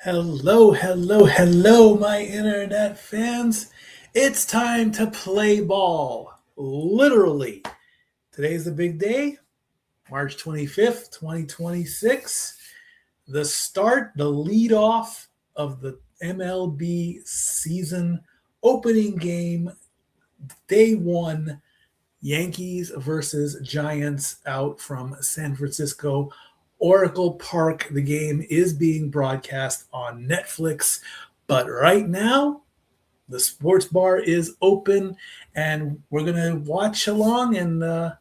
Hello, hello, hello, my internet fans. It's time to play ball. Literally. Today's the big day, March 25th, 2026. The lead off of the MLB season opening game, day one, Yankees versus Giants out from San Francisco. Oracle Park. The game is being broadcast on Netflix, but right now the sports bar is open, and we're gonna watch along and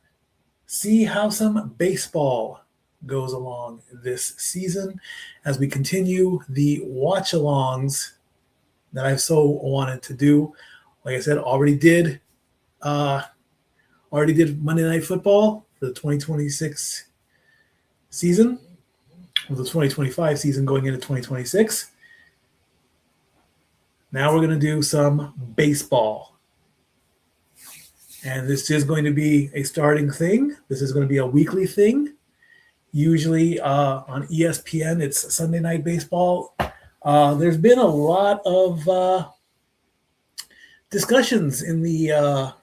see how some baseball goes along this season as we continue the watch alongs that I've so wanted to do. Like I said, uh, already did Monday Night Football for the 2026 season, or the 2025 season going into 2026. Now we're going to do some baseball. And this is going to be a starting thing. This is going to be a weekly thing. Usually on ESPN, it's Sunday Night Baseball. There's been a lot of discussions in the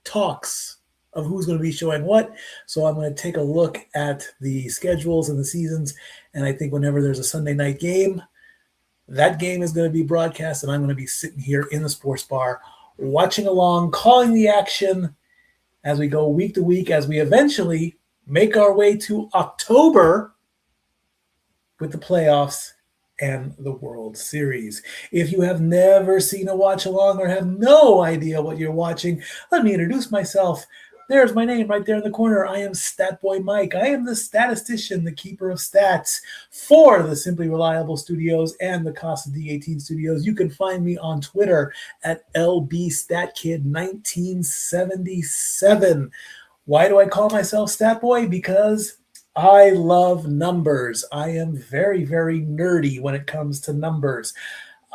talks of who's going to be showing what. So I'm going to take a look at the schedules and the seasons. And I think whenever there's a Sunday night game, that game is going to be broadcast, and I'm going to be sitting here in the sports bar watching along, calling the action as we go week to week, as we eventually make our way to October with the playoffs and the World Series. If you have never seen a watch along or have no idea what you're watching, let me introduce myself. There's my name right there in the corner. I am Statboy Mike. I am the statistician, the keeper of stats for the Simply Reliable Studios and the Casa D18 Studios. You can find me on Twitter at LBStatKid1977. Why do I call myself Statboy? Because I love numbers. I am very, very nerdy when it comes to numbers.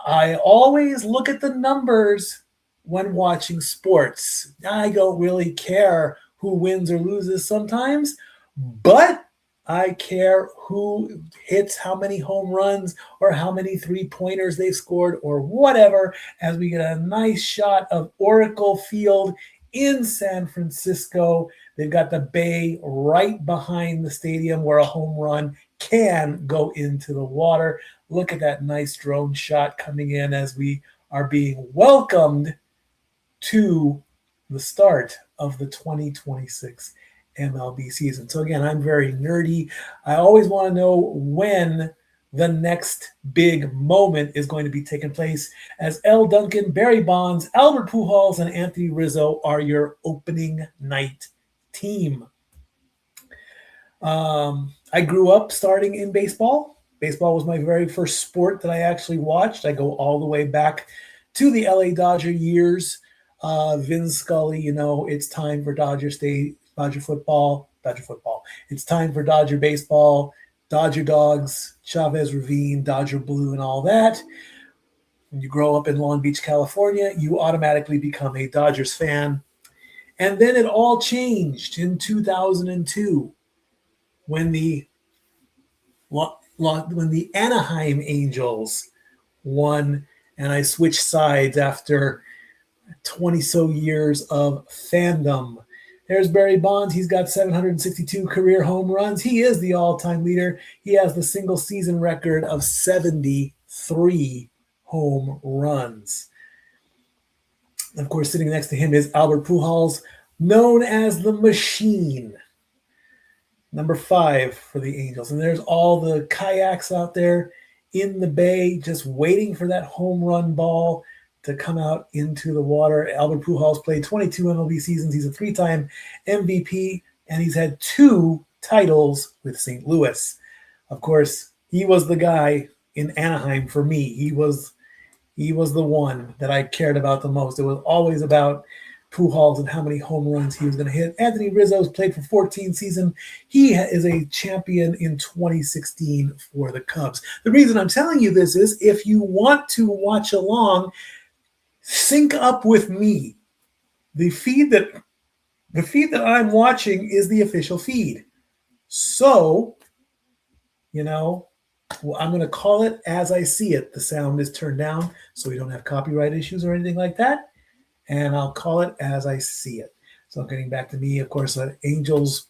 I always look at the numbers when watching sports. I don't really care who wins or loses sometimes, but I care who hits how many home runs or how many three-pointers they've scored or whatever, as we get a nice shot of Oracle Field in San Francisco. They've got the bay right behind the stadium where a home run can go into the water. Look at that nice drone shot coming in as we are being welcomed to the start of the 2026 MLB season. So again, I'm very nerdy. I always want to know when the next big moment is going to be taking place, as L. Duncan, Barry Bonds, Albert Pujols, and Anthony Rizzo are your opening night team. I grew up starting in baseball. Baseball was my very first sport that I actually watched. I go all the way back to the LA Dodger years. Vin Scully, it's time for Dodger football. It's time for Dodger baseball, Dodger dogs, Chavez Ravine, Dodger blue, and all that. When you grow up in Long Beach, California, you automatically become a Dodgers fan. And then it all changed in 2002 when the Anaheim Angels won, and I switched sides after 20 so years of fandom. There's Barry Bonds. He's got 762 career home runs. He is the all-time leader. He has the single season record of 73 home runs. Of course, sitting next to him is Albert Pujols, known as the Machine. Number 5 for the Angels. And there's all the kayaks out there in the bay just waiting for that home run ball to come out into the water. Albert Pujols played 22 MLB seasons. He's a 3-time MVP, and he's had 2 titles with St. Louis. Of course, he was the guy in Anaheim for me. He was the one that I cared about the most. It was always about Pujols and how many home runs he was going to hit. Anthony Rizzo's played for 14 seasons. He is a champion in 2016 for the Cubs. The reason I'm telling you this is if you want to watch along, sync up with me. The feed that I'm watching is the official feed. So, Well, I'm going to call it as I see it. The sound is turned down so we don't have copyright issues or anything like that. And I'll call it as I see it. So getting back to me, of course, Angels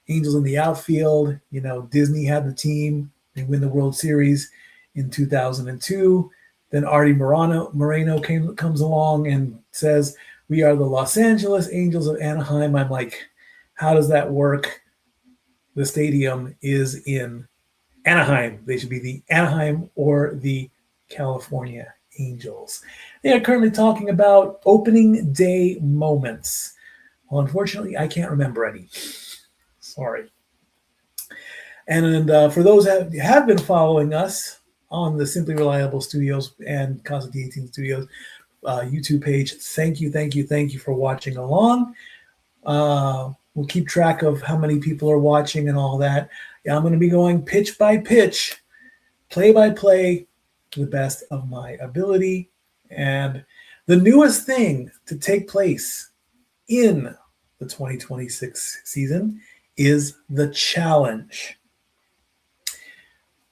in the outfield. You know, Disney had the team. They win the World Series in 2002. Then Artie Moreno comes along and says, we are the Los Angeles Angels of Anaheim. I'm like, how does that work? The stadium is in Anaheim. They should be the Anaheim or the California Angels. They are currently talking about opening day moments. Well, unfortunately, I can't remember any. Sorry. And for those that have been following us on the Simply Reliable Studios and Casa D18 Studios YouTube page, thank you for watching along. We'll keep track of how many people are watching and all that. Yeah, I'm going to be going pitch by pitch, play by play, to the best of my ability. And the newest thing to take place in the 2026 season is the challenge.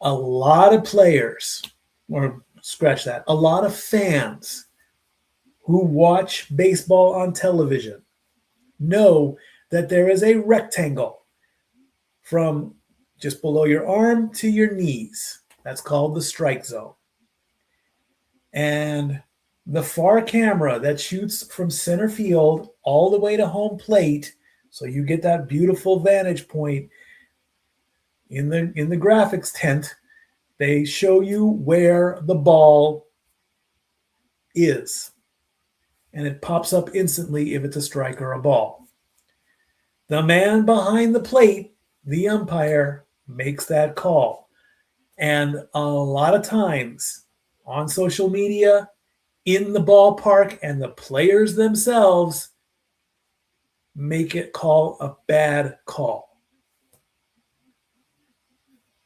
A lot of players, or scratch that, a lot of fans who watch baseball on television know that there is a rectangle from just below your arm to your knees. That's called the strike zone. And the far camera that shoots from center field all the way to home plate, so you get that beautiful vantage point in the graphics tent, they show you where the ball is. And it pops up instantly if it's a strike or a ball. The man behind the plate, the umpire, makes that call. And a lot of times on social media, in the ballpark, and the players themselves make it call a bad call.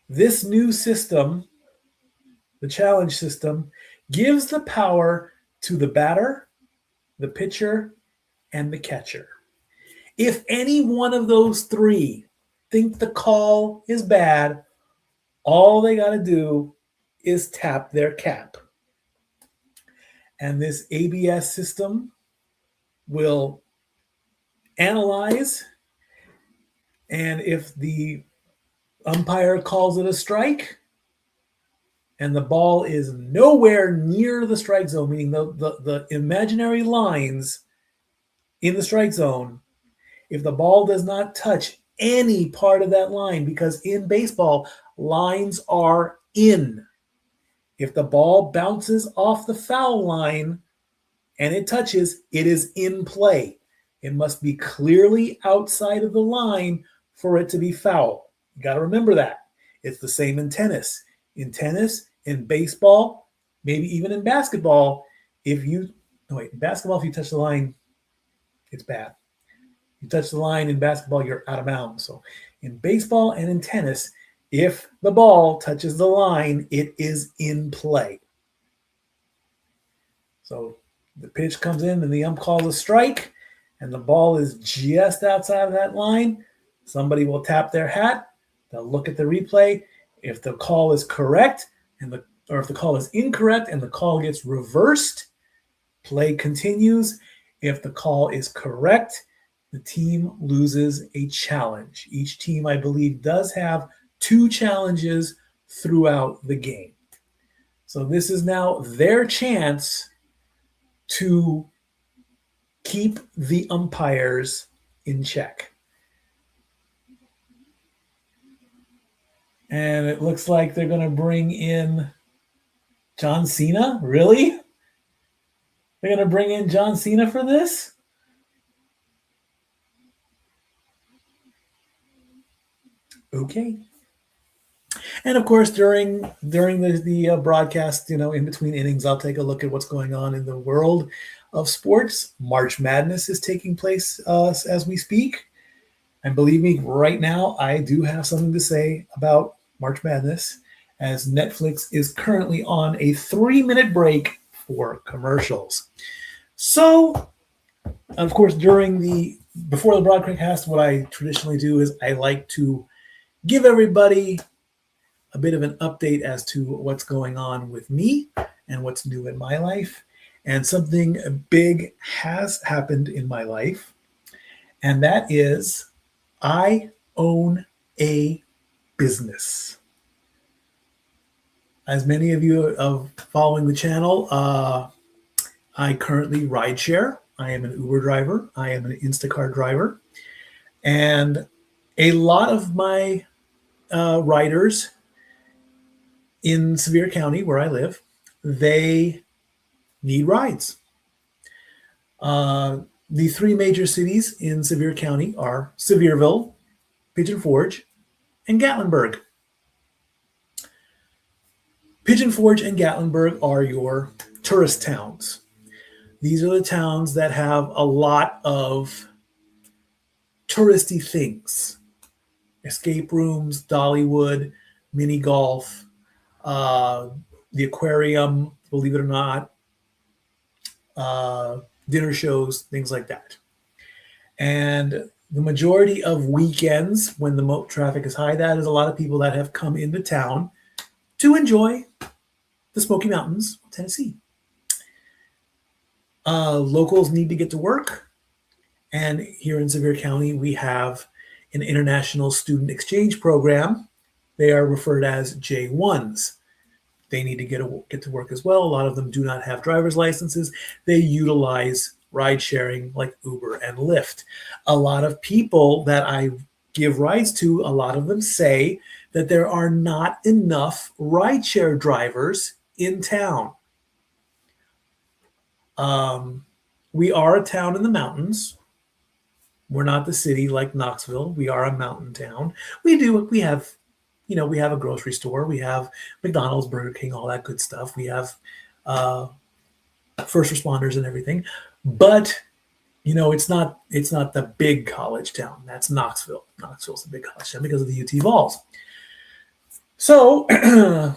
This new system, the challenge system, gives the power to the batter, the pitcher, and the catcher. If any one of those three think the call is bad, all they got to do is tap their cap. And this ABS system will analyze, and if the umpire calls it a strike and the ball is nowhere near the strike zone, meaning the imaginary lines in the strike zone, if the ball does not touch any part of that line, because in baseball, lines are in. If the ball bounces off the foul line and it touches, it is in play. It must be clearly outside of the line for it to be foul. You got to remember that. It's the same in tennis. In tennis, in baseball, maybe even in basketball, in basketball, if you touch the line, it's bad. You touch the line in basketball, you're out of bounds. So in baseball and in tennis, if the ball touches the line, it is in play. So the pitch comes in and the ump calls a strike, and the ball is just outside of that line. Somebody will tap their hat. They'll look at the replay. If the call is correct, or if the call is incorrect and the call gets reversed, play continues. If the call is correct, the team loses a challenge. Each team, I believe, does have 2 challenges throughout the game. So this is now their chance to keep the umpires in check. And it looks like they're going to bring in John Cena. Really? They're going to bring in John Cena for this? Okay. And of course, during the broadcast, in between innings, I'll take a look at what's going on in the world of sports. March Madness is taking place as we speak. And believe me, right now, I do have something to say about March Madness, as Netflix is currently on a 3-minute break for commercials. So, of course, before the broadcast, what I traditionally do is I like to give everybody a bit of an update as to what's going on with me and what's new in my life. And something big has happened in my life, and that is I own a business. As many of you of following the channel, I currently ride share. I am an Uber driver. I am an Instacart driver. And a lot of my riders in Sevier County, where I live, they need rides. The three major cities in Sevier County are Sevierville, Pigeon Forge, and Gatlinburg. Pigeon Forge and Gatlinburg are your tourist towns. These are the towns that have a lot of touristy things: escape rooms, Dollywood, mini golf, the aquarium, believe it or not, dinner shows, things like that. And the majority of weekends, when the traffic is high, that is a lot of people that have come into town to enjoy the Smoky Mountains of Tennessee. Locals need to get to work. And here in Sevier County, we have an international student exchange program. They are referred as J1s. They need to get to work as well. A lot of them do not have driver's licenses. They utilize ride sharing like Uber and Lyft. A lot of people that I give rides to, a lot of them say that there are not enough rideshare drivers in town. We are a town in the mountains. We're not the city like Knoxville. We are a mountain town. We have a grocery store. We have McDonald's, Burger King, all that good stuff. We have first responders and everything. But it's not the big college town. That's Knoxville. Knoxville's the big college town because of the UT Vols. So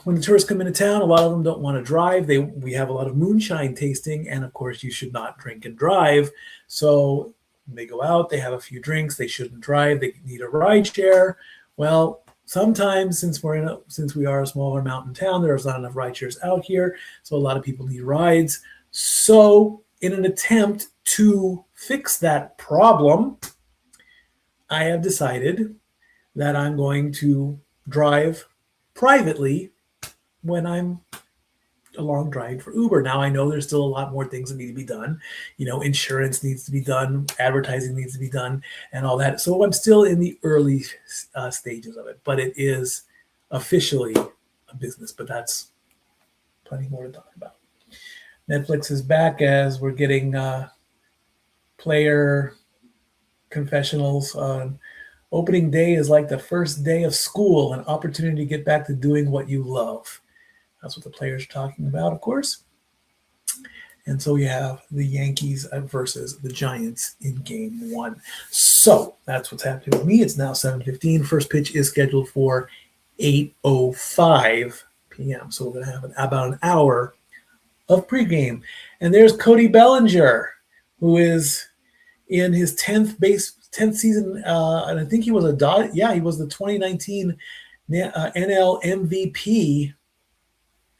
when the tourists come into town, a lot of them don't want to drive. We have a lot of moonshine tasting, and of course, you should not drink and drive. So they go out, they have a few drinks, they shouldn't drive, they need a ride share. Well, sometimes since we are a smaller mountain town, there's not enough ride shares out here, so a lot of people need rides. So in an attempt to fix that problem, I have decided that I'm going to drive privately when I'm along driving for Uber. Now I know there's still a lot more things that need to be done. Insurance needs to be done, advertising needs to be done, and all that. So I'm still in the early stages of it, but it is officially a business. But that's plenty more to talk about. Netflix is back as we're getting player confessionals on opening day is like the first day of school, an opportunity to get back to doing what you love. That's what the players are talking about, of course. And so we have the Yankees versus the Giants in game one. So that's what's happening with me. It's now 7:15. First pitch is scheduled for 8:05 p.m. So we're going to have about an hour of pregame. And there's Cody Bellinger, who is in his 10th season, and I think he was he was the 2019 NL MVP,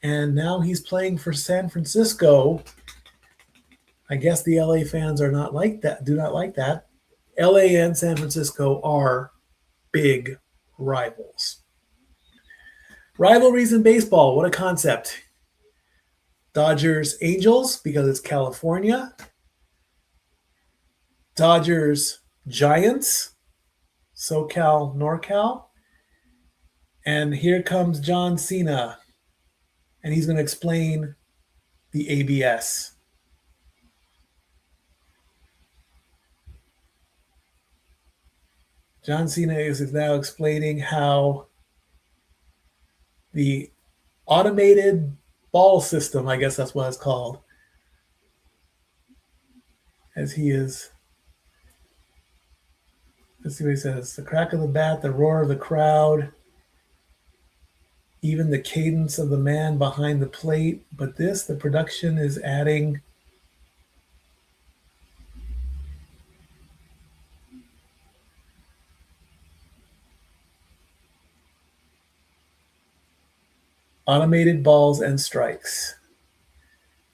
and now he's playing for San Francisco. I guess the LA fans do not like that. LA and San Francisco are big rivals. Rivalries in baseball, what a concept. Dodgers Angels, because it's California. Dodgers Giants, SoCal, NorCal. And here comes John Cena, and he's going to explain the ABS. John Cena is now explaining how the automated ball system, I guess that's what it's called, as he is. Let's see what he says. The crack of the bat, the roar of the crowd, even the cadence of the man behind the plate. But the production is adding Automated balls and strikes.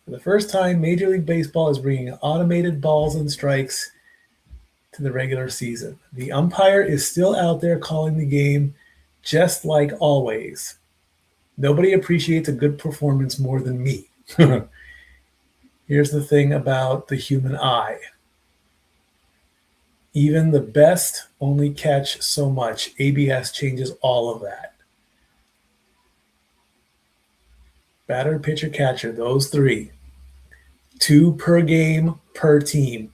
For the first time, Major League Baseball is bringing automated balls and strikes to the regular season. The umpire is still out there calling the game just like always. Nobody appreciates a good performance more than me. Here's the thing about the human eye. Even the best only catch so much. ABS changes all of that. Batter, pitcher, catcher, those three. 2 per game per team.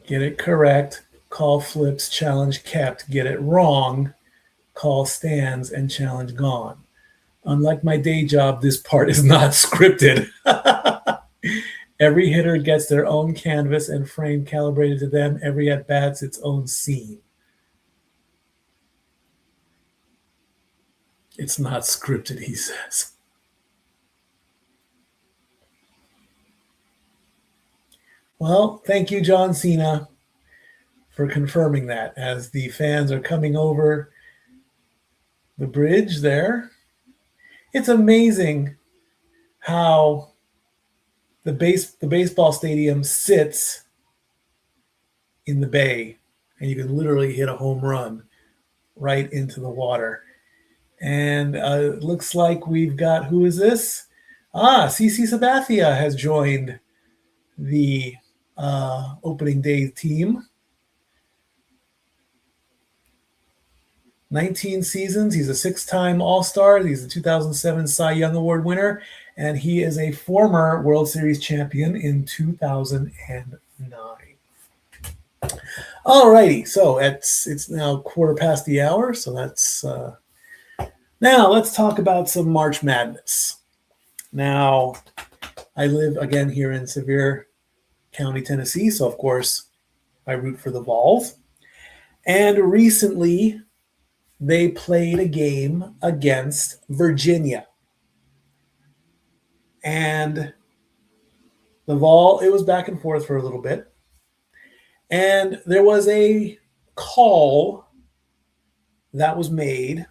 Get it correct, call flips, challenge kept. Get it wrong, call stands, and challenge gone. Unlike my day job, this part is not scripted. Every hitter gets their own canvas and frame calibrated to them. Every at-bat's its own scene. It's not scripted, he says. Well, thank you, John Cena, for confirming that as the fans are coming over the bridge there. It's amazing how the baseball stadium sits in the bay, and you can literally hit a home run right into the water. And it looks like we've got, who is this? CC Sabathia has joined the opening day team. 19 seasons. He's a 6-time All-Star. He's a 2007 Cy Young Award winner, and he is a former World Series champion in 2009. All righty, so it's now 1:15, so that's now let's talk about some March Madness. Now, I live again here in Sevier County, Tennessee, so of course I root for the Vols. And recently, they played a game against Virginia. And the Vol, it was back and forth for a little bit. And there was a call that was made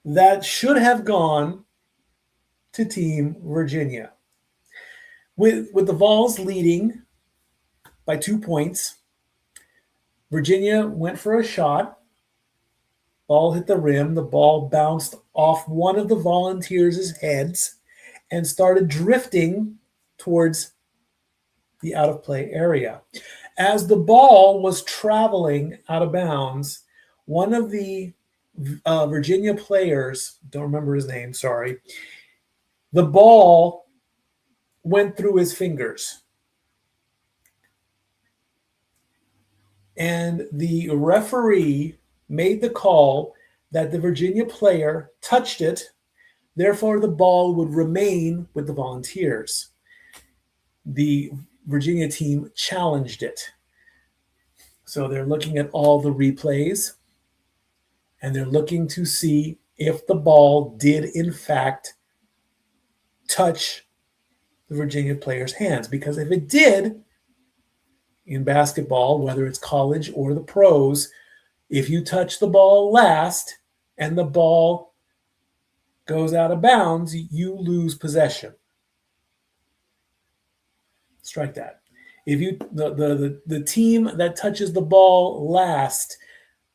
that should have gone to Team Virginia. With the Vols leading by 2 points, Virginia went for a shot. Ball hit the rim. The ball bounced off one of the Volunteers' heads and started drifting towards the out-of-play area. As the ball was traveling out of bounds, one of the Virginia players, don't remember his name, sorry, the ball went through his fingers. And the referee made the call that the Virginia player touched it, therefore the ball would remain with the Volunteers. The Virginia team challenged it. So they're looking at all the replays, and they're looking to see if the ball did in fact touch the Virginia player's hands. Because if it did, in basketball, whether it's college or the pros, if you touch the ball last and the ball goes out of bounds, you lose possession. Strike that. If you the team that touches the ball last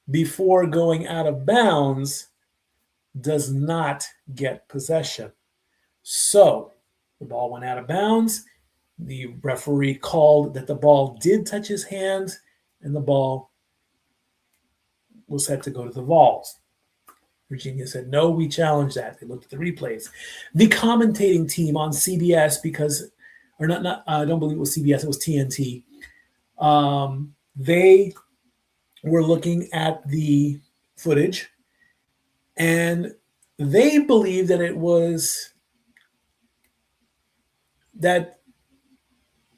before going out of bounds does not get possession. So the ball went out of bounds. The referee called that the ball did touch his hands, and the ball was set to go to the Vols. Virginia said, no, we challenged that. They looked at the replays. The commentating team on CBS, I don't believe it was CBS, it was TNT. They were looking at the footage, and they believe that it was that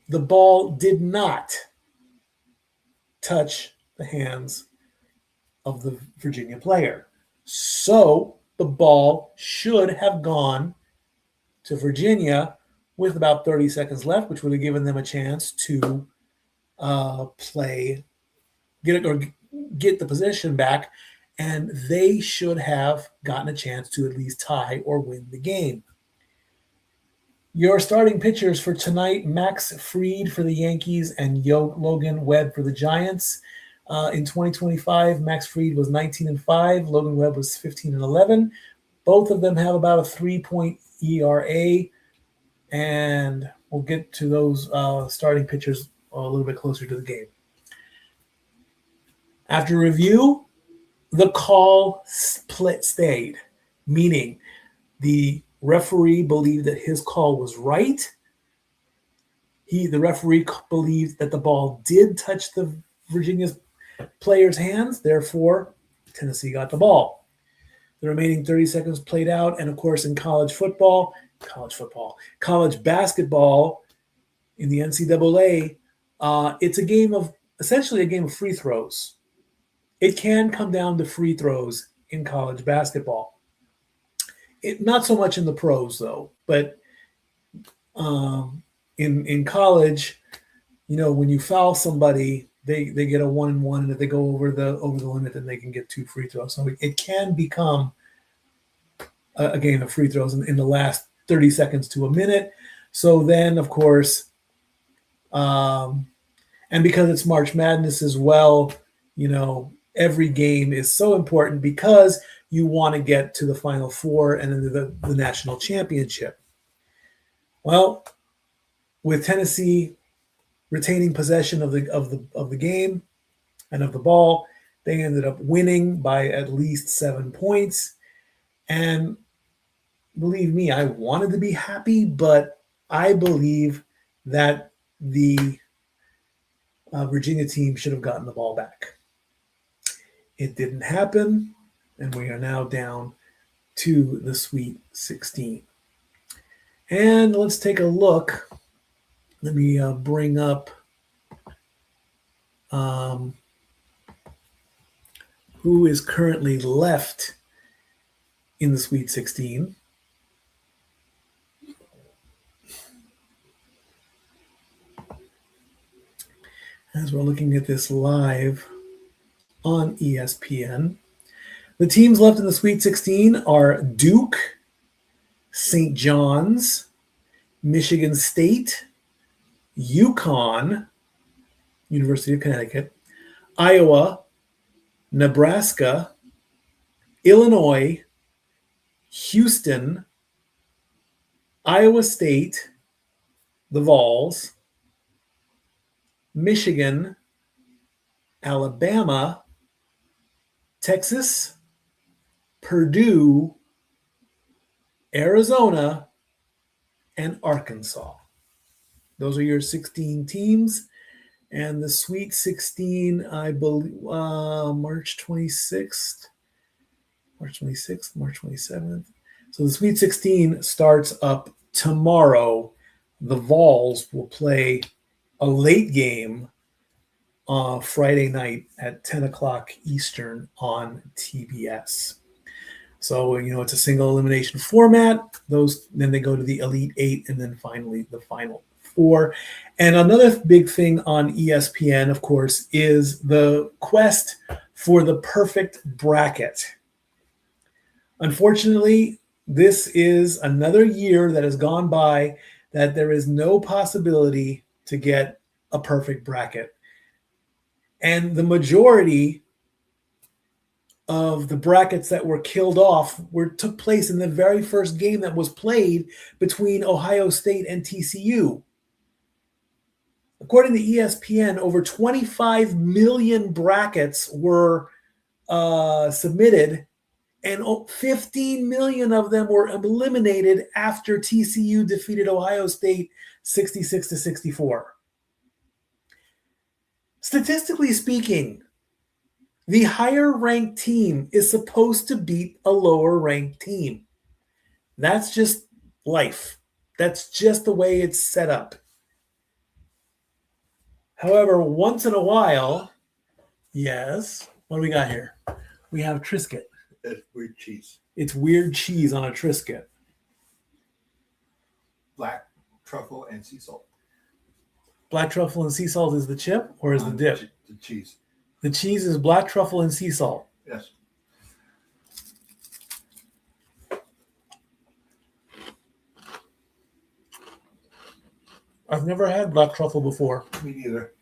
the ball did not touch the hands of the Virginia player. So the ball should have gone to Virginia, with about 30 seconds left, which would have given them a chance to get the possession back, and they should have gotten a chance to at least tie or win the game. Your starting pitchers for tonight: Max Fried for the Yankees and Logan Webb for the Giants. In 2025, Max Fried was 19-5. Logan Webb was 15-11. Both of them have about a 3-point ERA, and we'll get to those starting pitchers a little bit closer to the game. After review, the call stayed, meaning the referee believed that his call was right. The referee believed that the ball did touch the Virginia's player's hands. Therefore, Tennessee got the ball. The remaining 30 seconds played out. And of course, in college basketball in the NCAA, it's essentially a game of free throws. It can come down to free throws in college basketball. Not so much in the pros, though, but in college, when you foul somebody, they get a 1-1, and if they go over the limit, then they can get 2 free throws. So it can become a game of free throws in the last 30 seconds to a minute. So then, of course, and because it's March Madness as well, every game is so important because you want to get to the Final Four and then the national championship. Well, with Tennessee retaining possession of the game and of the ball, they ended up winning by at least 7 points. And believe me, I wanted to be happy, but I believe that the Virginia team should have gotten the ball back. It didn't happen, and we are now down to the Sweet 16. And let's take a look. Let me bring up who is currently left in the Sweet 16. As we're looking at this live on ESPN, the teams left in the Sweet 16 are Duke, St. John's, Michigan State, UConn, University of Connecticut, Iowa, Nebraska, Illinois, Houston, Iowa State, the Vols, Michigan, Alabama, Texas, Purdue, Arizona, and Arkansas. Those are your 16 teams. And the Sweet 16, I believe, March 27th. So the Sweet 16 starts up tomorrow. The Vols will play a late game Friday night at 10 o'clock Eastern on TBS. So, it's a single elimination format. Then they go to the Elite Eight, and then finally the Final Four. And another big thing on ESPN, of course, is the quest for the perfect bracket. Unfortunately, this is another year that has gone by that there is no possibility to get a perfect bracket. And the majority of the brackets that were killed off took place in the very first game that was played between Ohio State and TCU. According to ESPN, over 25 million brackets were submitted, and 15 million of them were eliminated after TCU defeated Ohio State 66-64. Statistically speaking, the higher ranked team is supposed to beat a lower ranked team. That's just life. That's just the way it's set up. However, once in a while, yes, what do we got here? We have Triscuit. It's weird cheese. It's weird cheese on a Triscuit. Black truffle and sea salt. Black truffle and sea salt is the chip, or is the dip? The cheese. The cheese is black truffle and sea salt. Yes. I've never had black truffle before. Me neither.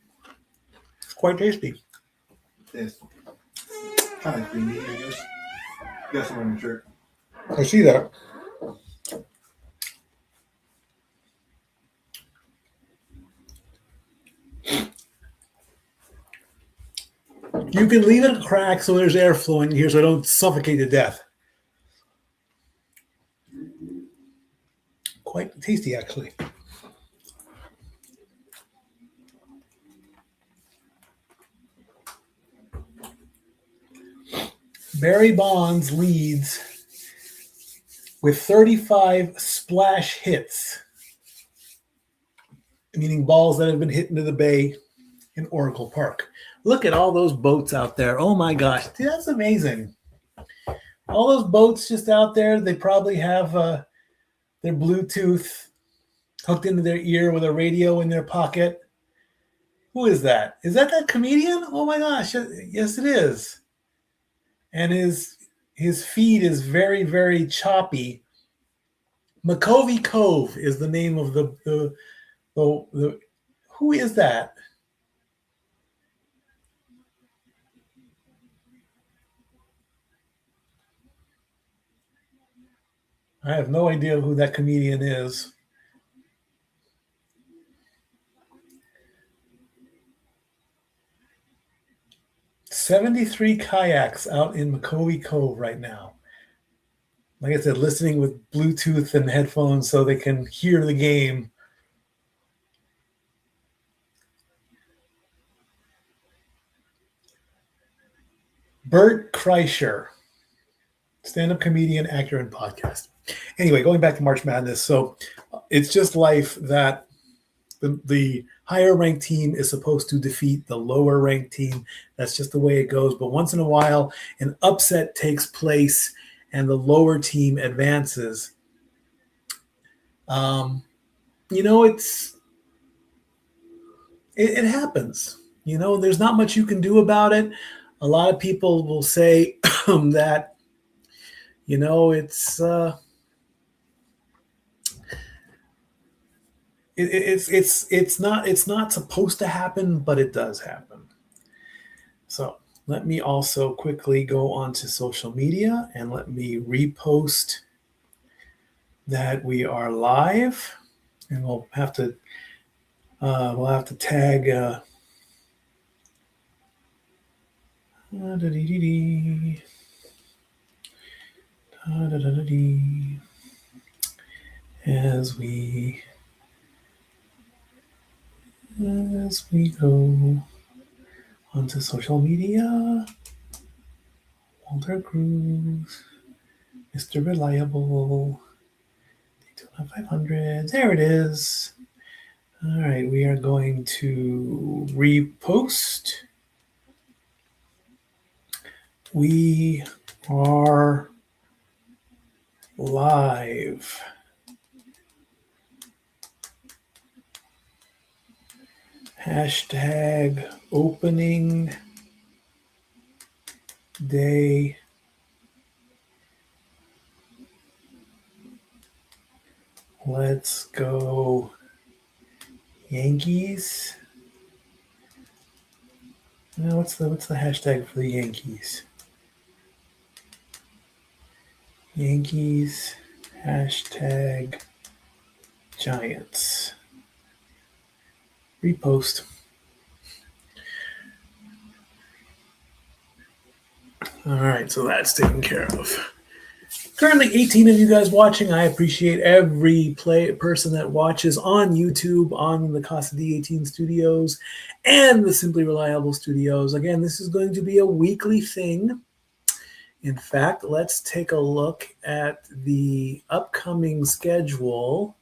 It's quite tasty. It's kind of creamy, I guess. Yes, I'm on the shirt. I see that. You can leave it crack so there's air flowing here so I don't suffocate to death. Quite tasty, actually. Barry Bonds leads with 35 splash hits, meaning balls that have been hit into the bay in Oracle Park. Look at all those boats out there. Oh my gosh, dude, that's amazing. All those boats just out there, they probably have their Bluetooth hooked into their ear with a radio in their pocket. Who is that? Is that comedian? Oh my gosh, yes it is. And his feed is very, very choppy. McCovey Cove is the name of the who is that? I have no idea who that comedian is. "73 kayaks out in McCovey Cove right now." Like I said, listening with Bluetooth and headphones so they can hear the game. Bert Kreischer, stand-up comedian, actor, and podcast. Anyway, going back to March Madness. So it's just life that the higher ranked team is supposed to defeat the lower ranked team. That's just the way it goes. But once in a while, an upset takes place and the lower team advances. It happens. There's not much you can do about it. A lot of people will say that, it's not supposed to happen, but it does happen. So let me also quickly go onto social media and let me repost that we are live, and we'll have to tag as we go onto social media. Walter Cruz, Mr. Reliable, Daytona 500. There it is. All right, we are going to repost. We are live. Hashtag opening day. Let's go Yankees. Now, what's the hashtag for the Yankees? Yankees hashtag Giants. Repost. All right, so that's taken care of. Currently 18 of you guys watching. I appreciate every person that watches on YouTube, on the Casa D18 Studios, and the Simply Reliable Studios. Again, this is going to be a weekly thing. In fact, let's take a look at the upcoming schedule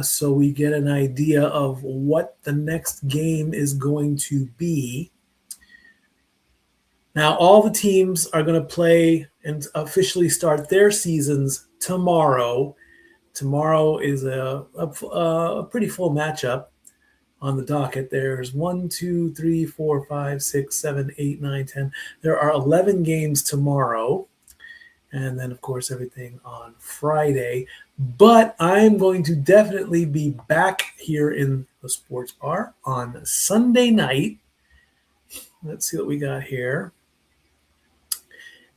so we get an idea of what the next game is going to be. Now, all the teams are going to play and officially start their seasons tomorrow. tomorrow is a pretty full matchup on the docket. There's 1, 2, 3, 4, 5, 6, 7, 8, 9, 10. There are 11 games tomorrow. And then, of course, everything on Friday. But I'm going to definitely be back here in the sports bar on Sunday night. Let's see what we got here.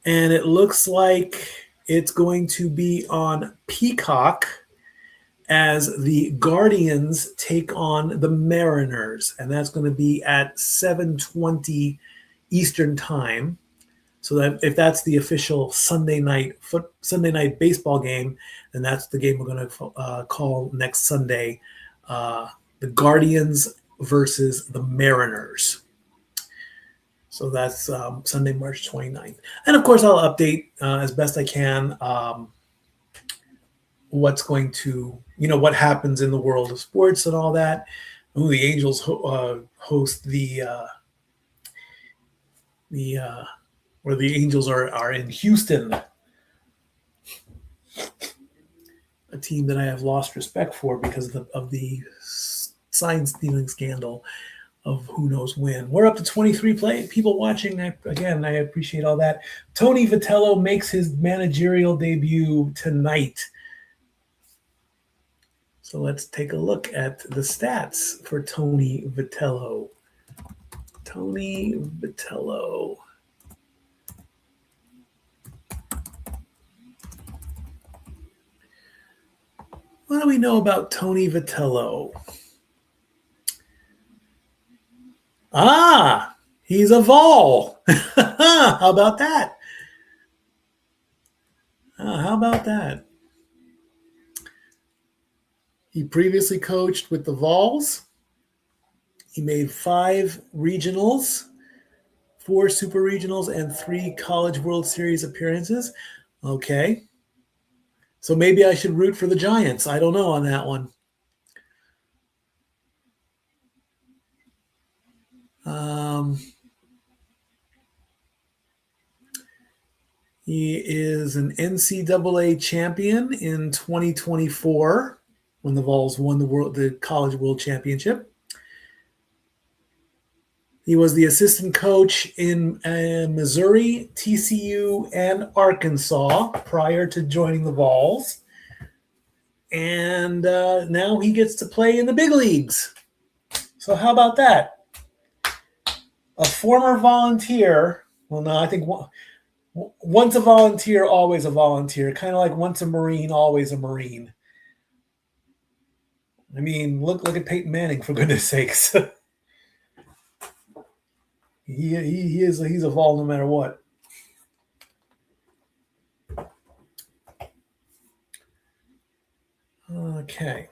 And it looks like it's going to be on Peacock as the Guardians take on the Mariners. And that's going to be at 7:20 Eastern time. So that if that's the official Sunday night baseball game, then that's the game we're going to call next Sunday, the Guardians versus the Mariners. So that's Sunday, March 29th. And of course, I'll update as best I can what's going to, what happens in the world of sports and all that. Ooh, the Angels host where the Angels are in Houston, a team that I have lost respect for because of the sign stealing scandal of who knows when. We're up to 23 people watching. I appreciate all that. Tony Vitello makes his managerial debut tonight. So let's take a look at the stats for Tony Vitello. Tony Vitello. What do we know about Tony Vitello? He's a Vol. How about that? He previously coached with the Vols. He made 5 regionals, 4 super regionals, and 3 College World Series appearances. Okay. So maybe I should root for the Giants. I don't know on that one. He is an NCAA champion in 2024 when the Vols won the College World Championship. He was the assistant coach in Missouri, TCU, and Arkansas prior to joining the Vols. And now he gets to play in the big leagues. So how about that? A former volunteer. Well, no, I think once a volunteer, always a volunteer. Kind of like once a Marine, always a Marine. I mean, look at Peyton Manning, for goodness sakes. He's a Vol no matter what. Okay.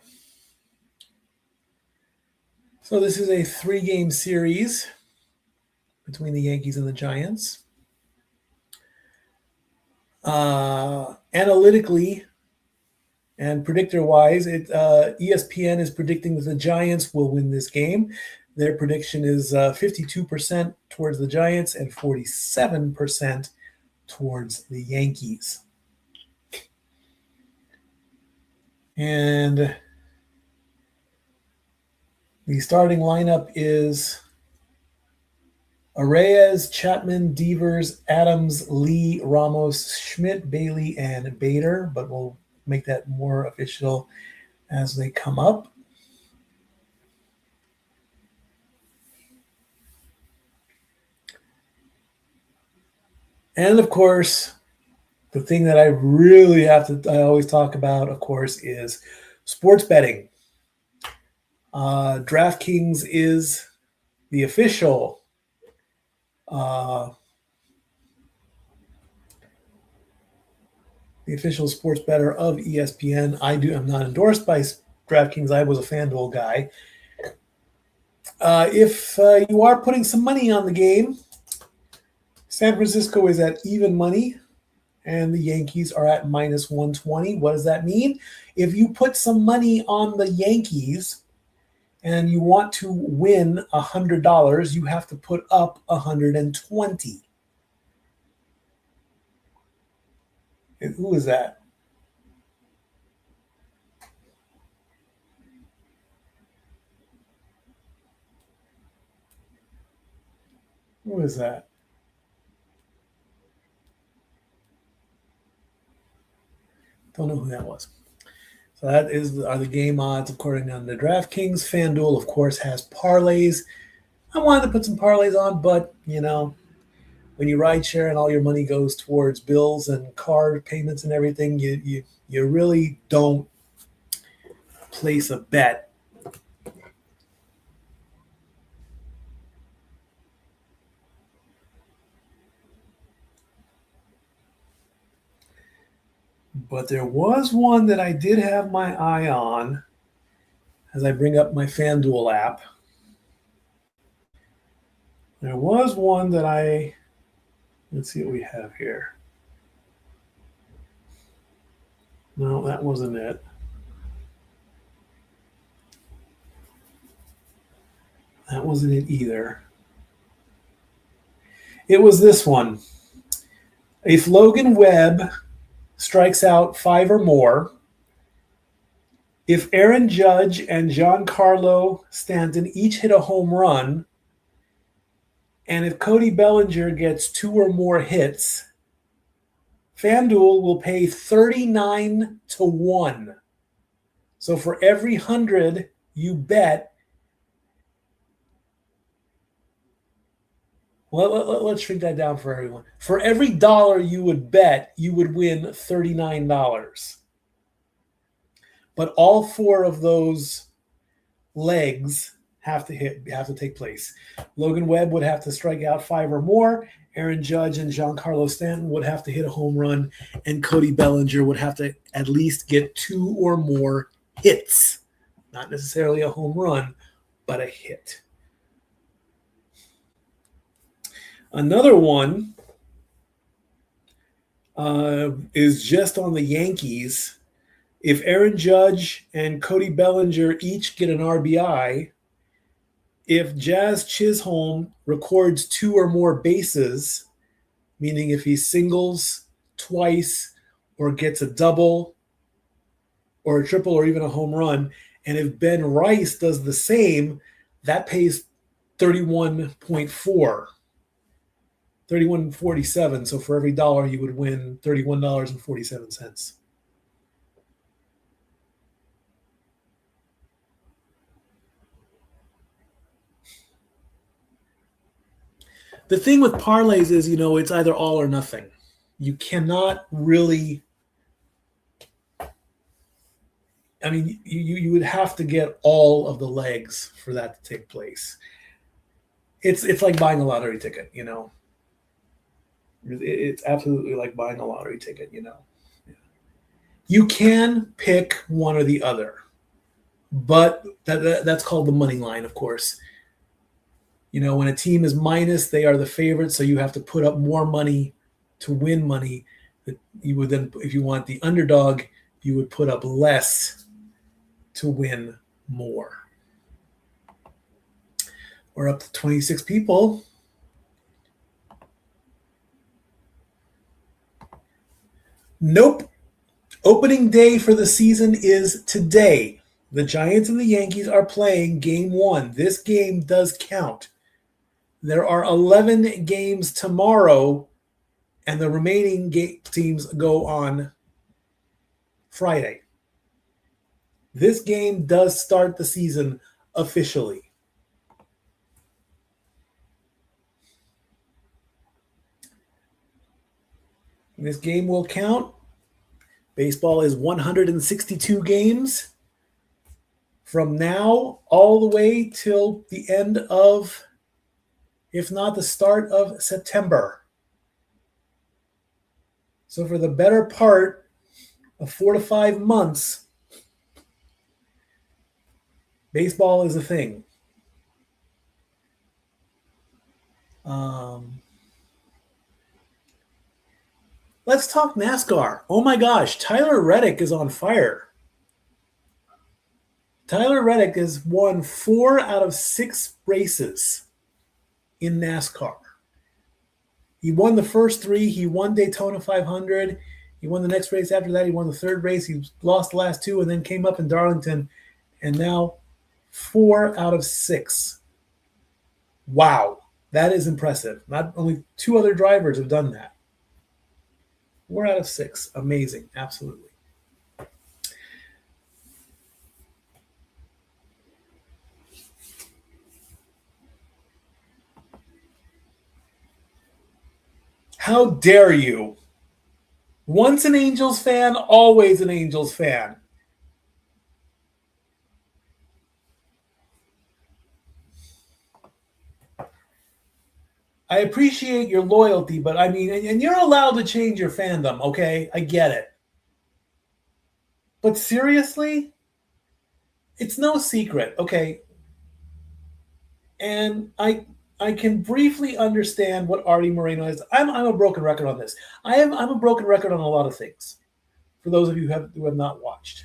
So this is a 3-game series between the Yankees and the Giants. Analytically and predictor-wise, ESPN is predicting that the Giants will win this game. Their prediction is 52% towards the Giants and 47% towards the Yankees. And the starting lineup is Arraez, Chapman, Devers, Adams, Lee, Ramos, Schmidt, Bailey, and Bader, but we'll make that more official as they come up. And of course, the thing that I always talk about, of course, is sports betting. DraftKings is the official sports bettor of ESPN. I'm not endorsed by DraftKings. I was a FanDuel guy. If you are putting some money on the game, San Francisco is at even money, and the Yankees are at minus 120. What does that mean? If you put some money on the Yankees and you want to win $100, you have to put up $120. Who is that? Who was that? Don't know who that was. So that are the game odds according to the DraftKings. FanDuel, of course, has parlays. I wanted to put some parlays on, but when you ride share and all your money goes towards bills and car payments and everything, you really don't place a bet. But there was one that I did have my eye on as I bring up my FanDuel app. There was one that let's see what we have here. No, that wasn't it. That wasn't it either. It was this one. If Logan Webb strikes out 5 or more, if Aaron Judge and Giancarlo Stanton each hit a home run, and if Cody Bellinger gets 2 or more hits, FanDuel will pay 39-1. So for every 100 you bet, let's shrink that down for everyone. For every dollar you would bet, you would win $39. But all 4 of those legs have to take place. Logan Webb would have to strike out 5 or more. Aaron Judge and Giancarlo Stanton would have to hit a home run, and Cody Bellinger would have to at least get 2 or more hits. Not necessarily a home run, but a hit. Another one is just on the Yankees. If Aaron Judge and Cody Bellinger each get an RBI, if Jazz Chisholm records 2 or more bases, meaning if he singles twice or gets a double or a triple or even a home run, and if Ben Rice does the same, that pays 31.47. So for every dollar, you would win $31.47. The thing with parlays is, it's either all or nothing. You cannot really. I mean, you would have to get all of the legs for that to take place. It's like buying a lottery ticket, It's absolutely like buying a lottery ticket, You can pick one or the other, but that's called the money line, of course. When a team is minus, they are the favorite, so you have to put up more money to win money. You would then, if you want the underdog, you would put up less to win more. We're up to 26 people. Nope. Opening day for the season is today. The Giants and the Yankees are playing game 1. This game does count. There are 11 games tomorrow, and the remaining teams go on Friday. This game does start the season officially. This game will count. Baseball is 162 games from now all the way till the end of, if not the start of, September. So for the better part of 4 to 5 months, baseball is a thing. Let's talk NASCAR. Oh my gosh, Tyler Reddick is on fire. Tyler Reddick has won 4 out of 6 races in NASCAR. He won the first 3. He won Daytona 500. He won the next race after that. He won the 3rd race. He lost the last 2 and then came up in Darlington. And now 4 out of 6. Wow. That is impressive. Not only 2 other drivers have done that. 4 out of 6. Amazing. Absolutely. How dare you? Once an Angels fan, always an Angels fan. I appreciate your loyalty, but I mean, and you're allowed to change your fandom, okay? I get it. But seriously, it's no secret, okay? And I can briefly understand what Artie Moreno is. I'm a broken record on this. I'm a broken record on a lot of things. For those of you who have not watched,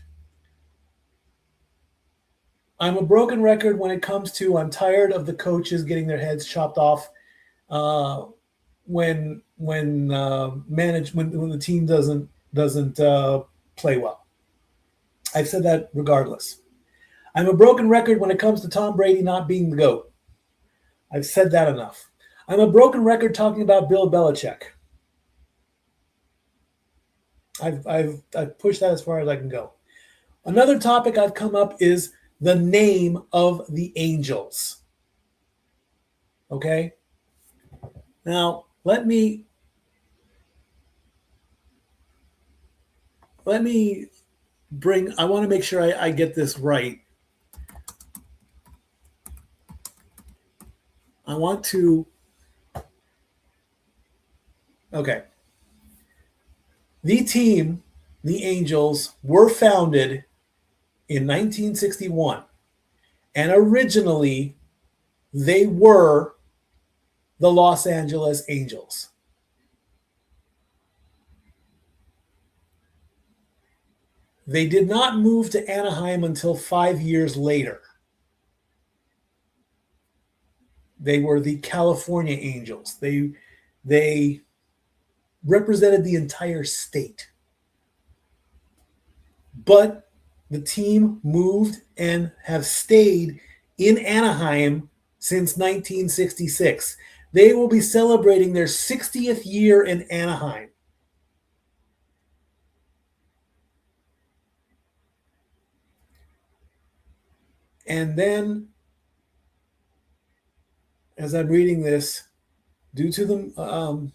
I'm a broken record when it comes to I'm tired of the coaches getting their heads chopped off when the team doesn't play well. I've said that regardless. I'm a broken record when it comes to Tom Brady not being the GOAT. I've said that enough. I'm a broken record talking about Bill Belichick. I've pushed that as far as I can go. Another topic I've come up is the name of the Angels. Okay? Now, let me bring, I want to make sure I get this right. I want to, okay. The team, the Angels, were founded in 1961. And originally, they were the Los Angeles Angels. They did not move to Anaheim until 5 years later. They were the California Angels. They represented the entire state. But the team moved and have stayed in Anaheim since 1966. They will be celebrating their 60th year in Anaheim. And then, as I'm reading this, due to the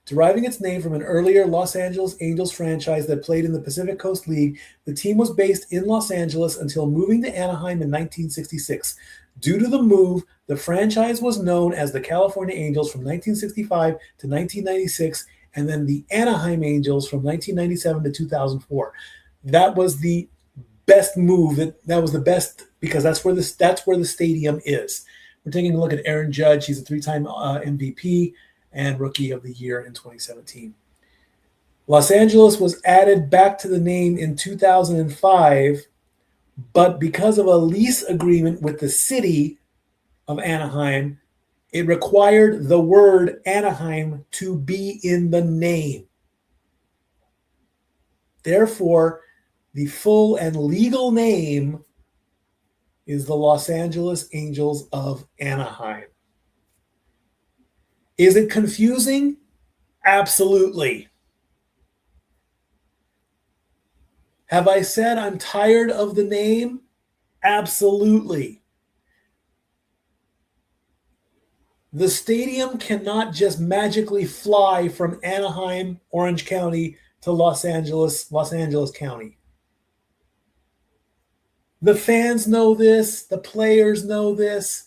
deriving its name from an earlier Los Angeles Angels franchise that played in the Pacific Coast League, the team was based in Los Angeles until moving to Anaheim in 1966. Due to the move, the franchise was known as the California Angels from 1965 to 1996, and then the Anaheim Angels from 1997 to 2004. That was the best move. That was the best because that's where the stadium is. We're taking a look at Aaron Judge. He's a 3-time MVP and Rookie of the Year in 2017. Los Angeles was added back to the name in 2005, but because of a lease agreement with the city of Anaheim, it required the word Anaheim to be in the name. Therefore, the full and legal name is the Los Angeles Angels of Anaheim. Is it confusing? Absolutely. Have I said I'm tired of the name? Absolutely. The stadium cannot just magically fly from Anaheim, Orange County to Los Angeles County. The fans know this. The players know this.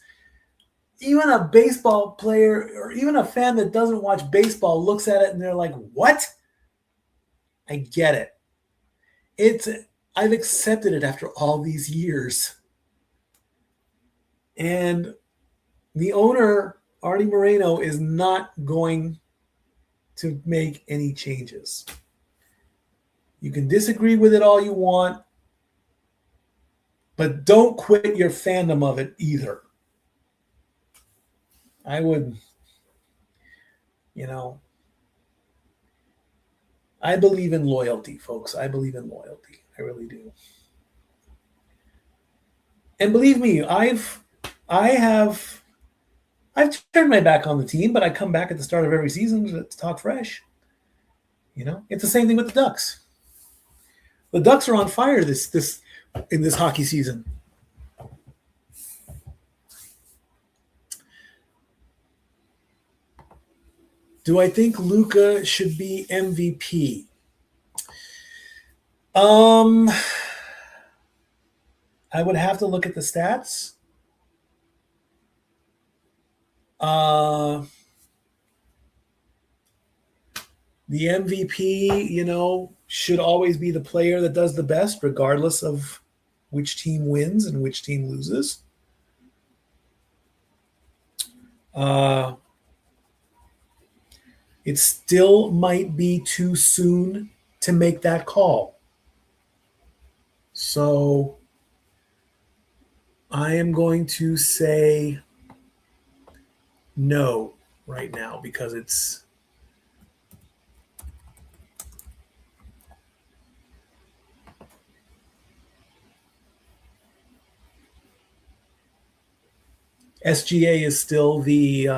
Even a baseball player or even a fan that doesn't watch baseball looks at it and they're like, what? I get it. I've accepted it after all these years. And the owner, Artie Moreno, is not going to make any changes. You can disagree with it all you want, but don't quit your fandom of it either. I would, I believe in loyalty, folks. I believe in loyalty. I really do. And believe me, I have I've turned my back on the team, but I come back at the start of every season to talk fresh. It's the same thing with the Ducks. The Ducks are on fire in this hockey season. Do I think Luka should be MVP? I would have to look at the stats. The MVP, should always be the player that does the best, regardless of which team wins and which team loses. It still might be too soon to make that call. So I am going to say no right now because it's SGA is still the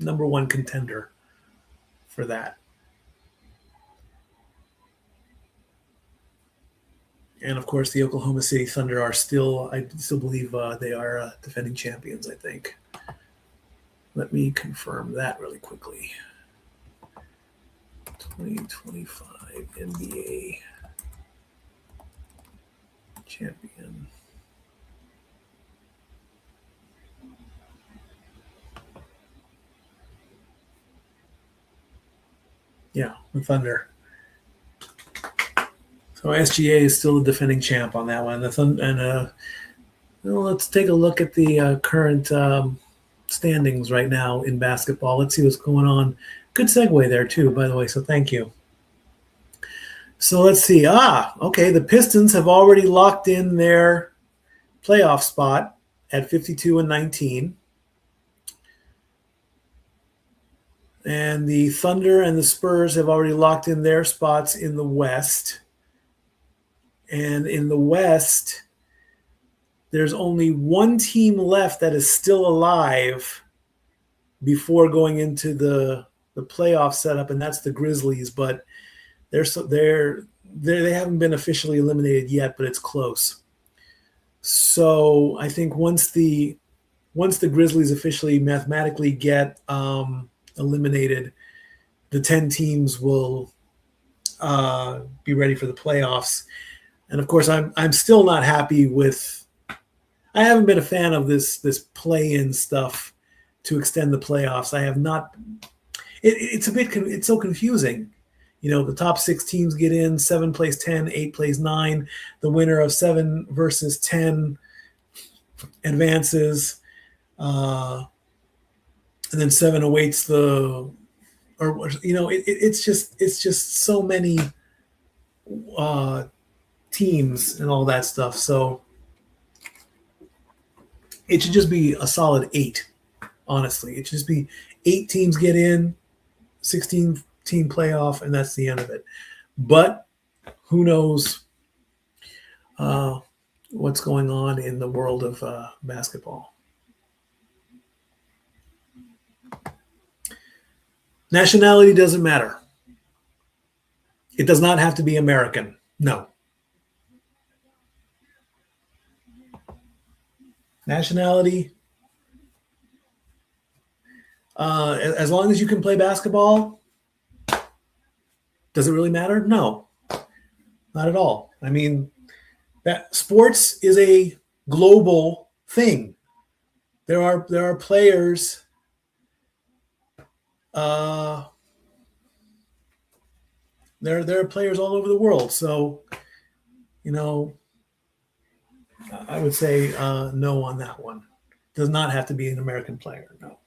number one contender for that. And of course, the Oklahoma City Thunder I still believe they are defending champions, I think. Let me confirm that really quickly. 2025 NBA champion. Yeah, the Thunder. So SGA is still the defending champ on that one. Let's take a look at the current standings right now in basketball. Let's see what's going on. Good segue there too, by the way. So thank you. So let's see. Okay. The Pistons have already locked in their playoff spot at 52-19. And the Thunder and the Spurs have already locked in their spots in the West. And in the West, there's only one team left that is still alive before going into the playoff setup, and that's the Grizzlies. But they haven't been officially eliminated yet, but it's close. So I think once the Grizzlies officially mathematically get eliminated, the 10 teams will be ready for the playoffs. And of course, I'm still not happy with. I haven't been a fan of this play-in stuff to extend the playoffs. I have not. It's so confusing. The top 6 teams get in. 7 plays 10, 8 plays 9. The winner of 7 versus 10 advances, and then 7 awaits the. It's just so many teams and all that stuff. So it should just be a solid 8. Honestly, it should just be 8 teams get in, 16 team playoff, and that's the end of it. But who knows what's going on in the world of basketball. Nationality doesn't matter. It does not have to be American. No. Nationality, as long as you can play basketball, does it really matter? No, not at all. I mean, that sports is a global thing. There are players. There are players all over the world. So, I would say no on that one. Does not have to be an American player. No.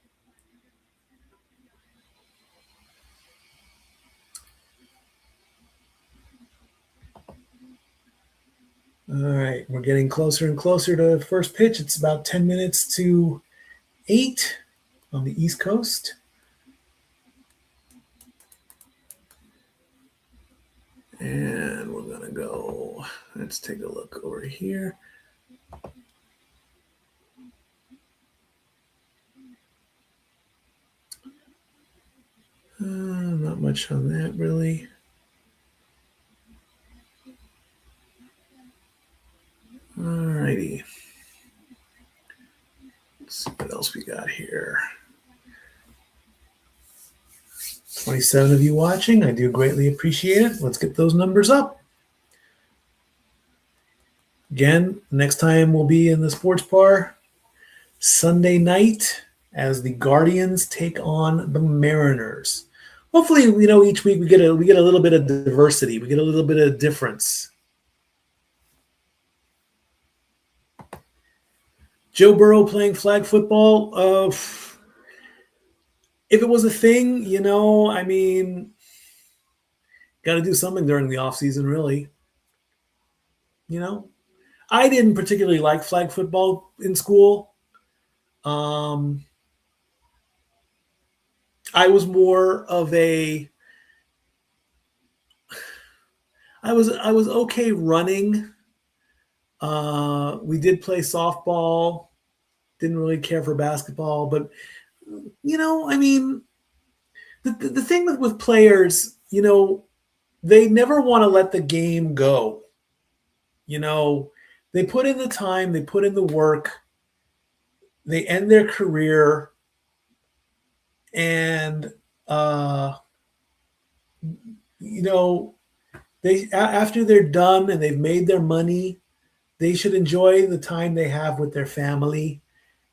All right, we're getting closer and closer to first pitch. It's about 10 minutes to 8 on the East Coast. And we're going to go, let's take a look over here. Not much on that, really. Alrighty. Let's see what else we got here. 27 of you watching. I do greatly appreciate it. Let's get those numbers up. Again, next time we'll be in the sports bar Sunday night as the Guardians take on the Mariners. Hopefully, each week we get a little bit of diversity. We get a little bit of difference. Joe Burrow playing flag football. If it was a thing, got to do something during the off season, really. I didn't particularly like flag football in school. I was more of a. I was okay running. We did play softball. Didn't really care for basketball, but the thing with players, they never want to let the game go. They put in the time, they put in the work, they end their career, and they after they're done and they've made their money, they should enjoy the time they have with their family.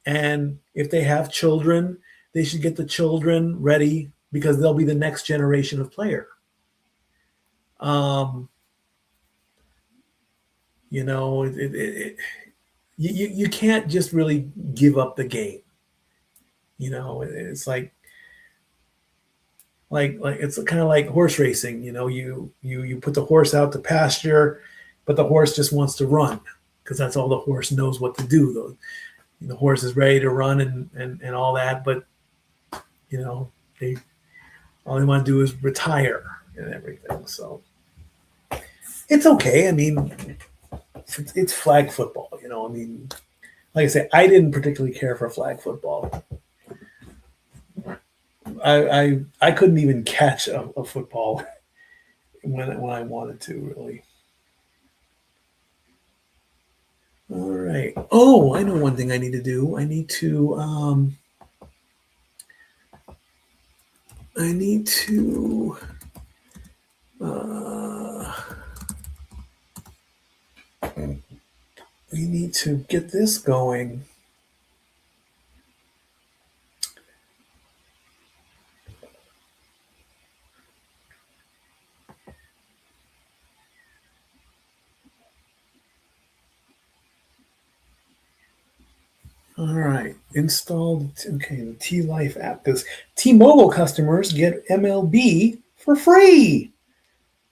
And if they have children, they should get the children ready because they'll be the next generation of player. You can't just really give up the game. It's like it's kind of like horse racing. You put the horse out to pasture, but the horse just wants to run because that's all the horse knows what to do. Though the horse is ready to run and all that, but they all they want to do is retire and everything. So it's okay. It's flag football. Like I say, I didn't particularly care for flag football. I couldn't even catch a football when I wanted to, really. All right. Oh, I know one thing I need to do. I need to we need to get this going. All right, installed. Okay, the T Life app. Because T-Mobile customers get MLB for free,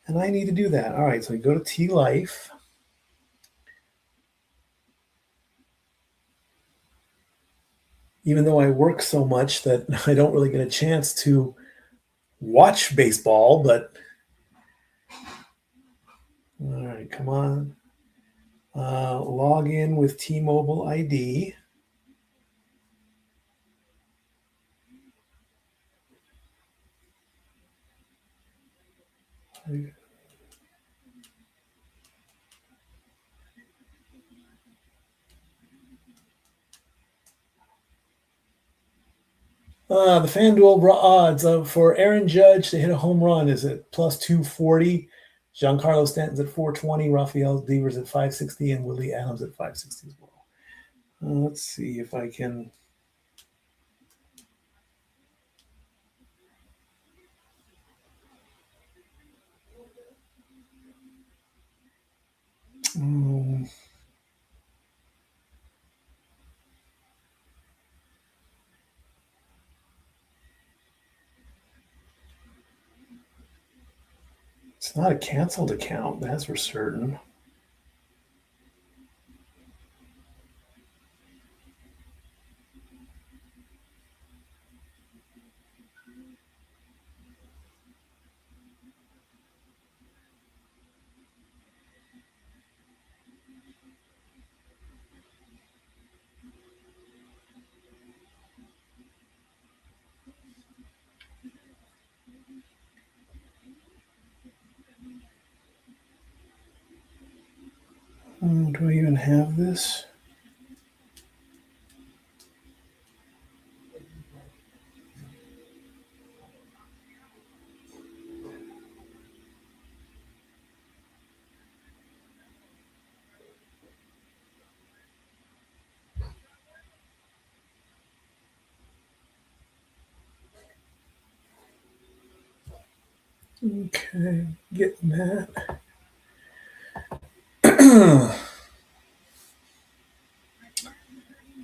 and I need to do that. All right, so we go to T Life. Even though I work so much that I don't really get a chance to watch baseball, but all right, come on. Log in with T-Mobile ID. The FanDuel odds for Aaron Judge to hit a home run is at plus 240. Giancarlo Stanton's at 420. Rafael Devers at 560, and Willie Adams at 560 as well. Let's see if I can. It's not a canceled account, that's for certain. Do I even have this? Okay, getting that.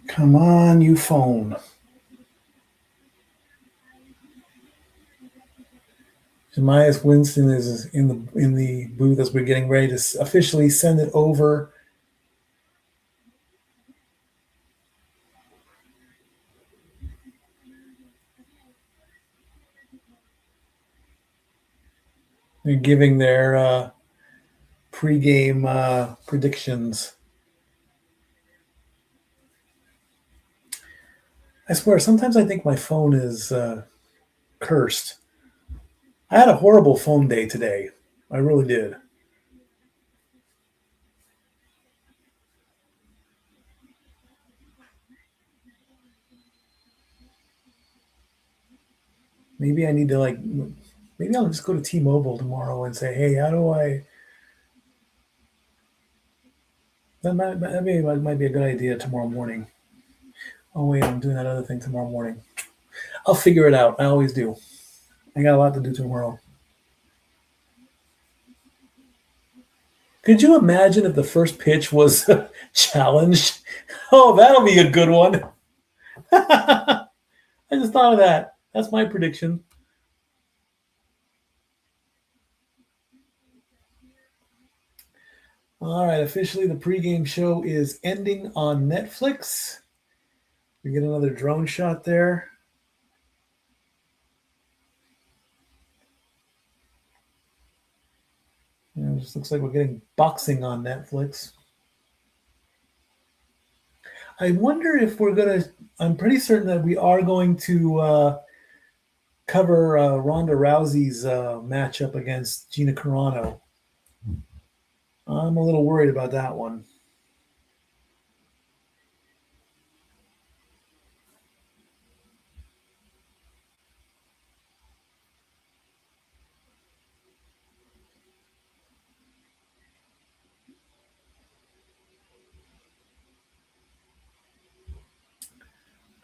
Come on, you phone. Jemias Winston is in the booth as we're getting ready to officially send it over. They're giving their pregame predictions. I swear, sometimes I think my phone is cursed. I had a horrible phone day today. I really did. Maybe I need to maybe I'll just go to T-Mobile tomorrow and say, hey, how do I? That might be a good idea tomorrow morning. Oh wait, I'm doing that other thing tomorrow morning. I'll figure it out. I always do. I got a lot to do tomorrow. Could you imagine if the first pitch was challenged? Oh, that'll be a good one. I just thought of that. That's my prediction. All right, officially the pregame show is ending on Netflix. We get another drone shot there. It just looks like we're getting boxing on Netflix. I wonder if we're going to, I'm pretty certain that we are going to cover Ronda Rousey's matchup against Gina Carano. I'm a little worried about that one.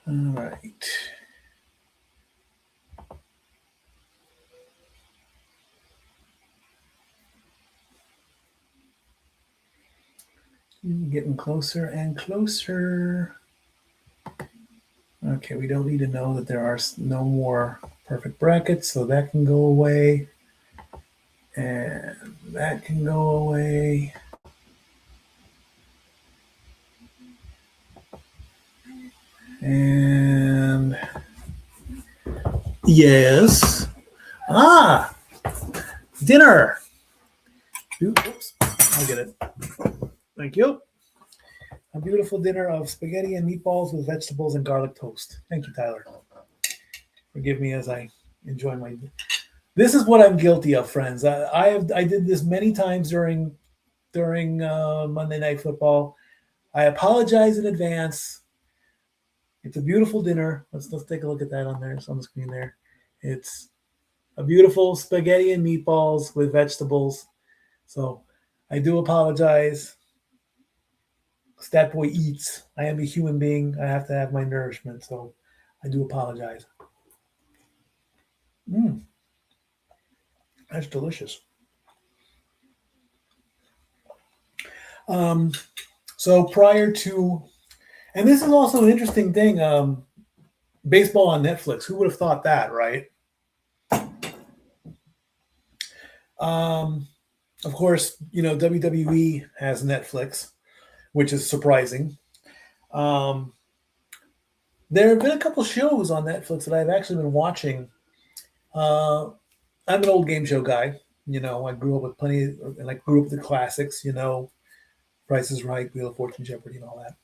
All right. Getting closer and closer. Okay, we don't need to know that there are no more perfect brackets, so that can go away. And that can go away. And yes. Dinner. Oops, I'll get it. Thank you. A beautiful dinner of spaghetti and meatballs with vegetables and garlic toast. Thank you, Tyler. Forgive me as I enjoy my. This is what I'm guilty of, friends. I did this many times during Monday Night Football. I apologize in advance. It's a beautiful dinner. Let's take a look at that on there. It's on the screen there. It's a beautiful spaghetti and meatballs with vegetables. So I do apologize. Stat boy eats. I am a human being. I have to have my nourishment. So I do apologize. That's delicious. So prior to, and this is also an interesting thing, baseball on Netflix. Who would have thought that, right? Of course, WWE has Netflix, which is surprising. There have been a couple shows on Netflix that I've actually been watching. I'm an old game show guy. I grew up with and I grew up with the classics, Price is Right, Wheel of Fortune, Jeopardy, and all that.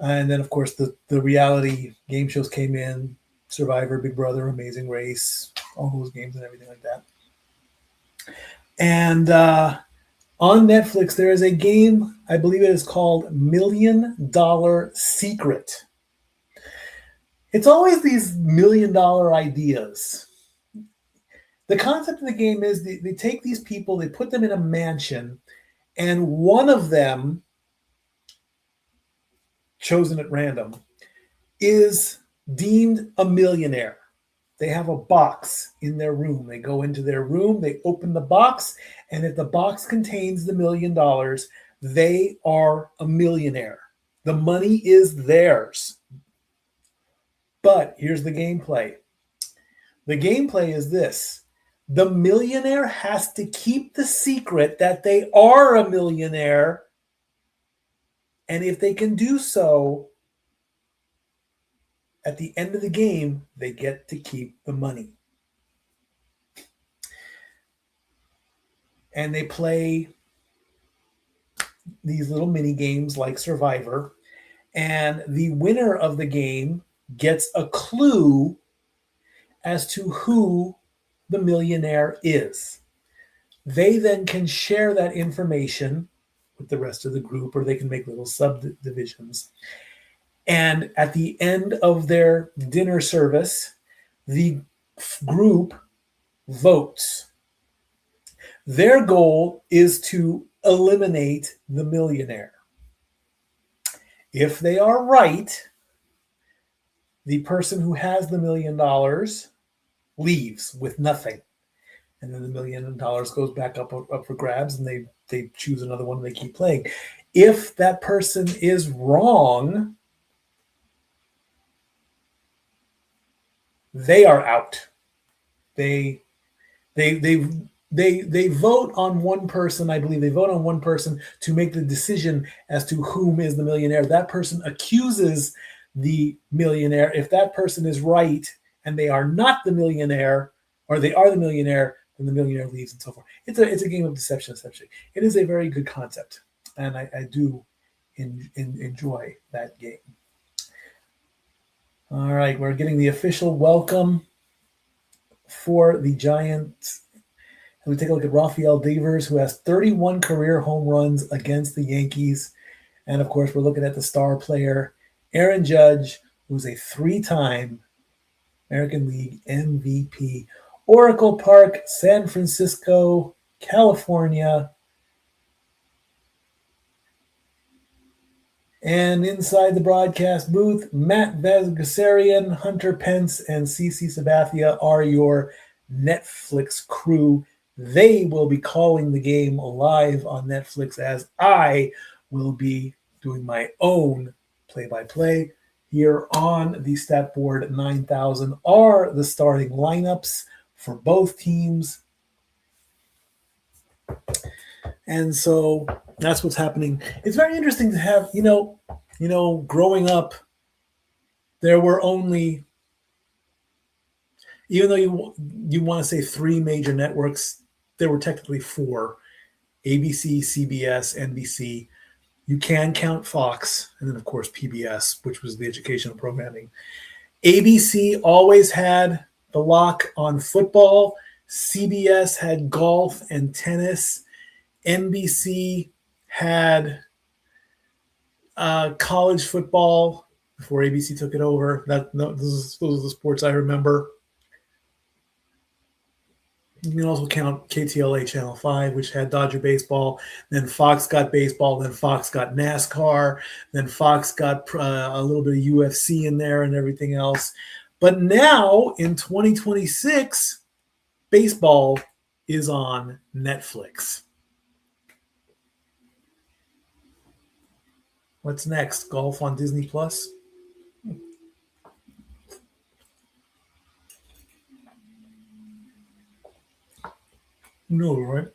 And then, of course, the reality game shows came in, Survivor, Big Brother, Amazing Race, all those games and everything like that. And On Netflix, there is a game, I believe it is called $1 Million Secret. It's always these $1 million ideas. The concept of the game is they take these people, they put them in a mansion, and one of them, chosen at random, is deemed a millionaire. They have a box in their room. They go into their room, they open the box, and if the box contains the $1 million, they are a millionaire. The money is theirs. But here's the gameplay. The gameplay is this. The millionaire has to keep the secret that they are a millionaire. And if they can do so, at the end of the game, they get to keep the money. And they play these little mini games like Survivor. And the winner of the game gets a clue as to who the millionaire is. They then can share that information with the rest of the group, or they can make little subdivisions. And at the end of their dinner service, the group votes. Their goal is to eliminate the millionaire. If they are right, the person who has the $1 million leaves with nothing. And then the $1 million goes back up for grabs, and they choose another one and they keep playing. If that person is wrong, they are out. They vote on one person. I believe they vote on one person to make the decision as to whom is the millionaire. That person accuses the millionaire. If that person is right and they are not the millionaire, or they are the millionaire, then the millionaire leaves and so forth. It's a game of deception, essentially. It is a very good concept, and I do enjoy that game. All right, we're getting the official welcome for the Giants. And we take a look at Rafael Devers, who has 31 career home runs against the Yankees. And, of course, we're looking at the star player, Aaron Judge, who's a 3-time American League MVP. Oracle Park, San Francisco, California. And inside the broadcast booth, Matt Vasgesarian, Hunter Pence, and CC Sabathia are your Netflix crew. They will be calling the game live on Netflix, as I will be doing my own play-by-play. Here on the stat board 9000 are the starting lineups for both teams. And so that's what's happening. It's very interesting to have, growing up, there were only, even though you want to say 3 major networks, there were technically 4: ABC, CBS, NBC. You can count Fox, and then, of course, PBS, which was the educational programming. ABC always had the lock on football. CBS had golf and tennis. NBC had college football before ABC took it over. Those are the sports I remember. You can also count KTLA Channel 5, which had Dodger baseball. Then Fox got baseball. Then Fox got NASCAR. Then Fox got a little bit of UFC in there and everything else. But now, in 2026, baseball is on Netflix. What's next? Golf on Disney Plus? No, right?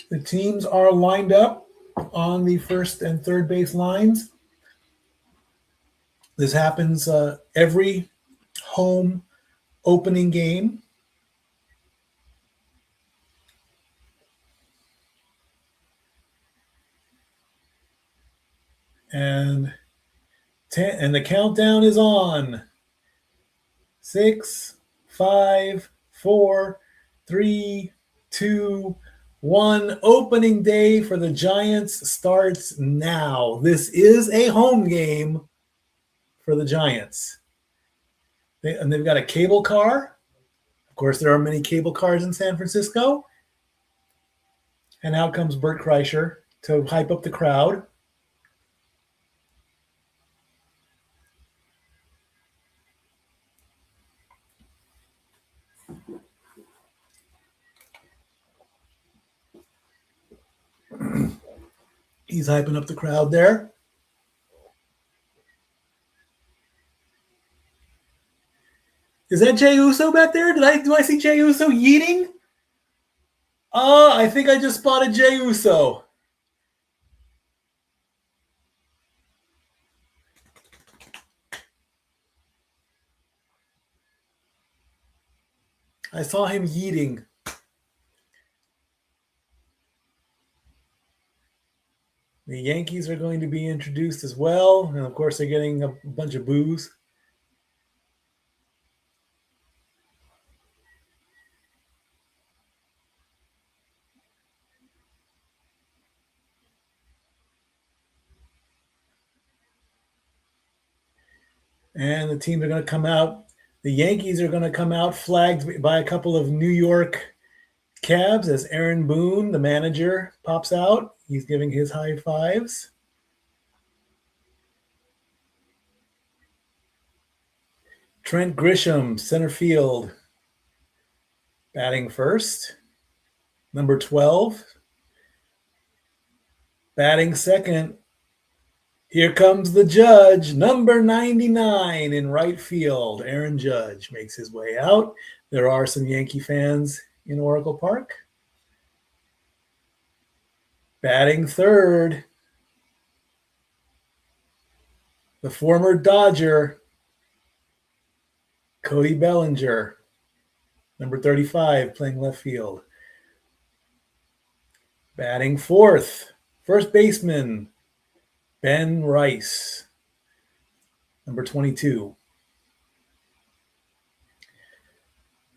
The teams are lined up on the first and third base lines. This happens every home opening game. And And the countdown is on. 6, 5, 4, 3, 2, 1. Opening day for the Giants starts now. This is a home game for the Giants. And they've got a cable car. Of course, there are many cable cars in San Francisco. And out comes Bert Kreischer to hype up the crowd. He's hyping up the crowd there. Is that Jey Uso back there? Do I see Jey Uso yeeting? I think I just spotted Jey Uso. I saw him yeeting. The Yankees are going to be introduced as well. And of course, they're getting a bunch of boos. And the teams are going to come out. The Yankees are going to come out flagged by a couple of New York Cabs as Aaron Boone, the manager, pops out. He's giving his high fives. Trent Grisham, center field, batting first. Number 12. Batting second. Here comes the Judge, number 99 in right field. Aaron Judge makes his way out. There are some Yankee fans in Oracle Park. Batting third, the former Dodger, Cody Bellinger, number 35, playing left field. Batting fourth, first baseman, Ben Rice, number 22.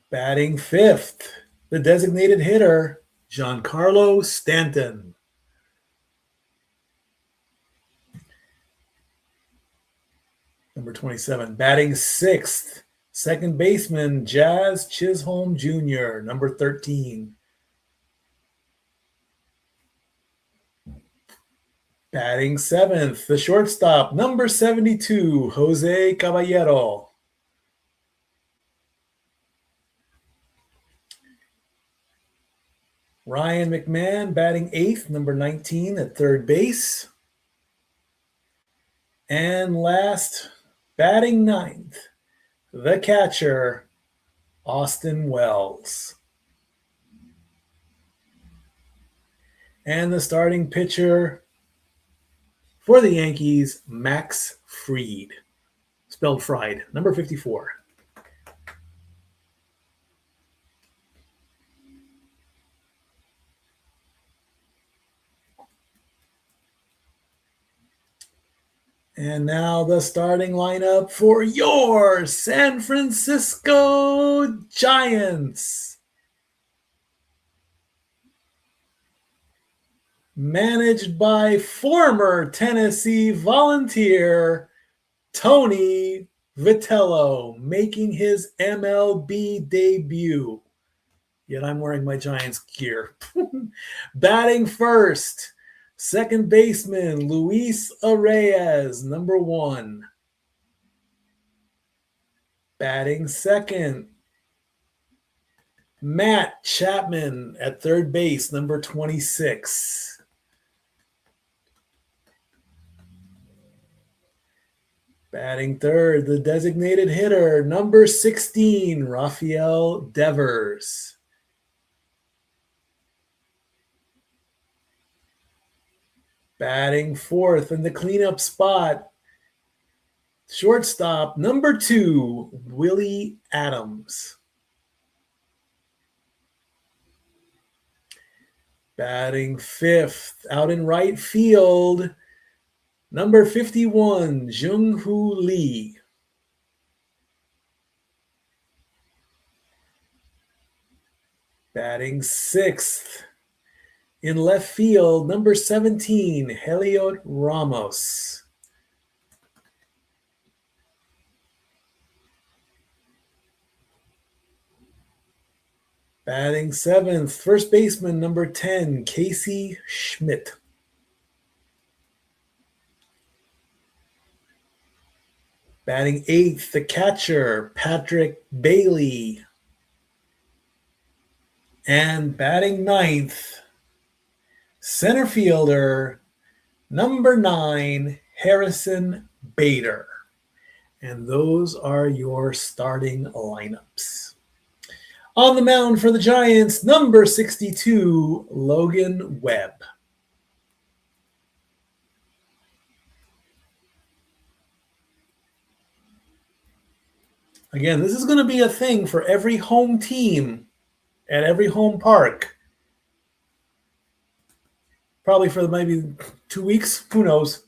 Batting fifth, the designated hitter, Giancarlo Stanton. Number 27. Batting sixth, second baseman, Jazz Chisholm Jr., number 13. Batting seventh, the shortstop, number 72, Jose Caballero. Ryan McMahon batting eighth, number 19 at third base. And last, batting ninth, the catcher, Austin Wells. And the starting pitcher for the Yankees, Max Fried, spelled Fried, number 54. And now the starting lineup for your San Francisco Giants. Managed by former Tennessee Volunteer Tony Vitello, making his MLB debut. Yet I'm wearing my Giants gear. Batting first, second baseman Luis Arraez, number 1. Batting second, Matt Chapman at third base, number 26. Batting third, the designated hitter, number 16, Rafael Devers. Batting fourth in the cleanup spot, shortstop, number 2, Willie Adams. Batting fifth, out in right field, Number 51, Jung-Hoo Lee. Batting 6th. In left field, number 17, Heliot Ramos. Batting 7th, first baseman, number 10, Casey Schmidt. Batting 8th, the catcher, Patrick Bailey. And batting 9th, center fielder, number 9, Harrison Bader. And those are your starting lineups. On the mound for the Giants, number 62, Logan Webb. Again, this is going to be a thing for every home team at every home park. Probably for maybe 2 weeks. Who knows?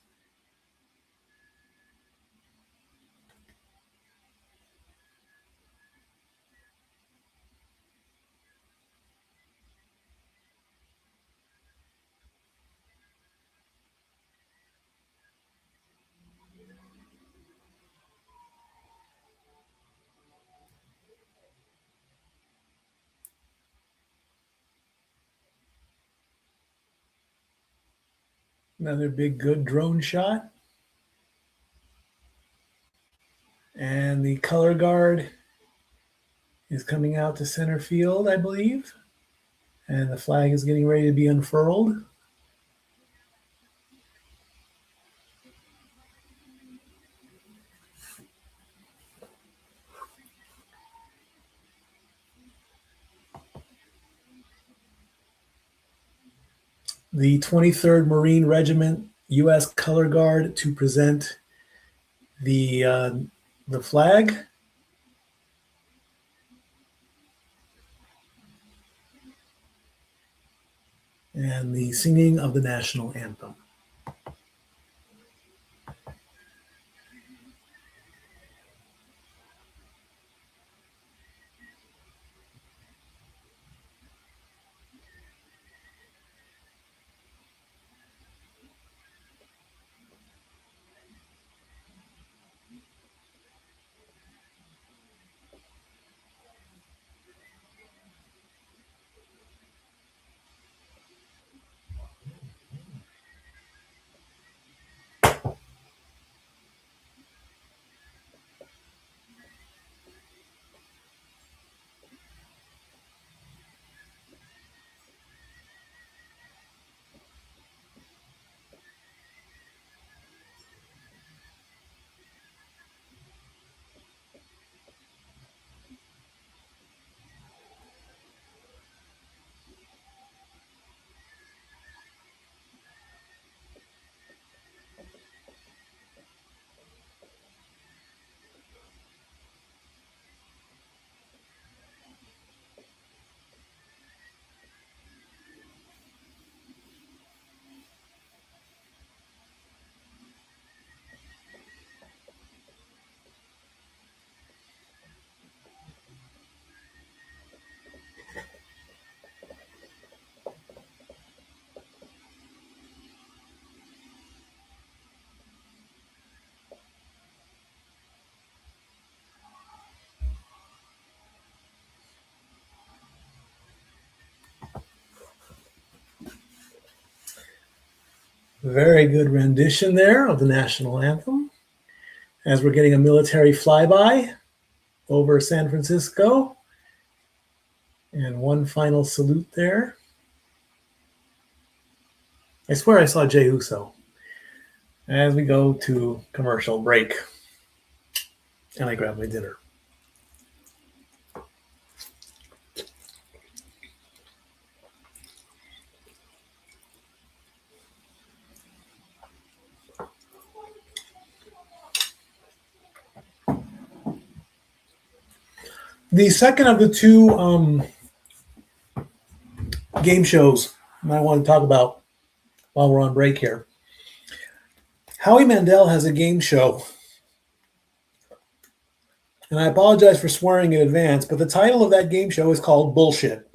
Another big, good drone shot. And the color guard is coming out to center field, I believe. And the flag is getting ready to be unfurled. The 23rd Marine Regiment U.S. Color Guard to present the flag. And the singing of the national anthem. Very good rendition there of the national anthem. As we're getting a military flyby over San Francisco. And one final salute there. I swear I saw Jay Uso. As we go to commercial break. And I grab my dinner. The second of the two game shows I want to talk about while we're on break here Howie Mandel has a game show, and I apologize for swearing in advance, but the title of that game show is called Bullshit.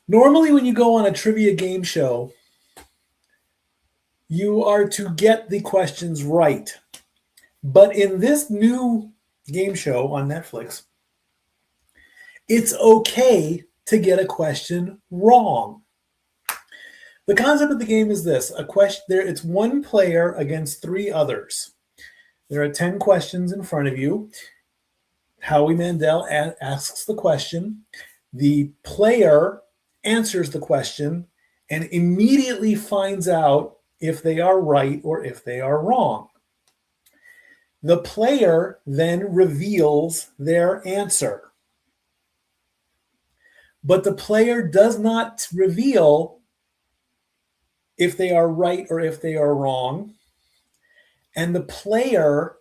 Normally, when you go on a trivia game show, you are to get the questions right. But in this new game show on Netflix, it's okay to get a question wrong. The concept of the game is this: it's one player against three others. There are 10 questions in front of you. Howie Mandel asks the question. The player answers the question and immediately finds out if they are right or if they are wrong. The player then reveals their answer. But the player does not reveal if they are right or if they are wrong. And the player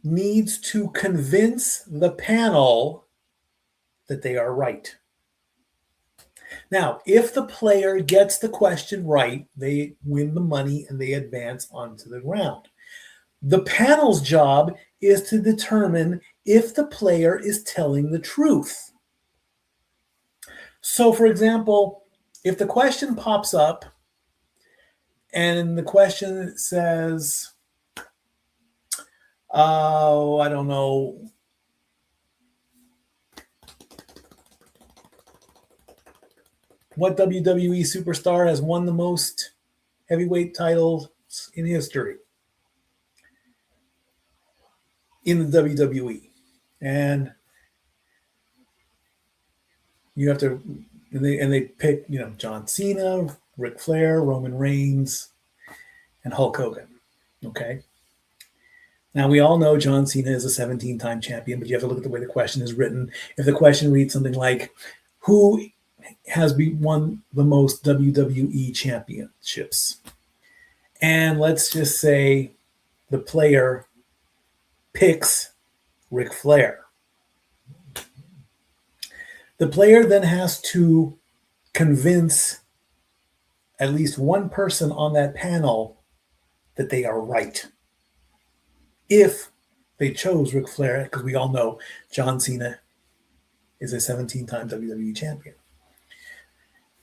needs to convince the panel that they are right. Now, if the player gets the question right, they win the money and they advance onto the round. The panel's job is to determine if the player is telling the truth. So, for example, if the question pops up and the question says, oh, I don't know, what WWE superstar has won the most heavyweight titles in history in the WWE? And you have to, and they pick, John Cena, Ric Flair, Roman Reigns, and Hulk Hogan. Okay. Now, we all know John Cena is a 17-time champion, but you have to look at the way the question is written. If the question reads something like, who has won the most WWE championships? And let's just say the player picks Ric Flair. The player then has to convince at least one person on that panel that they are right. If they chose Ric Flair, because we all know John Cena is a 17-time WWE champion.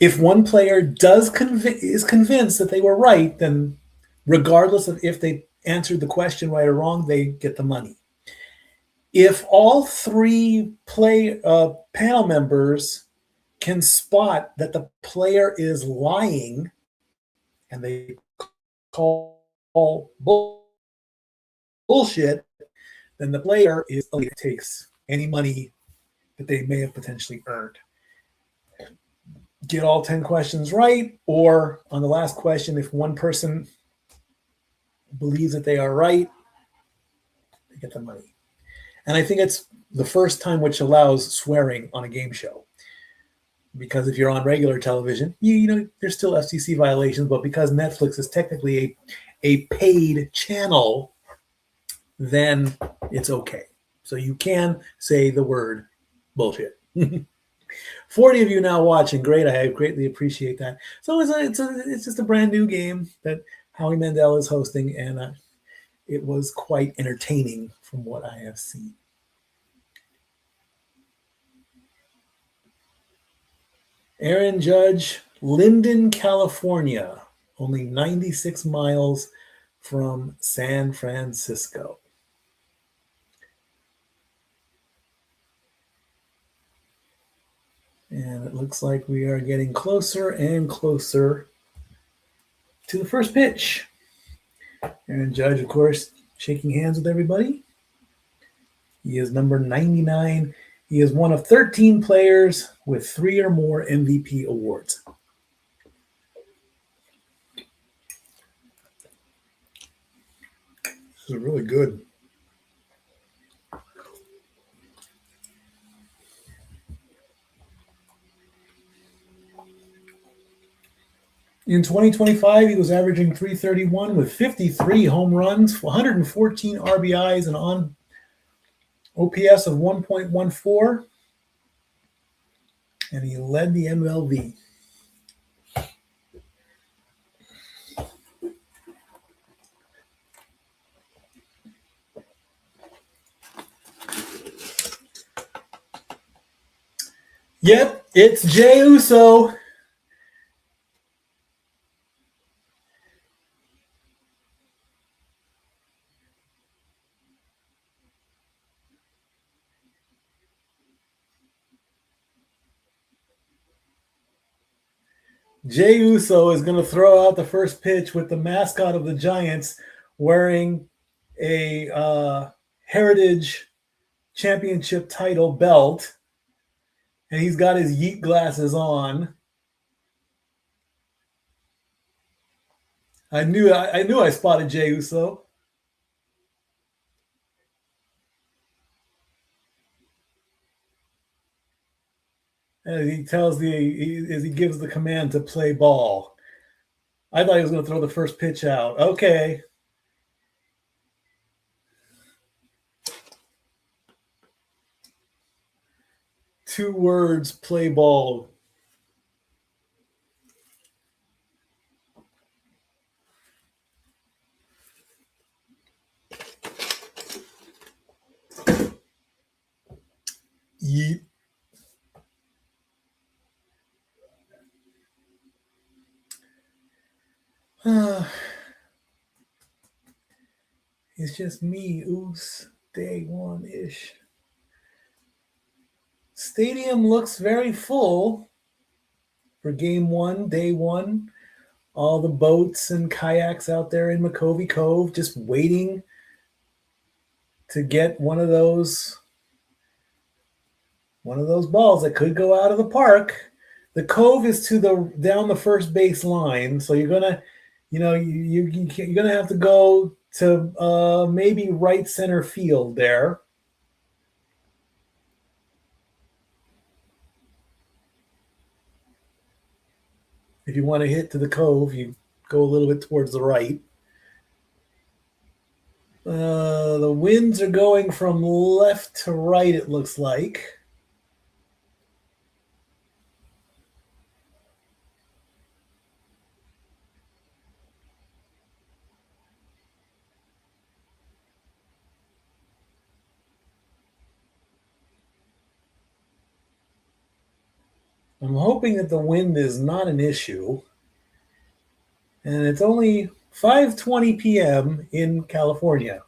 If one player is convinced that they were right, then regardless of if they answered the question right or wrong, they get the money. If all three panel members can spot that the player is lying and they call bullshit, then the player takes any money that they may have potentially earned. Get all 10 questions right, or on the last question, if one person believes that they are right, they get the money. And I think it's the first time which allows swearing on a game show. Because if you're on regular television, there's still FCC violations, but because Netflix is technically a paid channel, then it's okay. So you can say the word bullshit. 40 of you now watching. Great. I greatly appreciate that. So it's just a brand new game that Howie Mandel is hosting, and it was quite entertaining from what I have seen. Aaron Judge, Linden, California, only 96 miles from San Francisco. And it looks like we are getting closer and closer to the first pitch. Aaron Judge, of course, shaking hands with everybody. He is number 99. He is one of 13 players with 3 or more MVP awards. This is really good. In 2025, he was averaging .331 with 53 home runs, 114 RBIs, and on OPS of 1.14, and he led the MLB. Yep, it's Jey Uso. Jey Uso is going to throw out the first pitch with the mascot of the Giants wearing a Heritage Championship title belt, and he's got his Yeet glasses on. I knew I spotted Jey Uso. As he as he gives the command to play ball. I thought he was going to throw the first pitch out. Okay. Two words, play ball. Yeet. It's just me, Oos, day one-ish. Stadium looks very full for game one, day one. All the boats and kayaks out there in McCovey Cove just waiting to get one of those balls that could go out of the park. The Cove is down the first base line, so you're gonna, you're gonna have to go to maybe right center field there. If you want to hit to the Cove, you go a little bit towards the right. The winds are going from left to right, it looks like. I'm hoping that the wind is not an issue. And it's only 5:20 p.m. in California.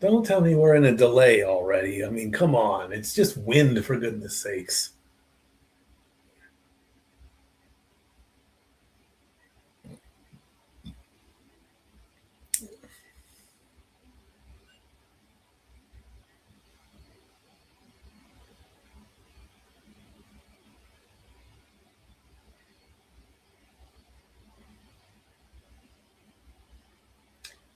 Don't tell me we're in a delay already. I mean, come on. It's just wind, for goodness sakes.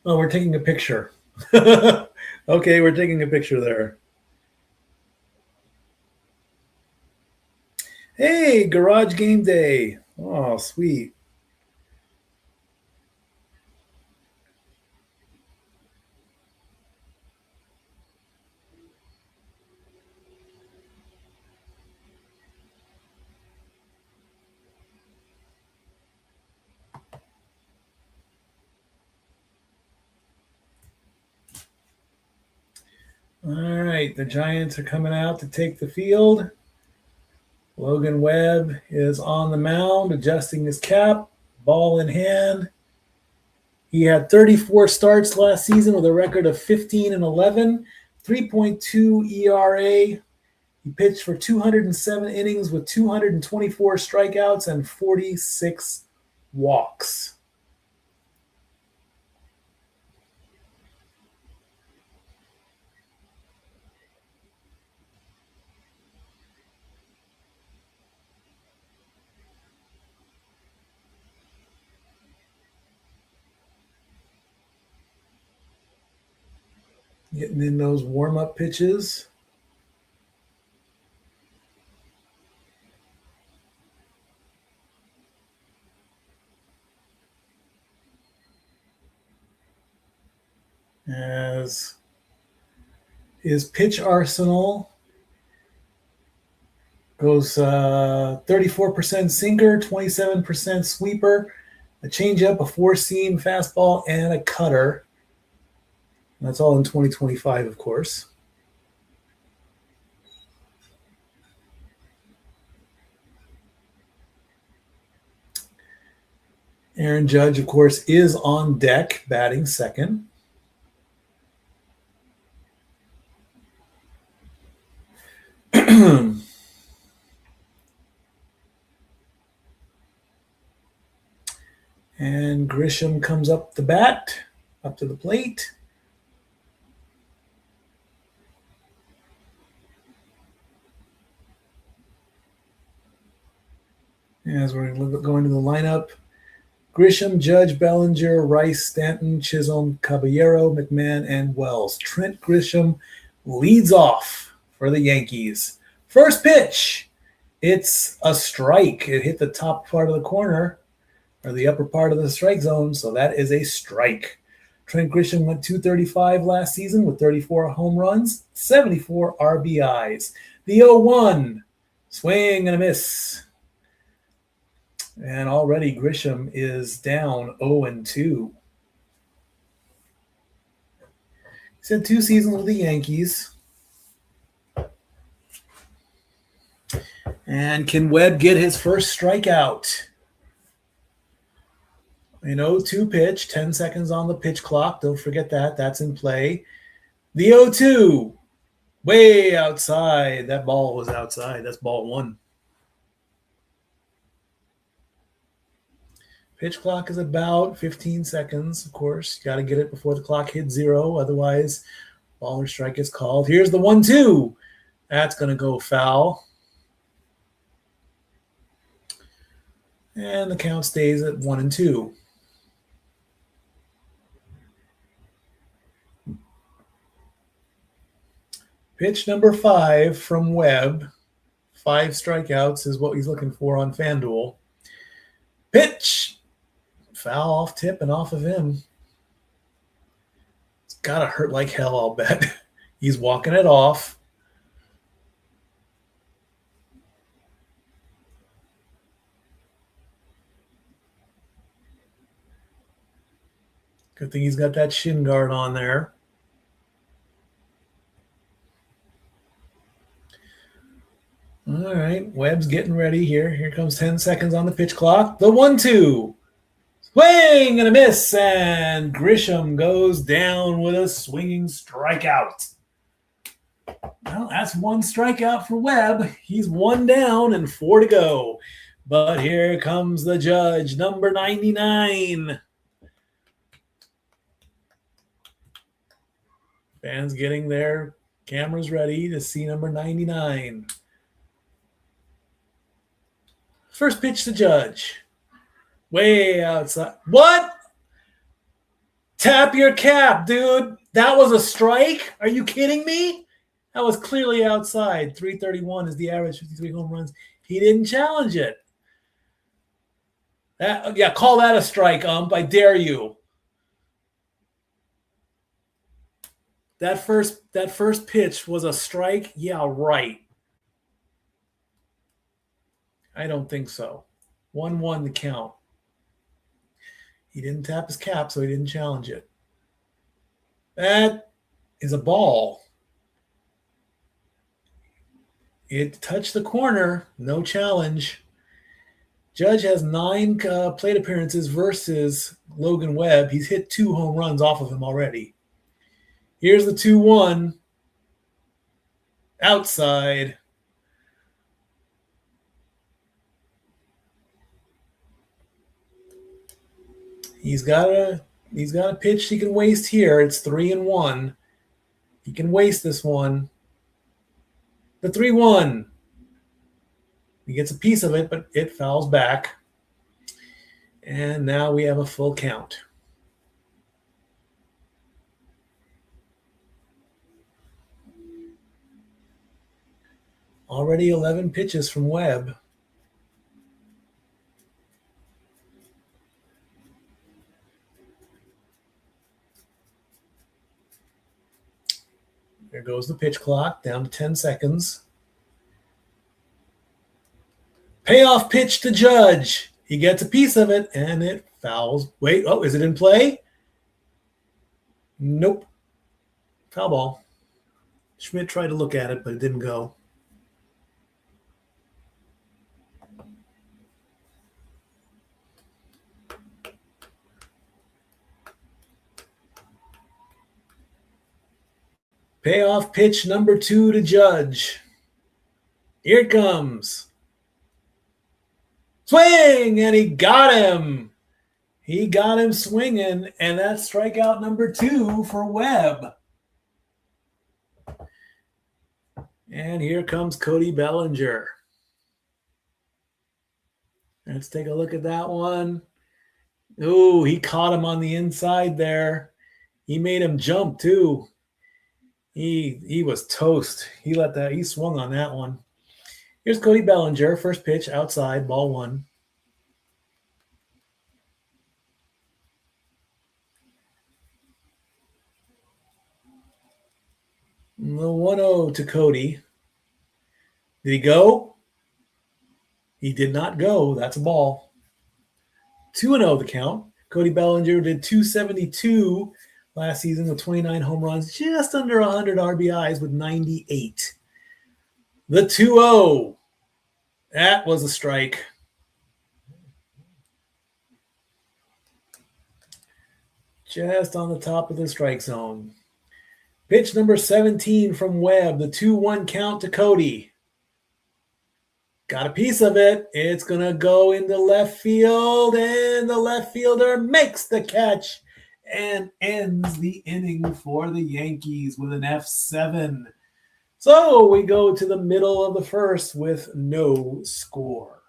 Oh, we're taking a picture. Okay, we're taking a picture there. Hey, Garage Game Day. Oh, sweet. All right, the Giants are coming out to take the field. Logan Webb is on the mound, adjusting his cap, ball in hand. He had 34 starts last season with a record of 15-11, 3.2 ERA. He pitched for 207 innings with 224 strikeouts and 46 walks. Getting in those warm-up pitches. As his pitch arsenal Goes 34% sinker, 27% sweeper, a changeup, a four-seam fastball, and a cutter. And that's all in 2025, of course. Aaron Judge, of course, is on deck, batting second. And Grisham comes up the bat, up to the plate. As we're going to the lineup, Grisham, Judge, Bellinger, Rice, Stanton, Chisholm, Caballero, McMahon, and Wells. Trent Grisham leads off for the Yankees. First pitch, it's a strike. It hit the top part of the corner, or the upper part of the strike zone, so that is a strike. Trent Grisham went 235 last season with 34 home runs, 74 RBIs. The 0-1, swing and a miss. And already Grisham is down 0-2. He's had 2 seasons with the Yankees. And can Webb get his first strikeout? 0-2 pitch, 10 seconds on the pitch clock. Don't forget that. That's in play. The 0-2, way outside. That ball was outside. That's ball 1. Pitch clock is about 15 seconds, of course. You got to get it before the clock hits 0. Otherwise, ball or strike is called. Here's the 1-2. That's going to go foul. And the count stays at 1-2. Pitch number 5 from Webb. 5 strikeouts is what he's looking for on FanDuel. Pitch. Foul off tip and off of him. It's got to hurt like hell, I'll bet. He's walking it off. Good thing he's got that shin guard on there. All right, Webb's getting ready here. Here comes 10 seconds on the pitch clock. The 1-2. Swing and a miss, and Grisham goes down with a swinging strikeout. Well, that's 1 strikeout for Webb. He's 1 down and 4 to go. But here comes the Judge, number 99. Fans getting their cameras ready to see number 99. First pitch to Judge. Way outside. What? Tap your cap, dude. That was a strike? Are you kidding me? That was clearly outside. 331 is the average, 53 home runs. He didn't challenge it. Call that a strike, ump. I dare you. That first pitch was a strike? Yeah, right. I don't think so. 1-1 the count. He didn't tap his cap, so he didn't challenge it. That is a ball. It touched the corner. No challenge. Judge has 9 plate appearances versus Logan Webb. He's hit 2 home runs off of him already. Here's the 2-1. Outside. He's got a pitch he can waste here. It's 3-1. He can waste this one. The 3-1. He gets a piece of it, but it fouls back. And now we have a full count. Already 11 pitches from Webb. There goes the pitch clock, down to 10 seconds. Payoff pitch to Judge. He gets a piece of it, and it fouls. Wait, oh, is it in play? Nope. Foul ball. Schmidt tried to look at it, but it didn't go. Payoff pitch number 2 to Judge. Here it comes. Swing, and he got him. He got him swinging, and that's strikeout number 2 for Webb. And here comes Cody Bellinger. Let's take a look at that one. Ooh, he caught him on the inside there. He made him jump too. He was toast. He swung on that one. Here's Cody Bellinger, first pitch outside, ball 1. The 1-0 to Cody. Did he go? He did not go. That's a ball. 2-0 the count. Cody Bellinger did 272 last season with 29 home runs, just under 100 RBIs with 98. The 2-0. That was a strike. Just on the top of the strike zone. Pitch number 17 from Webb. The 2-1 count to Cody. Got a piece of it. It's going to go into left field, and the left fielder makes the catch and ends the inning for the Yankees with an F7. So we go to the middle of the first with no score.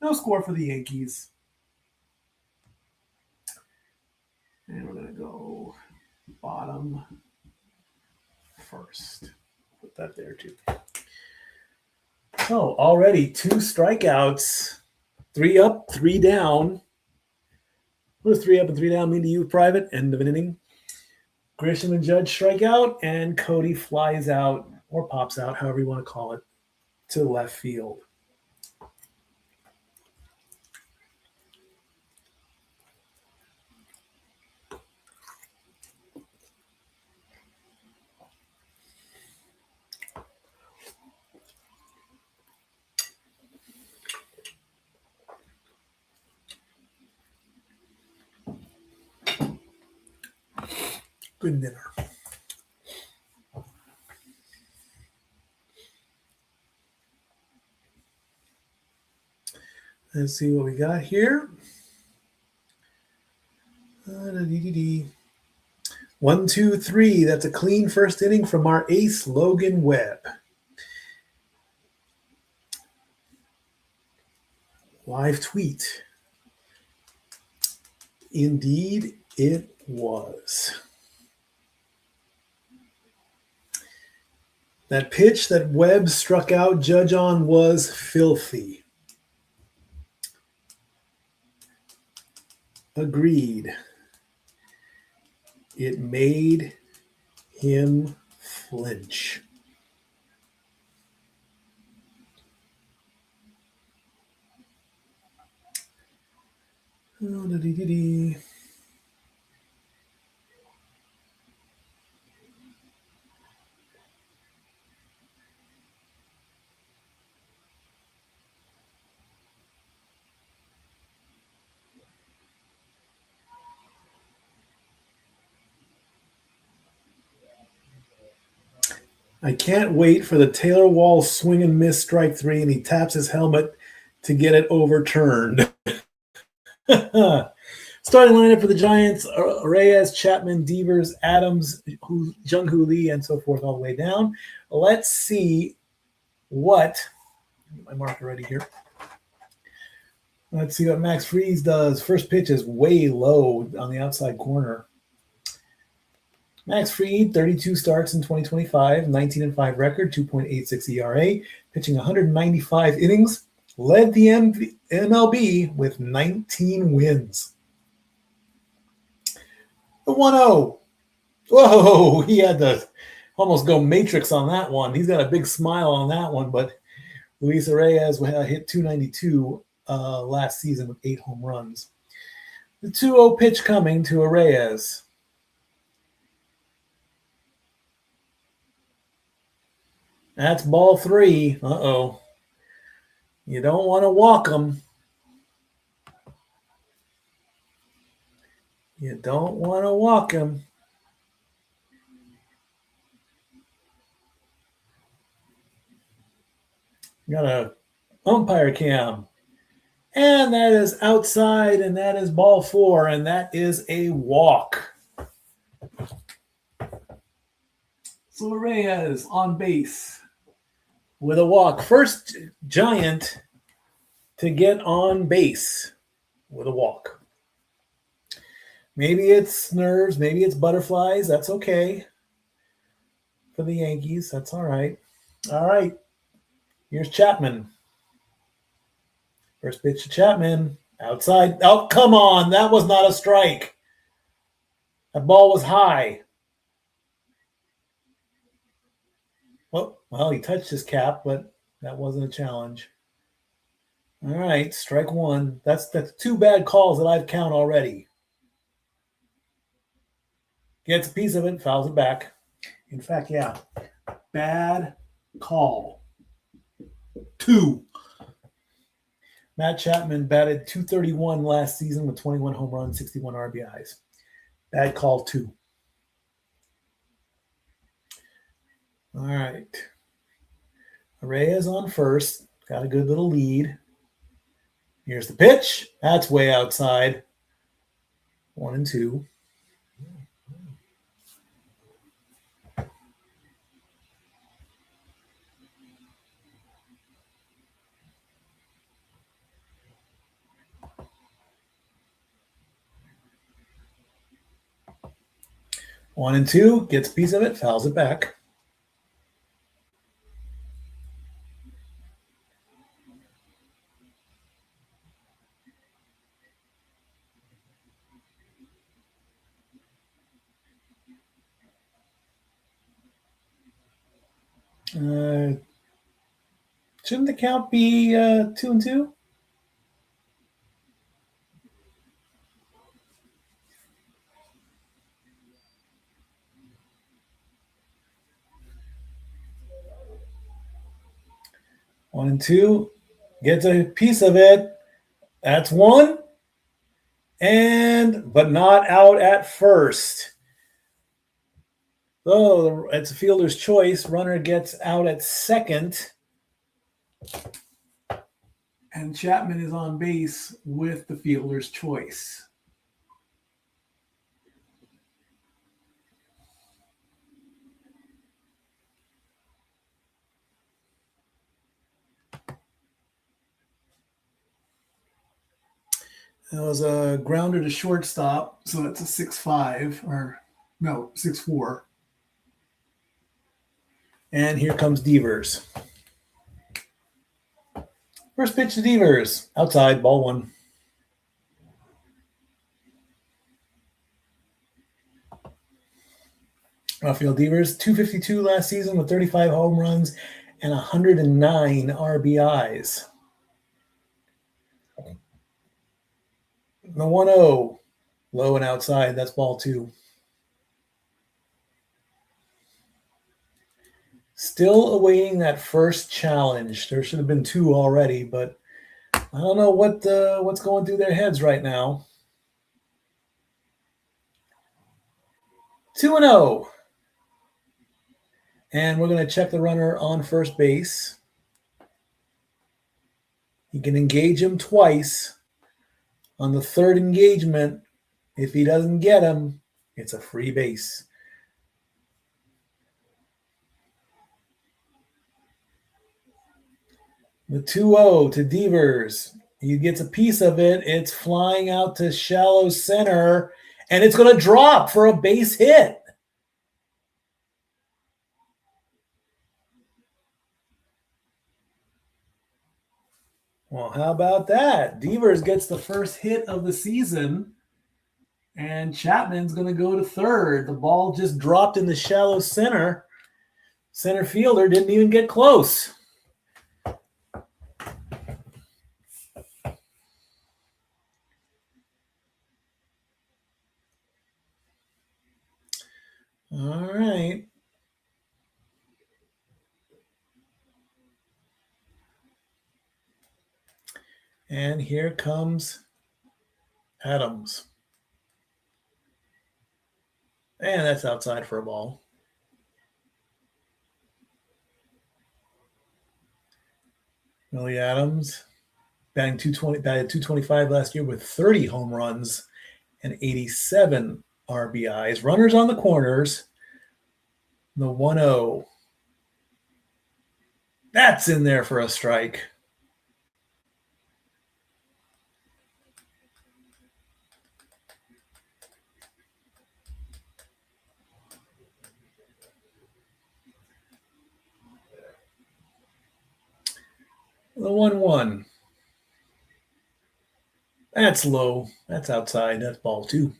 No score for the Yankees. And we're going to go bottom first. Put that there too. So already 2 strikeouts, 3 up, 3 down. What does 3 up and 3 down mean to you, Private? End of an inning. Grisham and Judge strike out, and Cody flies out or pops out, however you want to call it, to left field. Good dinner. Let's see what we got here. 1, 2, 3. That's a clean first inning from our ace, Logan Webb. Live tweet. Indeed, it was. That pitch that Webb struck out Judge on was filthy. Agreed. It made him flinch. I can't wait for the Taylor Wall swing and miss strike 3, and he taps his helmet to get it overturned. Starting lineup for the Giants: Reyes, Chapman, Devers, Adams, Jung-Hoo Lee, and so forth all the way down. Let's see what – get my marker ready here. Let's see what Max Fried does. First pitch is way low on the outside corner. Max Fried, 32 starts in 2025, 19-5 record, 2.86 ERA, pitching 195 innings, led the MLB with 19 wins. The 1-0. Whoa, he had to almost go Matrix on that one. He's got a big smile on that one, but Luis Reyes hit 292 last season with 8 home runs. The 2-0 pitch coming to Reyes. That's ball 3. Uh-oh. You don't want to walk him. You don't want to walk him. Got a umpire cam. And that is outside, and that is ball 4, and that is a walk. So Reyes on base with a walk. First Giant to get on base with a walk. Maybe it's nerves, maybe it's butterflies. That's okay for the Yankees. That's all right. All right. Here's Chapman. First pitch to Chapman. Outside. Oh, come on. That was not a strike. That ball was high. Well, he touched his cap, but that wasn't a challenge. All right, strike 1. That's 2 bad calls that I've counted already. Gets a piece of it, fouls it back. In fact, yeah, bad call. 2. Matt Chapman batted .231 last season with 21 home runs, 61 RBIs. Bad call 2. All right. Reyes on first. Got a good little lead. Here's the pitch. That's way outside. 1-2. One and two, gets a piece of it, fouls it back. Shouldn't the count be 2-2? One and two, gets a piece of it. That's 1. But not out at first. So it's a fielder's choice. Runner gets out at second. And Chapman is on base with the fielder's choice. That was a grounder to shortstop, so that's a 6-5, or no, 6-4. And here comes Devers. First pitch to Devers, outside, ball 1. Rafael Devers, .252 last season with 35 home runs and 109 RBIs. The 1-0, low and outside, that's ball 2. Still awaiting that first challenge. There should have been 2 already, but I don't know what's going through their heads right now. 2-0. And we're going to check the runner on first base. You can engage him twice. On the third engagement, if he doesn't get him, it's a free base. The 2-0 to Devers. He gets a piece of it. It's flying out to shallow center, and it's going to drop for a base hit. Well, how about that? Devers gets the first hit of the season, and Chapman's going to go to third. The ball just dropped in the shallow center. Center fielder didn't even get close. All right. And here comes Adams. And that's outside for a ball. Willie Adams batted 225 last year with 30 home runs and 87 RBIs. Runners on the corners. The 1-0. That's in there for a strike. The 1-1. That's low. That's outside. That's ball 2.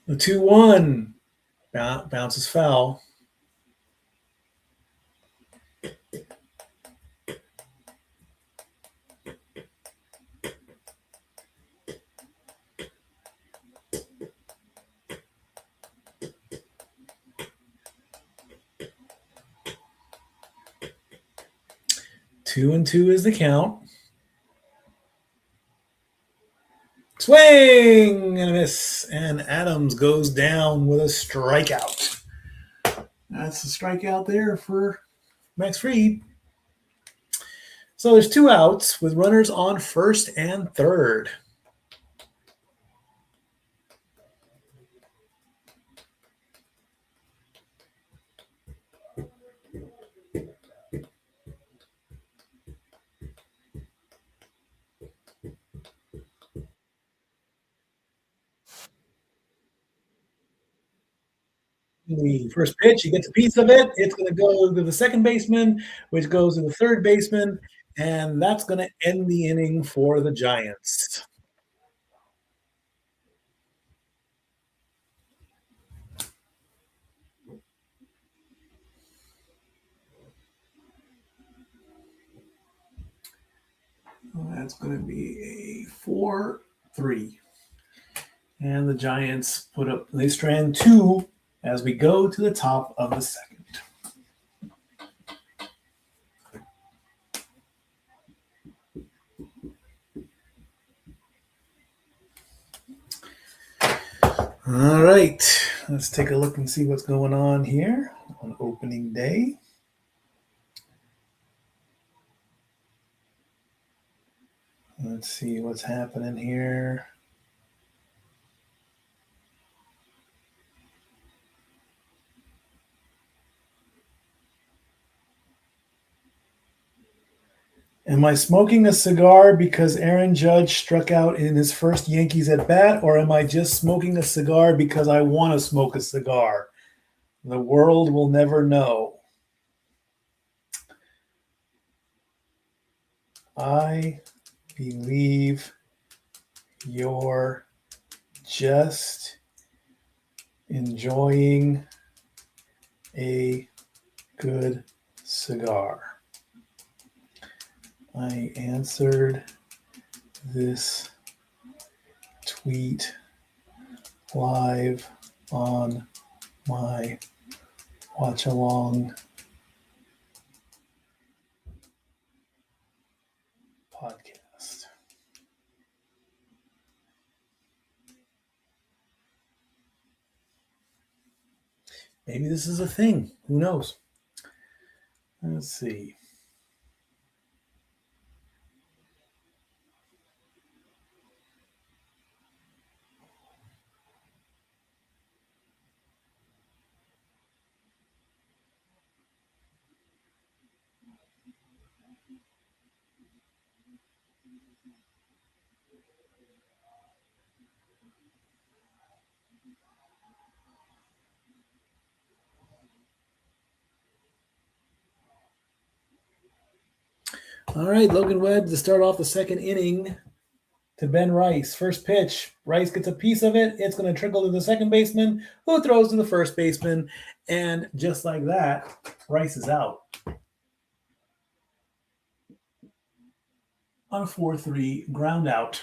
The 2-1. Bounces foul. Two and 2 is the count. Swing and a miss. And Adams goes down with a strikeout. That's the strikeout there for Max Fried. So there's 2 outs with runners on first and third. The first pitch, he gets a piece of it. It's going to go to the second baseman, which goes to the third baseman, and that's going to end the inning for the Giants. That's going to be a 4-3. And the Giants they strand 2 as we go to the top of the second. All right, let's take a look and see what's going on here on opening day. Let's see what's happening here. Am I smoking a cigar because Aaron Judge struck out in his first Yankees at bat, or am I just smoking a cigar because I want to smoke a cigar? The world will never know. I believe you're just enjoying a good cigar. I answered this tweet live on my Watch Along podcast. Maybe this is a thing. Who knows? Let's see. All right, Logan Webb to start off the second inning. to Ben Rice. First pitch, Rice gets a piece of it. It's going to trickle to the second baseman, who throws to the first baseman. And just like that, Rice is out. On a 4-3 ground out.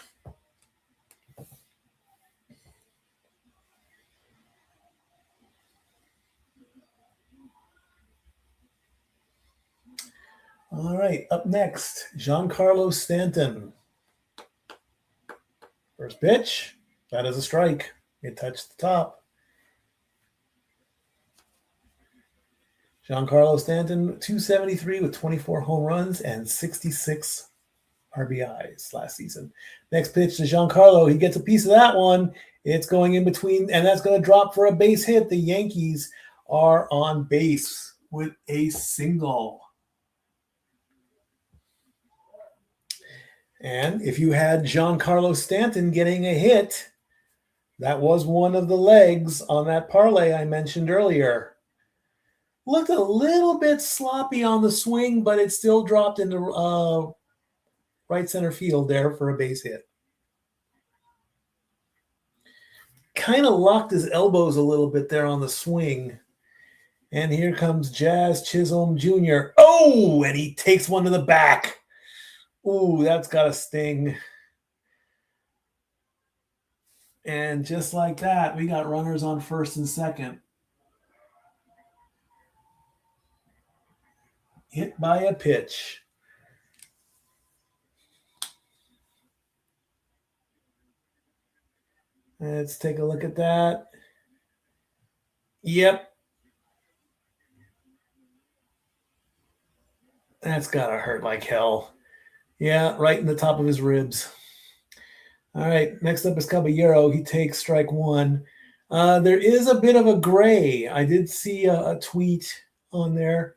All right, up next, Giancarlo Stanton. First pitch, that is a strike. It touched the top. Giancarlo Stanton, 273 with 24 home runs and 66 RBIs last season. Next pitch to Giancarlo. He gets a piece of that one. It's going in between, and that's going to drop for a base hit. The Yankees are on base with a single. And if you had Giancarlo Stanton getting a hit, that was one of the legs on that parlay I mentioned earlier. Looked a little bit sloppy on the swing, but it still dropped into right center field there for a base hit. Kind of locked his elbows a little bit there on the swing. And here comes Jazz Chisholm Jr. Oh, and he takes one to the back. Ooh, that's got a sting. And just like that, we got runners on first and second. Hit by a pitch. Let's take a look at that. Yep. That's got to hurt like hell. Yeah, right in the top of his ribs. All right, next up is Caballero. He takes strike one. There is a bit of a gray. I did see a tweet on there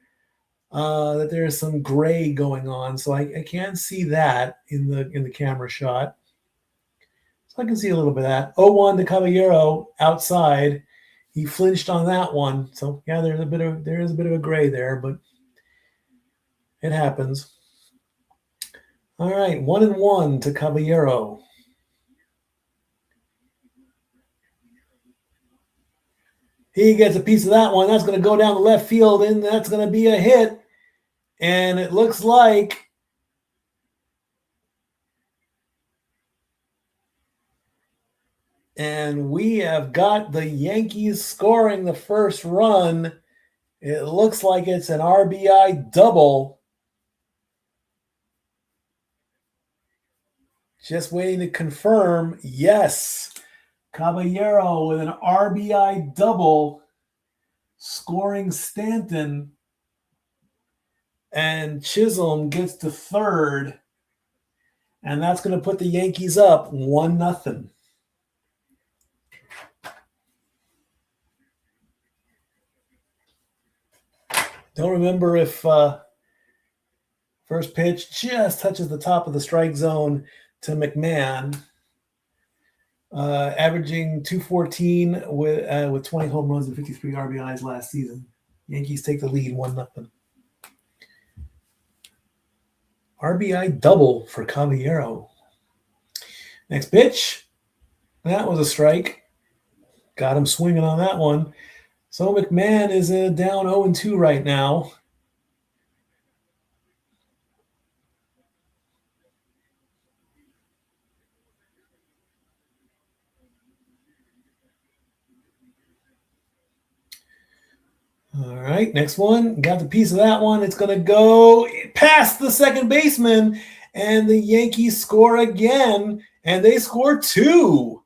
that there is some gray going on, so I can see that in the camera shot. So I can see a little bit of that. 0-1 to Caballero outside. He flinched on that one. So yeah, there is a bit of a gray there, but it happens. All right, 1-1 to Caballero. He gets a piece of that one. That's going to go down the left field, and that's going to be a hit. And it looks like and we have got the Yankees scoring the first run. It looks like it's an RBI double. Just waiting to confirm. Yes. Caballero with an RBI double, scoring Stanton. And Chisholm gets to third. And that's going to put the Yankees up 1-0. Don't remember if first pitch just touches the top of the strike zone to McMahon. Averaging 214 with 20 home runs and 53 RBIs last season. Yankees take the lead 1-0. RBI double for Caballero. Next pitch. That was a strike. Got him swinging on that one. So McMahon is down 0-2 right now. All right, next one. Got the piece of that one. It's going to go past the second baseman, and the Yankees score again, and they score two.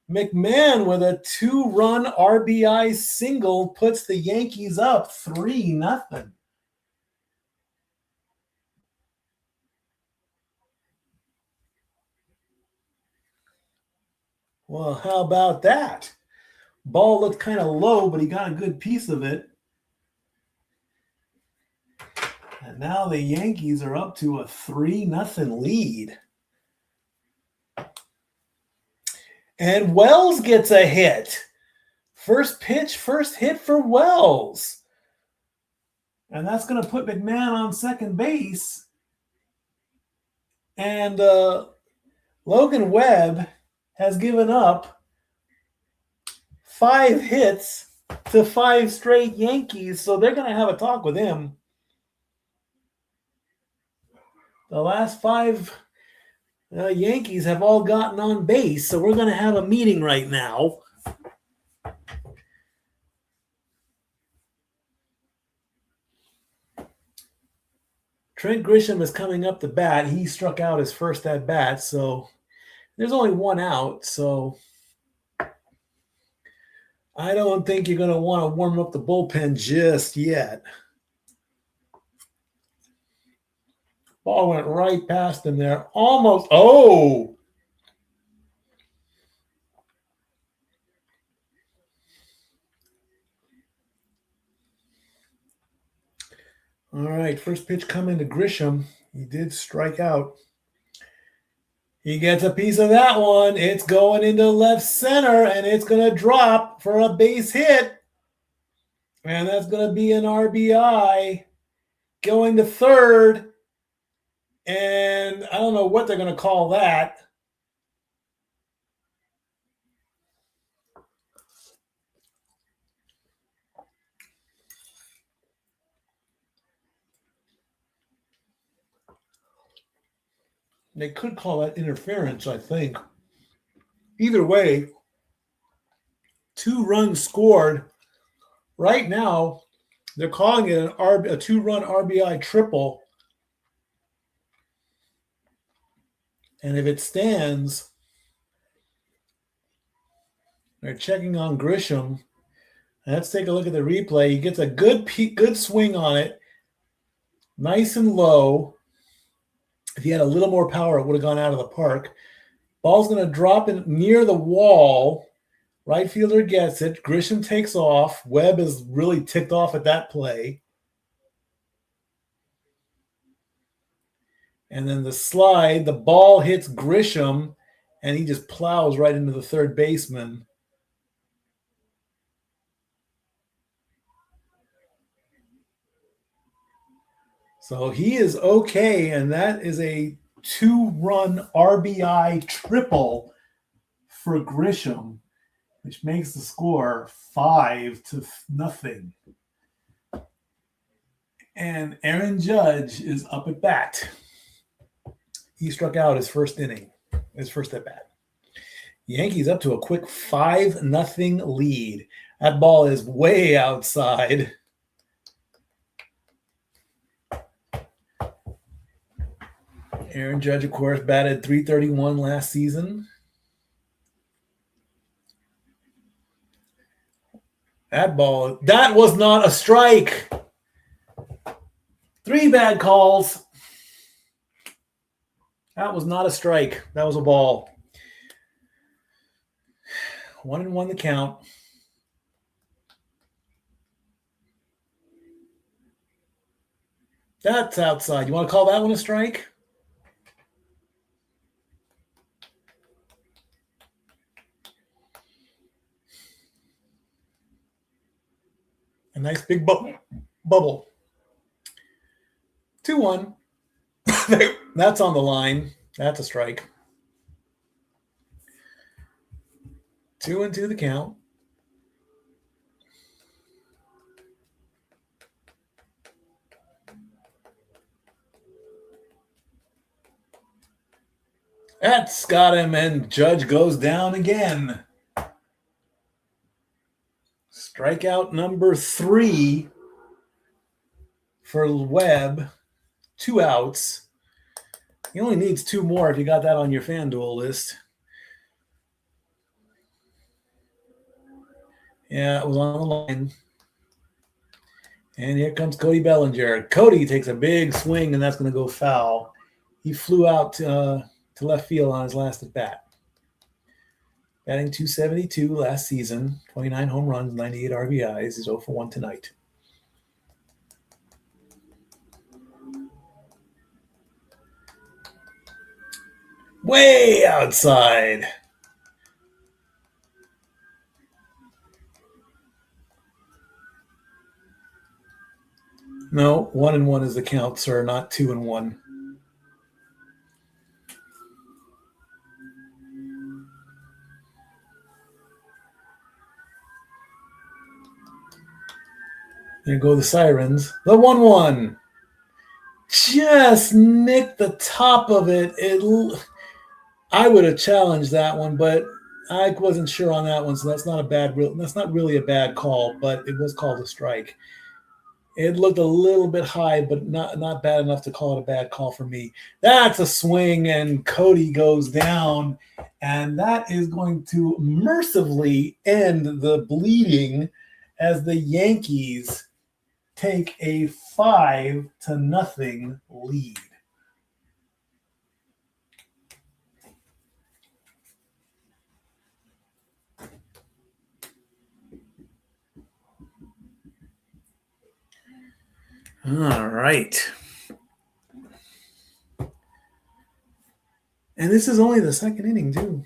McMahon with a 2-run RBI single puts the Yankees up 3-0. Well, how about that? Ball looked kind of low, but he got a good piece of it. And now the Yankees are up to a 3-0 lead. And Wells gets a hit. First pitch, first hit for Wells. And that's going to put McMahon on second base. And Logan Webb has given up 5 hits to 5 straight Yankees, so they're going to have a talk with him. The last 5 Yankees have all gotten on base, so we're going to have a meeting right now. Trent Grisham is coming up to bat. He struck out his first at bat, so there's only 1 out. So I don't think you're going to want to warm up the bullpen just yet. Ball went right past him there. Almost. Oh! All right, first pitch coming to Grisham. He did strike out. He gets a piece of that one. It's going into left center, and it's going to drop for a base hit. And that's going to be an RBI. Going to third. And I don't know what they're going to call that. They could call that interference, I think. Either way, 2 runs scored. Right now, they're calling it a 2-run RBI triple. And if it stands, they're checking on Grisham. Let's take a look at the replay. He gets a good swing on it. Nice and low. If he had a little more power, it would have gone out of the park. Ball's going to drop in near the wall. Right fielder gets it. Grisham takes off. Webb is really ticked off at that play. And then the slide, the ball hits Grisham, and he just plows right into the third baseman. So he is okay, and that is a 2-run RBI triple for Grisham, which makes the score 5-0. And Aaron Judge is up at bat. He struck out his first inning, his first at bat. Yankees up to a quick 5-0 lead. That ball is way outside. Aaron Judge, of course, batted .331 last season. That ball, that was not a strike. 3 bad calls. That was not a strike. That was a ball. 1-1 the count. That's outside. You want to call that one a strike? A nice big bubble. 2-1. That's on the line. That's a strike. 2-2 the count. That's got him, and Judge goes down again. Strikeout number 3 for Webb. 2 outs. He only needs 2 more if you got that on your FanDuel list. Yeah, it was on the line. And here comes Cody Bellinger. Cody takes a big swing, and that's going to go foul. He flew out to left field on his last at bat. Batting .272 last season, 29 home runs, 98 RBIs. He's 0 for 1 tonight. Way outside. No, 1-1 is the count, sir, not 2-1. There go the sirens. The 1-1. Just nicked the top of it. I would have challenged that one, but I wasn't sure on that one, so that's not really a bad call, but it was called a strike. It looked a little bit high, but not bad enough to call it a bad call for me. That's a swing, and Cody goes down, and that is going to mercifully end the bleeding as the Yankees take a 5-0 lead. All right. And this is only the second inning, too.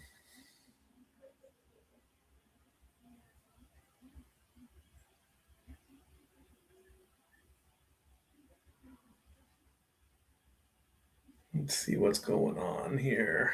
Let's see what's going on here.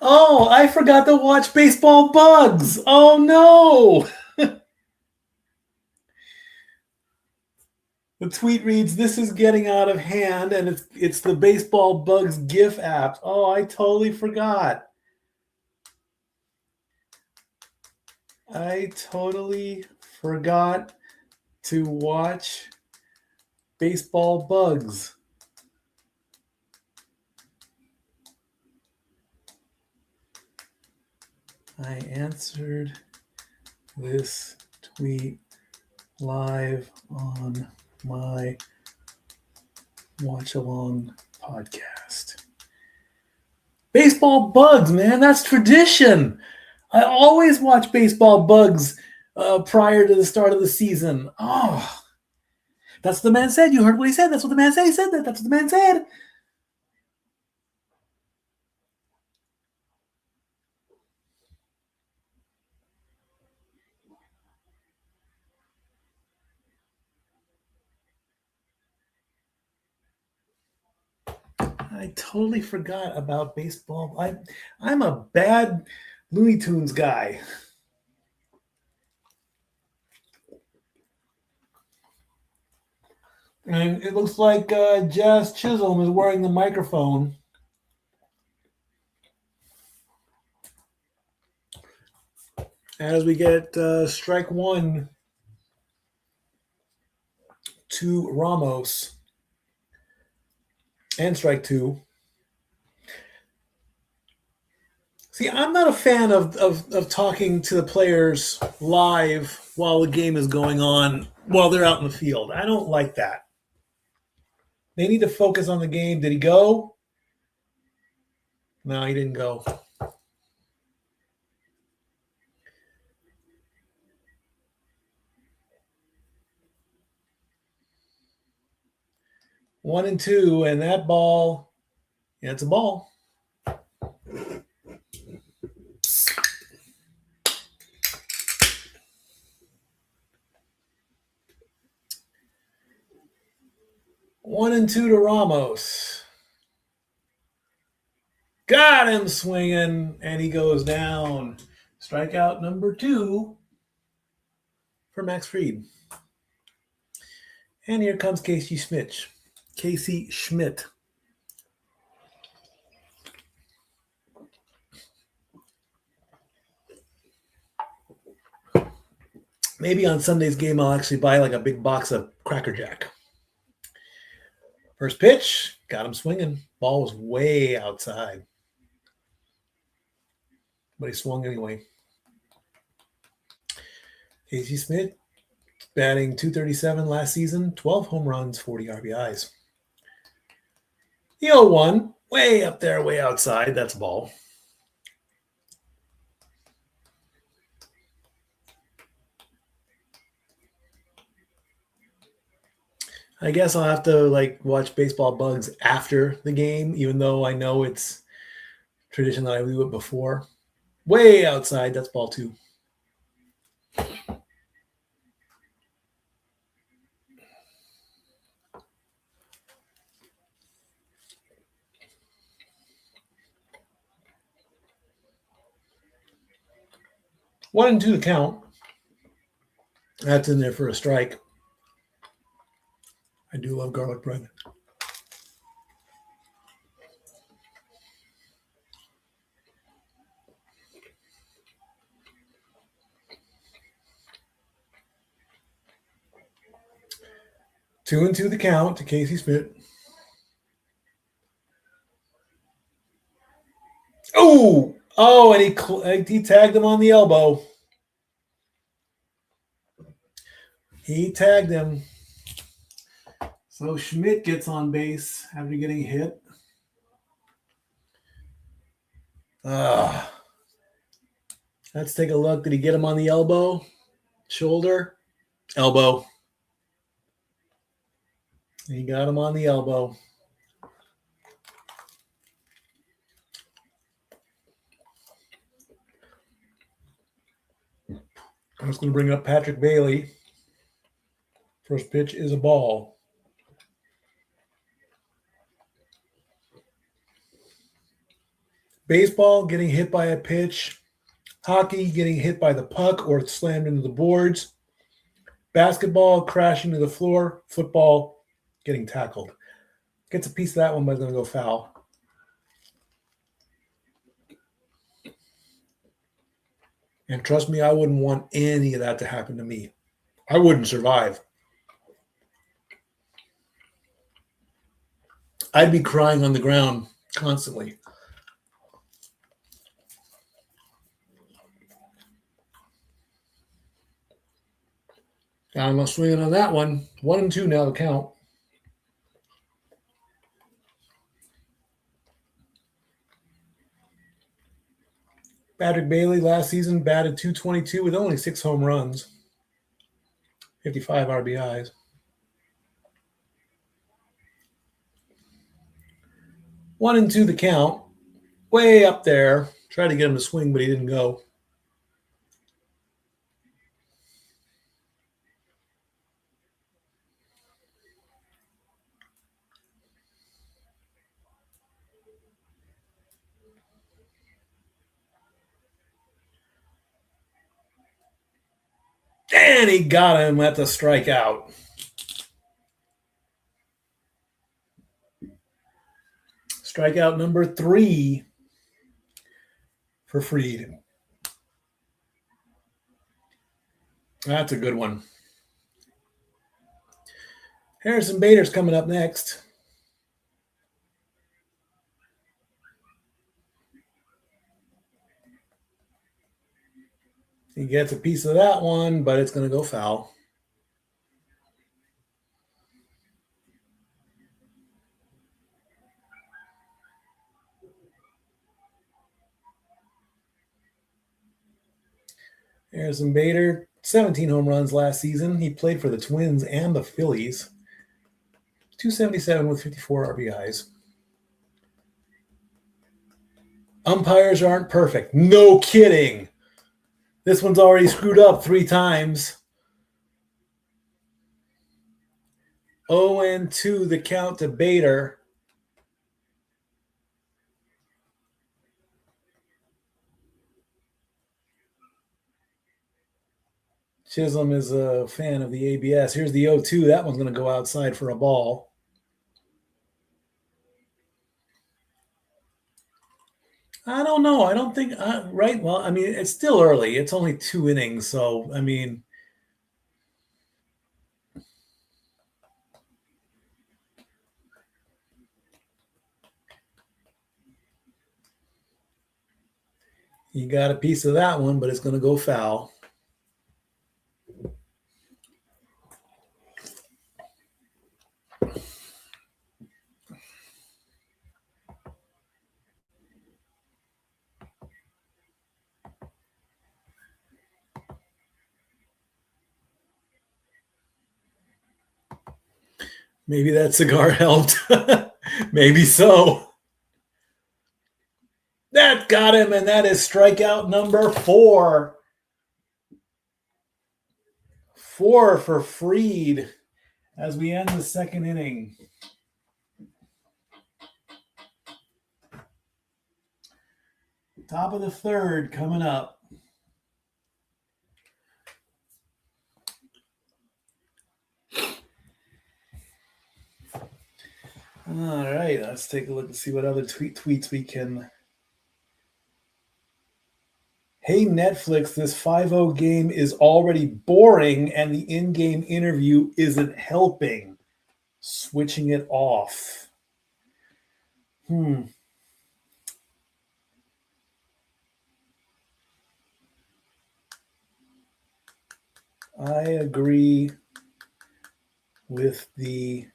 Oh, I forgot to watch Baseball Bugs. Oh, no. The tweet reads, "This is getting out of hand," and it's the Baseball Bugs GIF app. Oh, I totally forgot. I totally forgot to watch Baseball Bugs. I answered this tweet live on my Watch Along podcast. Baseball Bugs, man, that's tradition. I always watch Baseball Bugs prior to the start of the season. Oh, that's what the man said. You heard what he said. That's what the man said. He said that. That's what the man said. I totally forgot about baseball. I'm a bad Looney Tunes guy. And it looks like Jazz Chisholm is wearing the microphone. As we get strike one to Ramos and strike two. See, I'm not a fan of talking to the players live while the game is going on, while they're out in the field. I don't like that. They need to focus on the game. Did he go? No, he didn't go. One and two, and that ball, yeah, it's a ball. One and two to Ramos. Got him swinging, and he goes down. Strikeout number 2 for Max Fried. And here comes Casey Schmidt. Casey Schmidt. Maybe on Sunday's game, I'll actually buy like a big box of Cracker Jack. First pitch, got him swinging. Ball was way outside. But he swung anyway. Casey Schmidt, batting .237 last season, 12 home runs, 40 RBIs. The 0-1, way up there, way outside. That's a ball. I guess I'll have to like watch baseball bugs after the game, even though I know it's tradition that I do it before. Way outside, that's ball 2. One and 2 to count. That's in there for a strike. I do love garlic bread. Two and 2 the count to Casey Smith. Oh, and he tagged him on the elbow. He tagged him. So Schmidt gets on base after getting hit. Let's take a look. Did he get him on the elbow? Shoulder? Elbow. He got him on the elbow. I'm just going to bring up Patrick Bailey. First pitch is a ball. Baseball, getting hit by a pitch. Hockey, getting hit by the puck or slammed into the boards. Basketball, crashing to the floor. Football, getting tackled. Gets a piece of that one, but it's going to go foul. And trust me, I wouldn't want any of that to happen to me. I wouldn't survive. I'd be crying on the ground constantly. I'm swinging on that one. 1 and 2 now to count. Patrick Bailey last season batted .222 with only 6 home runs, 55 RBIs. 1 and 2 the count. Way up there. Tried to get him to swing, but he didn't go. And he got him at the strikeout. Strikeout number 3 for Fried. That's a good one. Harrison Bader's coming up next. He gets a piece of that one, but it's going to go foul. Harrison Bader, 17 home runs last season. He played for the Twins and the Phillies. 277 with 54 RBIs. Umpires aren't perfect. No kidding. This one's already screwed up 3 times. 0-2 the count to Bader. Chisholm is a fan of the ABS. Here's the 0-2. That one's going to go outside for a ball. I don't know. I don't think right. Well, I mean, it's still early. It's only 2 innings. So, I mean, you got a piece of that one, but it's going to go foul. Maybe that cigar helped. Maybe so. That got him, and that is strikeout number 4. 4 for Fried as we end the second inning. Top of the third coming up. All right, let's take a look and see what other tweets we can. Hey, Netflix, this 5-0 game is already boring and the in-game interview isn't helping. Switching it off. I agree with the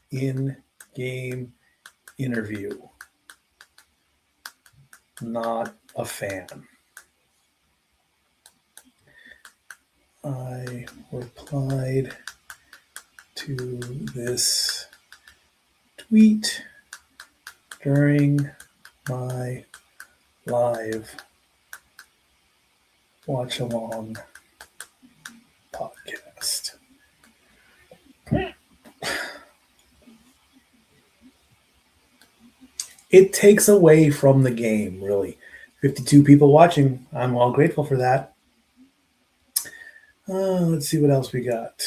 in-game interview. Not a fan. I replied to this tweet during my live watch along podcast. It takes away from the game, really. 52 people watching. I'm all grateful for that. Let's see what else we got.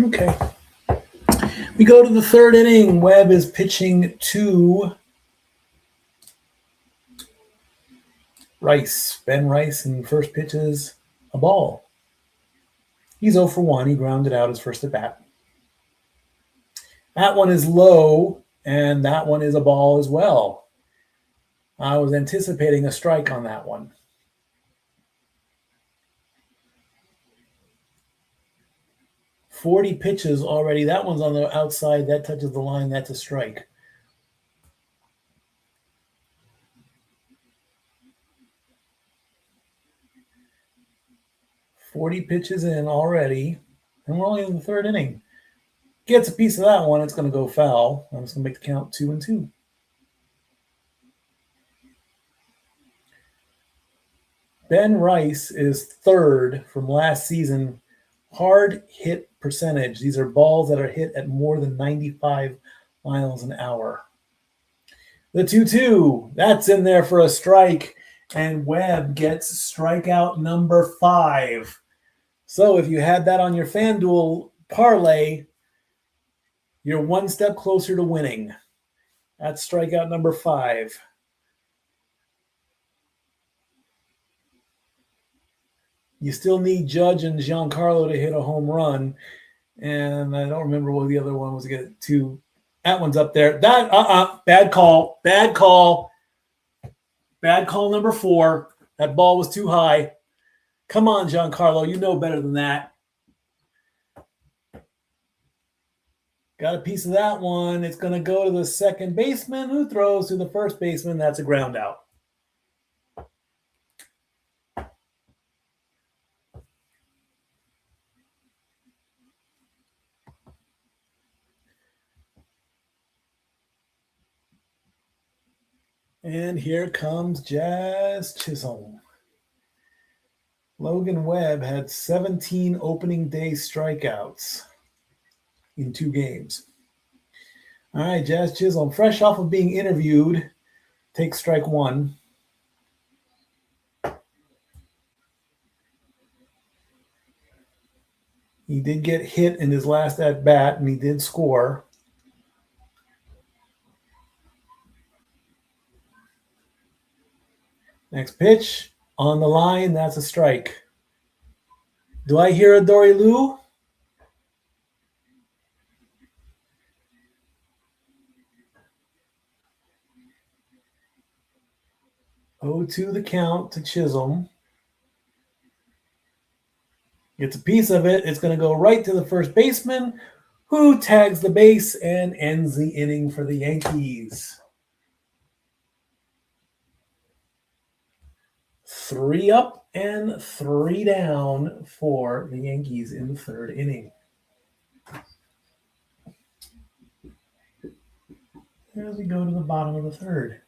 Okay. We go to the third inning. Webb is pitching to Rice. Ben Rice, and first pitch is a ball. He's 0 for 1. He grounded out his first at bat. That one is low, and that one is a ball as well. I was anticipating a strike on that one. $40 pitches already. That one's on the outside. That touches the line. That's a strike. $40 pitches in already, and we're only in the third inning. Gets a piece of that one. It's going to go foul. I'm just going to make the count 2-2. Ben Rice is third from last season. Hard hit percentage. These are balls that are hit at more than 95 miles an hour. The 2-2, that's in there for a strike, and Webb gets strikeout number 5. So if you had that on your FanDuel parlay, you're one step closer to winning. That's strikeout number 5. You still need Judge and Giancarlo to hit a home run. And I don't remember what the other one was. Get to. That one's up there. That bad call. Bad call. Bad call number 4. That ball was too high. Come on, Giancarlo. You know better than that. Got a piece of that one. It's going to go to the second baseman, who throws to the first baseman. That's a ground out. And here comes Jazz Chisholm. Logan Webb had 17 opening day strikeouts in 2 games. All right, Jazz Chisholm, fresh off of being interviewed, takes strike 1. He did get hit in his last at bat, and he did score. Next pitch on the line. That's a strike. Do I hear a Dory Lou? Oh, to the count to Chisholm. Gets a piece of it. It's going to go right to the first baseman, who tags the base and ends the inning for the Yankees. 3 up and 3 down for the Yankees in the third inning. As we go to the bottom of the third.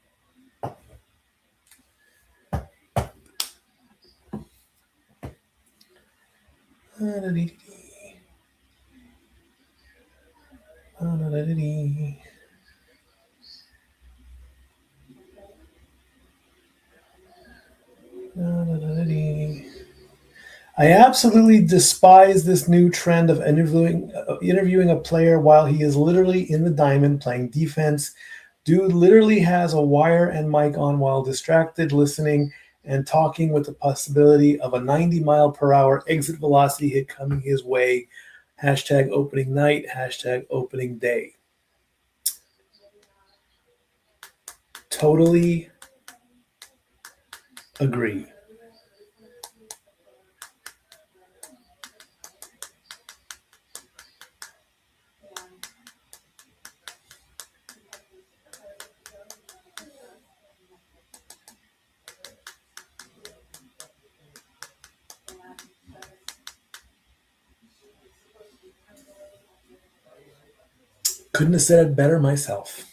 I absolutely despise this new trend of interviewing a player while he is literally in the diamond playing defense. Dude literally has a wire and mic on while distracted, listening and talking with the possibility of a 90-mile-per-hour exit velocity hit coming his way. Hashtag opening night, hashtag opening day. Totally agree. Couldn't have said it better myself.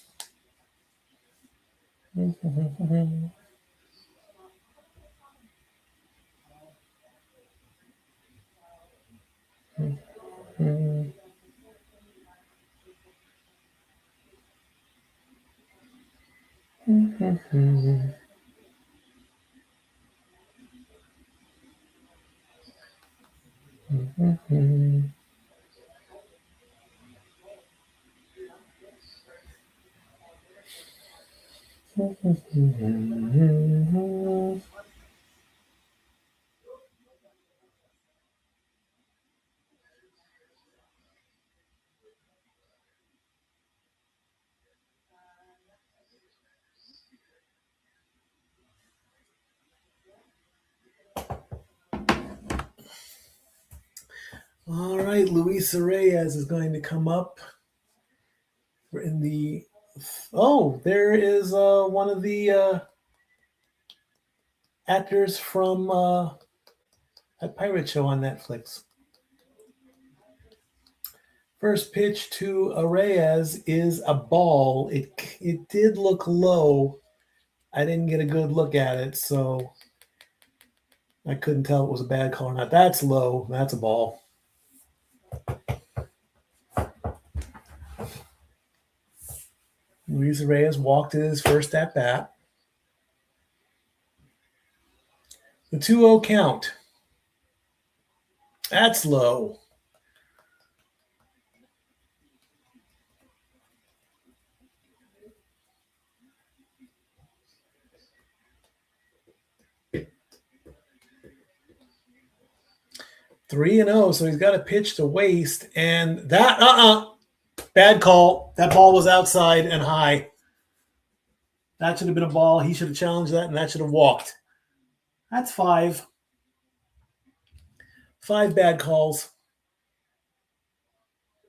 All right, Luis Reyes is going to come up. We're in the... Oh, there is one of the actors from that pirate show on Netflix. First pitch to Reyes is a ball. It did look low. I didn't get a good look at it, so I couldn't tell it was a bad call or not. That's low. That's a ball. Luis Reyes walked in his first at bat. The 2-0 count. That's low. Three and 0, so he's got a pitch to waste, and that bad call. That ball was outside and high. That should have been a ball. He should have challenged that, and that should have walked. That's 5. 5 bad calls.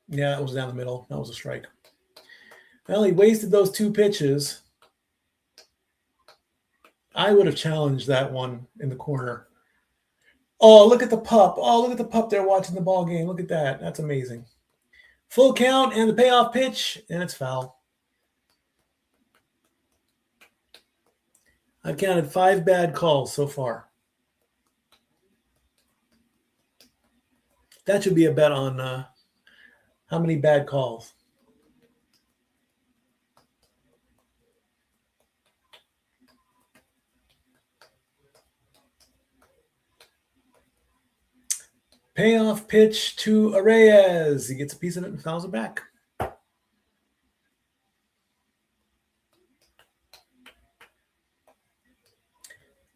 Yeah, it was down the middle. That was a strike. Well, he wasted those 2 pitches. I would have challenged that one in the corner. Oh, look at the pup. Oh, look at the pup there watching the ball game. Look at that. That's amazing. Full count and the payoff pitch, and it's foul. I've counted 5 bad calls so far. That should be a bet on how many bad calls. Payoff pitch to Arraez. He gets a piece of it and fouls it back.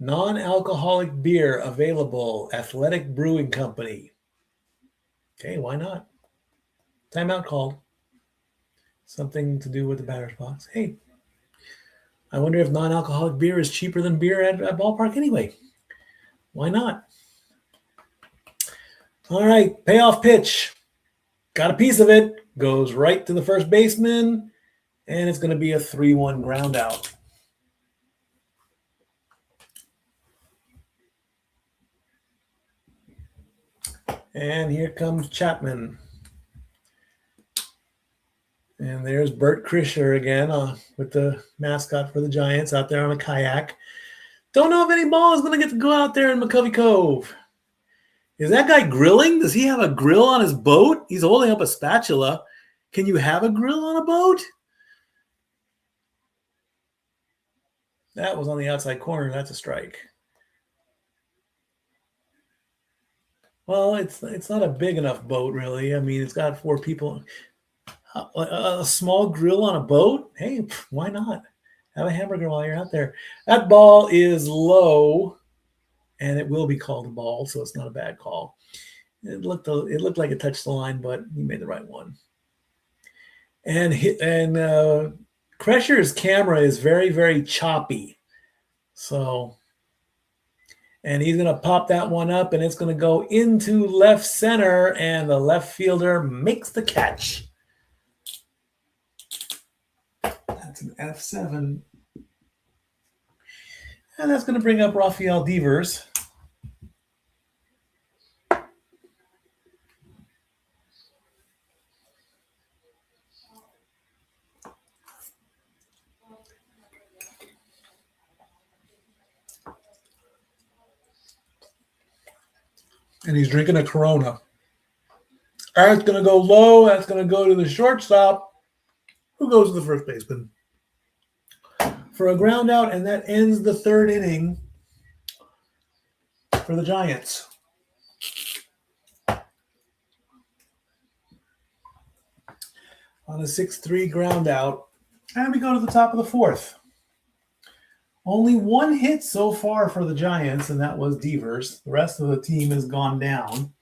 Non-alcoholic beer available. Athletic Brewing Company. Okay, why not? Timeout called. Something to do with the batter's box. Hey, I wonder if non-alcoholic beer is cheaper than beer at ballpark anyway. Why not? All right, payoff pitch. Got a piece of it. Goes right to the first baseman, and it's going to be a 3-1 ground out. And here comes Chapman. And there's Bert Krischer again with the mascot for the Giants out there on a kayak. Don't know if any ball is going to get to go out there in McCovey Cove. Is that guy grilling? Does he have a grill on his boat? He's holding up a spatula. Can you have a grill on a boat? That was on the outside corner. That's a strike. Well, it's not a big enough boat, really. I mean, it's got 4 people. A small grill on a boat? Hey, why not? Have a hamburger while you're out there. That ball is low, and it will be called a ball, so it's not a bad call. It looked like it touched the line, but he made the right one. And Krischer's camera is very, very choppy. So, and he's going to pop that one up, and it's going to go into left center, and the left fielder makes the catch. That's an F7. And that's going to bring up Rafael Devers. And he's drinking a Corona. That's going to go low. That's going to go to the shortstop, who goes to the first baseman for a ground out, and that ends the 3rd inning for the Giants. On a 6-3 ground out, and we go to the top of the 4th. Only 1 hit so far for the Giants, and that was Devers. The rest of the team has gone down.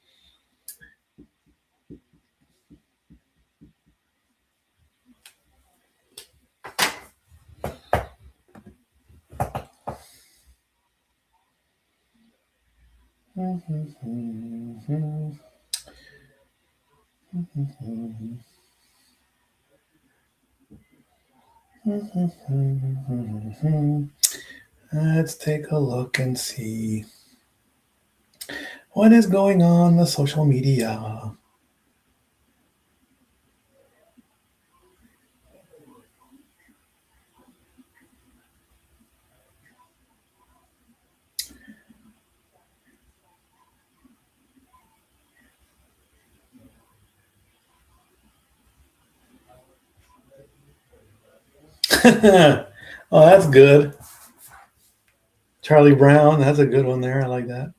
Let's take a look and see what is going on the social media. Oh, that's good. Charlie Brown, that's a good one there. I like that.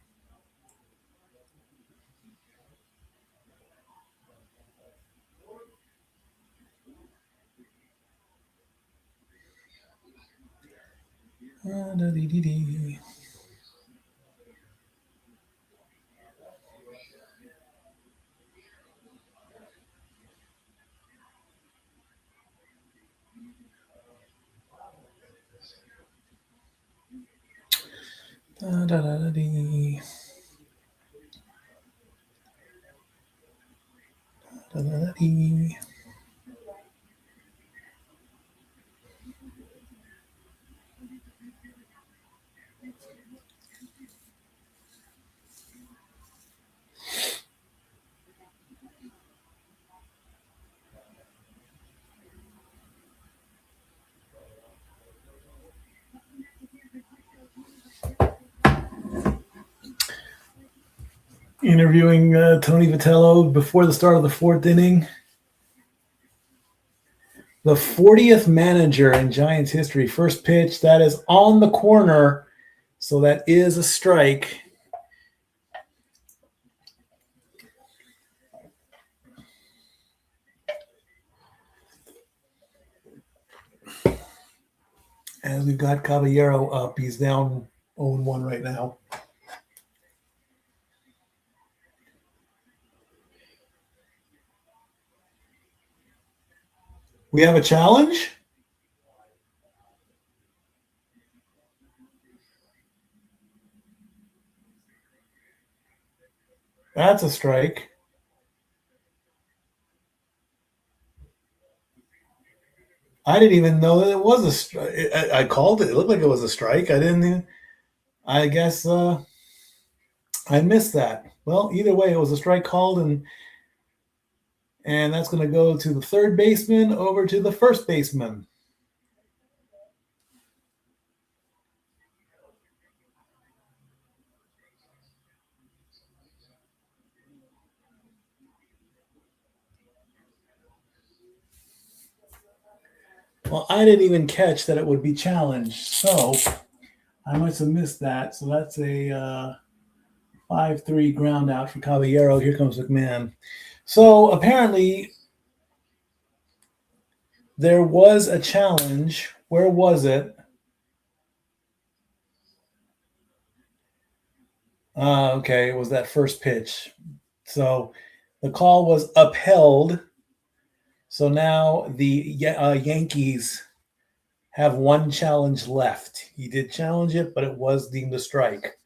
Interviewing Tony Vitello before the start of the 4th inning. The 40th manager in Giants history. First pitch, that is on the corner, so that is a strike. as we've got Caballero up. He's down 0-1 right now. We have a challenge? That's a strike. I didn't even know that it was a strike. I called it. It looked like it was a strike. I didn't even, I guess I missed that. Well, either way, it was a strike called, and that's going to go to the third baseman over to the first baseman. Well, I didn't even catch that it would be challenged, so I must have missed that. So that's a 5-3 ground out for Caballero. Here comes McMahon. So apparently there was a challenge. Where was it? Okay, it was that first pitch. So the call was upheld. So now the Yankees have one challenge left. He did challenge it, but it was deemed a strike.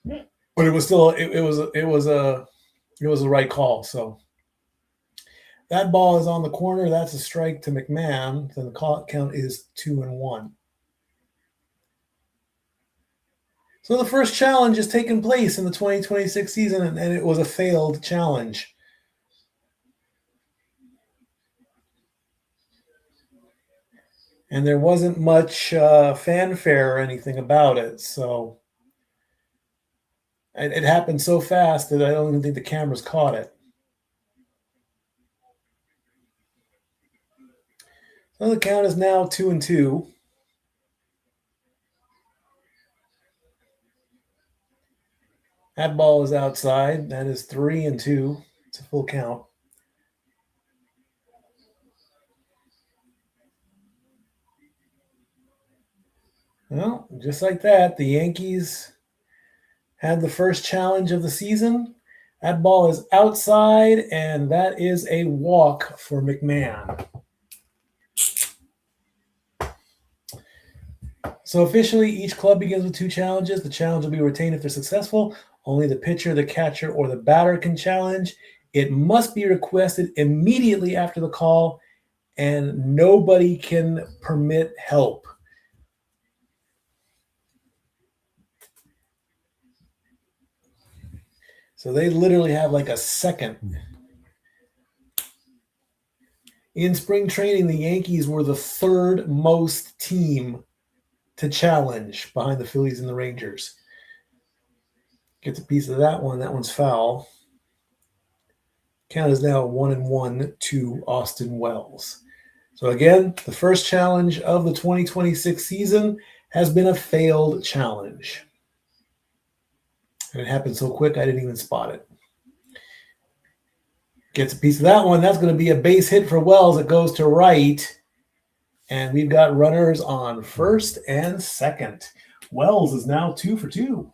But it was still it was a right call. So that ball is on the corner. That's a strike to McMahon. Then the count is 2-1. So the first challenge has taken place in the 2026 season, and it was a failed challenge. And there wasn't much fanfare or anything about it. So it happened so fast that I don't even think the cameras caught it. So the count is now 2-2. That ball is outside. That is 3-2. It's a full count. Well, just like that, the Yankees had the first challenge of the season. That ball is outside, and that is a walk for McMahon. So officially, each club begins with 2 challenges. The challenge will be retained if they're successful. Only the pitcher, the catcher, or the batter can challenge. It must be requested immediately after the call, and nobody can permit help. So they literally have like a second. In spring training, the Yankees were the third most team to challenge behind the Phillies and the Rangers. Gets a piece of that one. That one's foul. Count is now 1-1 to Austin Wells. So again, the first challenge of the 2026 season has been a failed challenge. And it happened so quick, I didn't even spot it. Gets a piece of that one. That's going to be a base hit for Wells. It goes to right. And we've got runners on first and second. Wells is now 2 for 2.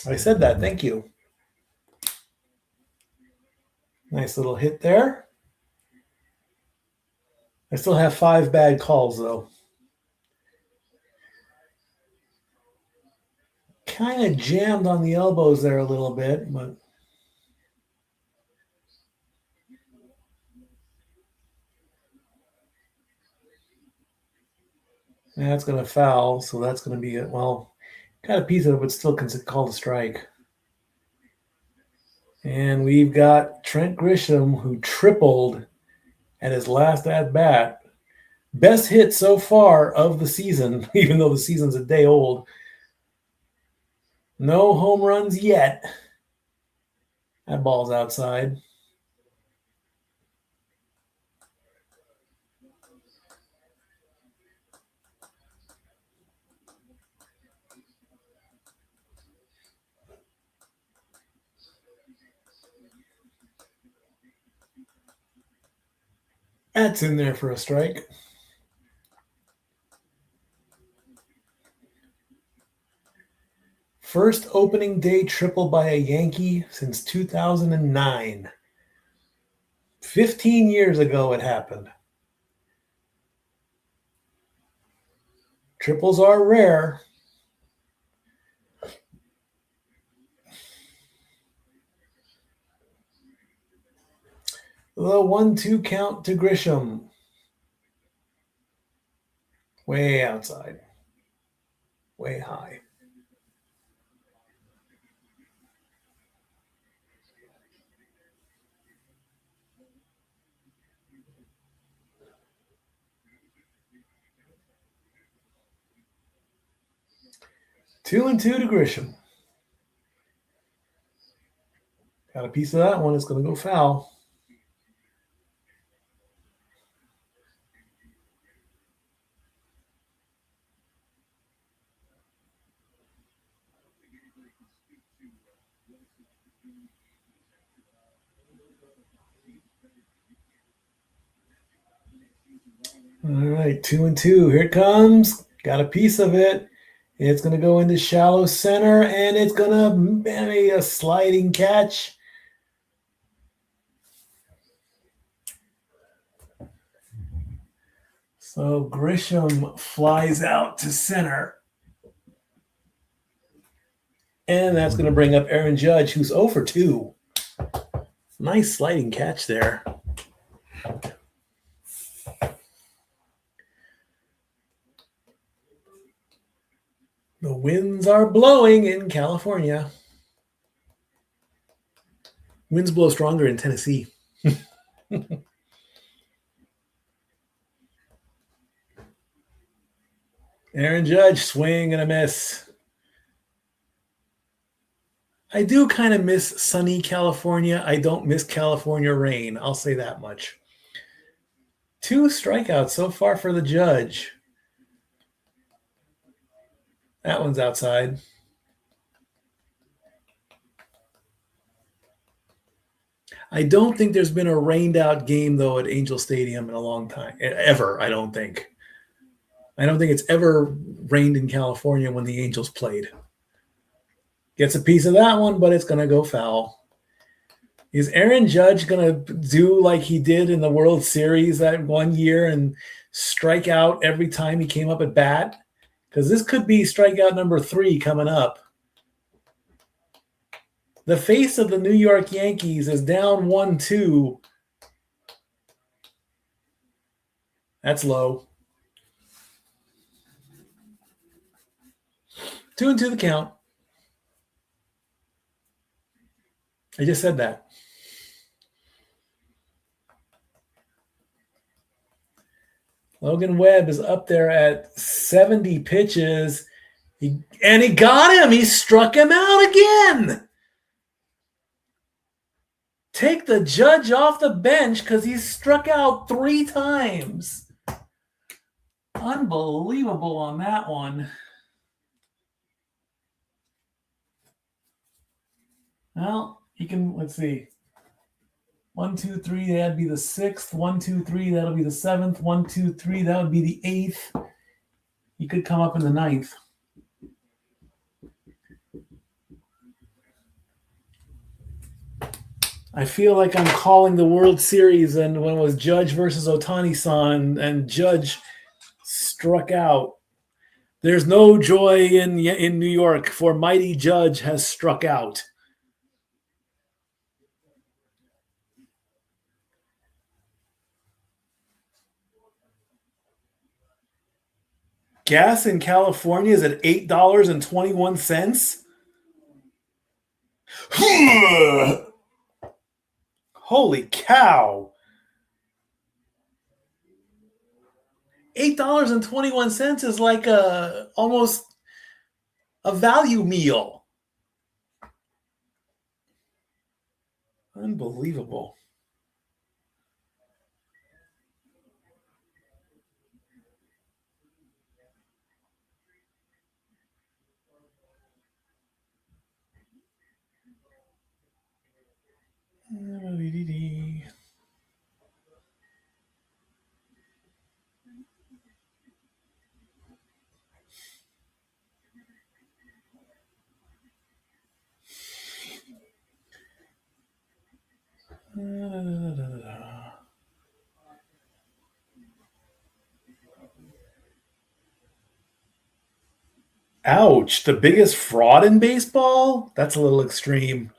I said that. Thank you. Nice little hit there. I still have 5 bad calls, though. Kind of jammed on the elbows there a little bit, but that's going to foul, so that's going to be it. Well, got a piece of it, but still called a strike. And we've got Trent Grisham, who tripled at his last at-bat. Best hit so far of the season, even though the season's a day old. No home runs yet. That ball's outside. That's in there for a strike. First opening day triple by a Yankee since 2009. 15 years ago it happened. Triples are rare. The 1-2 count to Grisham. Way outside. Way high. Two and two to Grisham. Got a piece of that one. It's going to go foul. All right, 2 and 2. Here it comes. Got a piece of it. It's going to go into shallow center, and it's going to be a sliding catch. So Grisham flies out to center. And that's going to bring up Aaron Judge, who's 0 for 2. Nice sliding catch there. The winds are blowing in California. Winds blow stronger in Tennessee. Aaron Judge, swing and a miss. I do kind of miss sunny California. I don't miss California rain. I'll say that much. 2 strikeouts so far for the Judge. That one's outside. I don't think there's been a rained out game, though, at Angel Stadium in a long time. Ever, I don't think. I don't think it's ever rained in California when the Angels played. Gets a piece of that one, but it's going to go foul. Is Aaron Judge going to do like he did in the World Series that one year and strike out every time he came up at bat? Because this could be strikeout number 3 coming up. The face of the New York Yankees is down 1-2. That's low. 2 and 2 the count. I just said that. Logan Webb is up there at 70 pitches. And he got him. He struck him out again. Take the Judge off the bench because he's struck out 3 times. Unbelievable on that one. Well, he can, let's see. 1, 2, 3, that'd be the 6th. 1, 2, 3, that'll be the 7th. 1, 2, 3, that would be the 8th. He could come up in the 9th. I feel like I'm calling the World Series and when it was Judge versus Ohtani-san and Judge struck out. There's no joy in New York, for mighty Judge has struck out. Gas in California is at $8.21. Holy cow. $8.21 is like almost a value meal. Unbelievable. Ouch. The biggest fraud in baseball? That's a little extreme.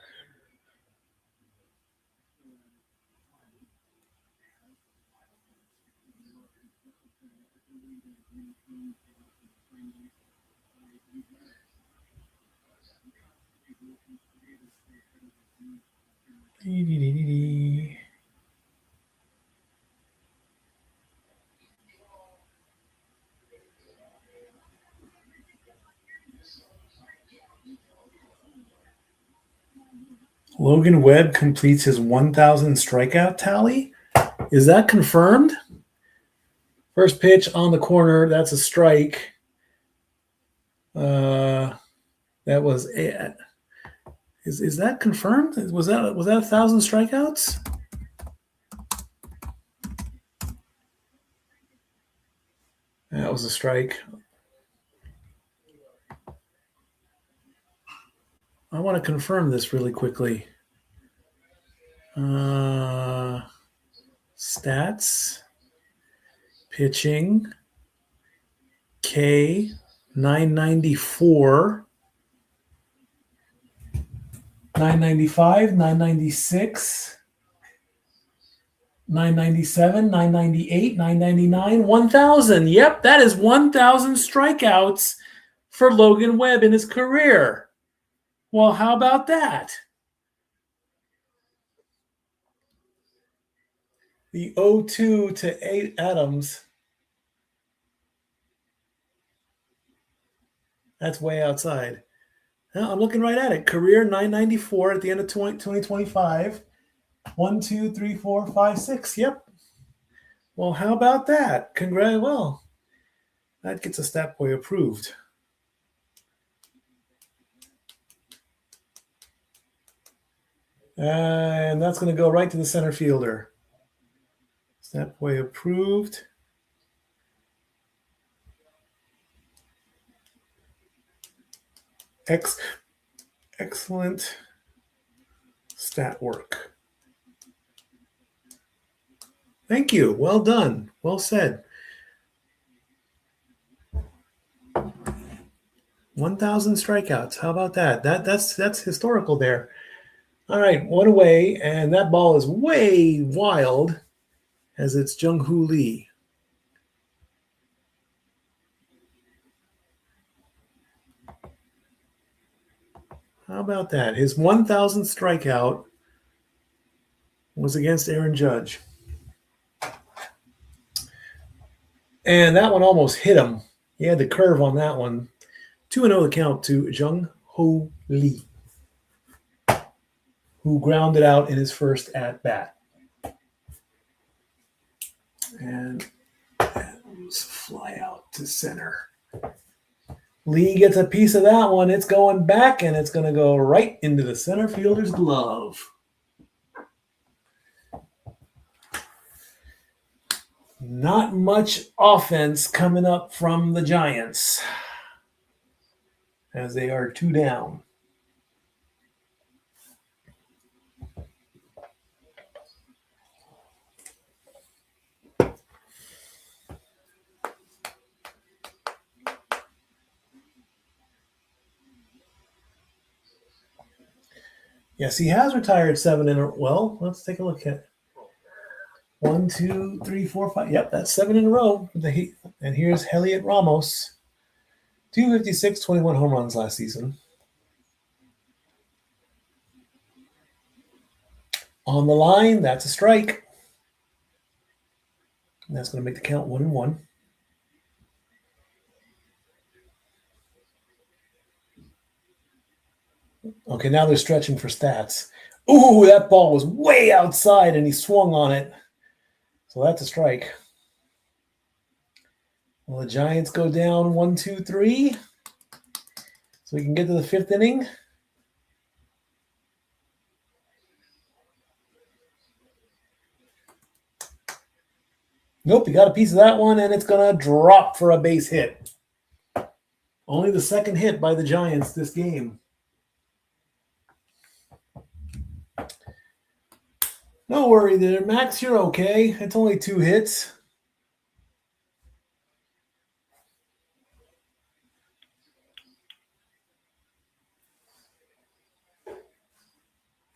Logan Webb completes his 1,000 strikeout tally. Is that confirmed? First pitch on the corner. That's a strike. That was it. Is that confirmed? Was that 1,000 strikeouts? That was a strike. I want to confirm this really quickly. Stats, pitching, K, 994, 995, 996, 997, 998, 999, 1,000. Yep, that is 1,000 strikeouts for Logan Webb in his career. Well, how about that? The 0-2 to 8 Adams. That's way outside. Now, I'm looking right at it. Career 994 at the end of 2025. 1, 2, 3, 4, 5, 6. Yep. Well, how about that? Congrats. Well, that gets a stat boy approved. And that's going to go right to the center fielder. Stat boy approved. Excellent stat work. Thank you. Well done. Well said. 1,000 strikeouts. How about that? That's historical there. All right, one away, and that ball is way wild as it's Jung-Hoo Lee. How about that? His 1,000th strikeout was against Aaron Judge. And that one almost hit him. He had the curve on that one. 2-0 the count to Jung-Hoo Lee, who grounded out in his first at-bat. And that was fly out to center. Lee gets a piece of that one. It's going back, and it's going to go right into the center fielder's glove. Not much offense coming up from the Giants as they are 2 down. Yes, he has retired 7 in a row. Well, let's take a look at 1, 2, 3, 4, 5. Yep, that's 7 in a row. And here's Heliot Ramos. 256, 21 home runs last season. On the line, that's a strike. And that's going to make the count 1-1. Okay, now they're stretching for stats. Ooh, that ball was way outside, and he swung on it. So that's a strike. Well, the Giants go down 1, 2, 3. So we can get to the 5th inning. Nope, he got a piece of that one, and it's going to drop for a base hit. Only the second hit by the Giants this game. No worry there, Max. You're okay. It's only 2 hits.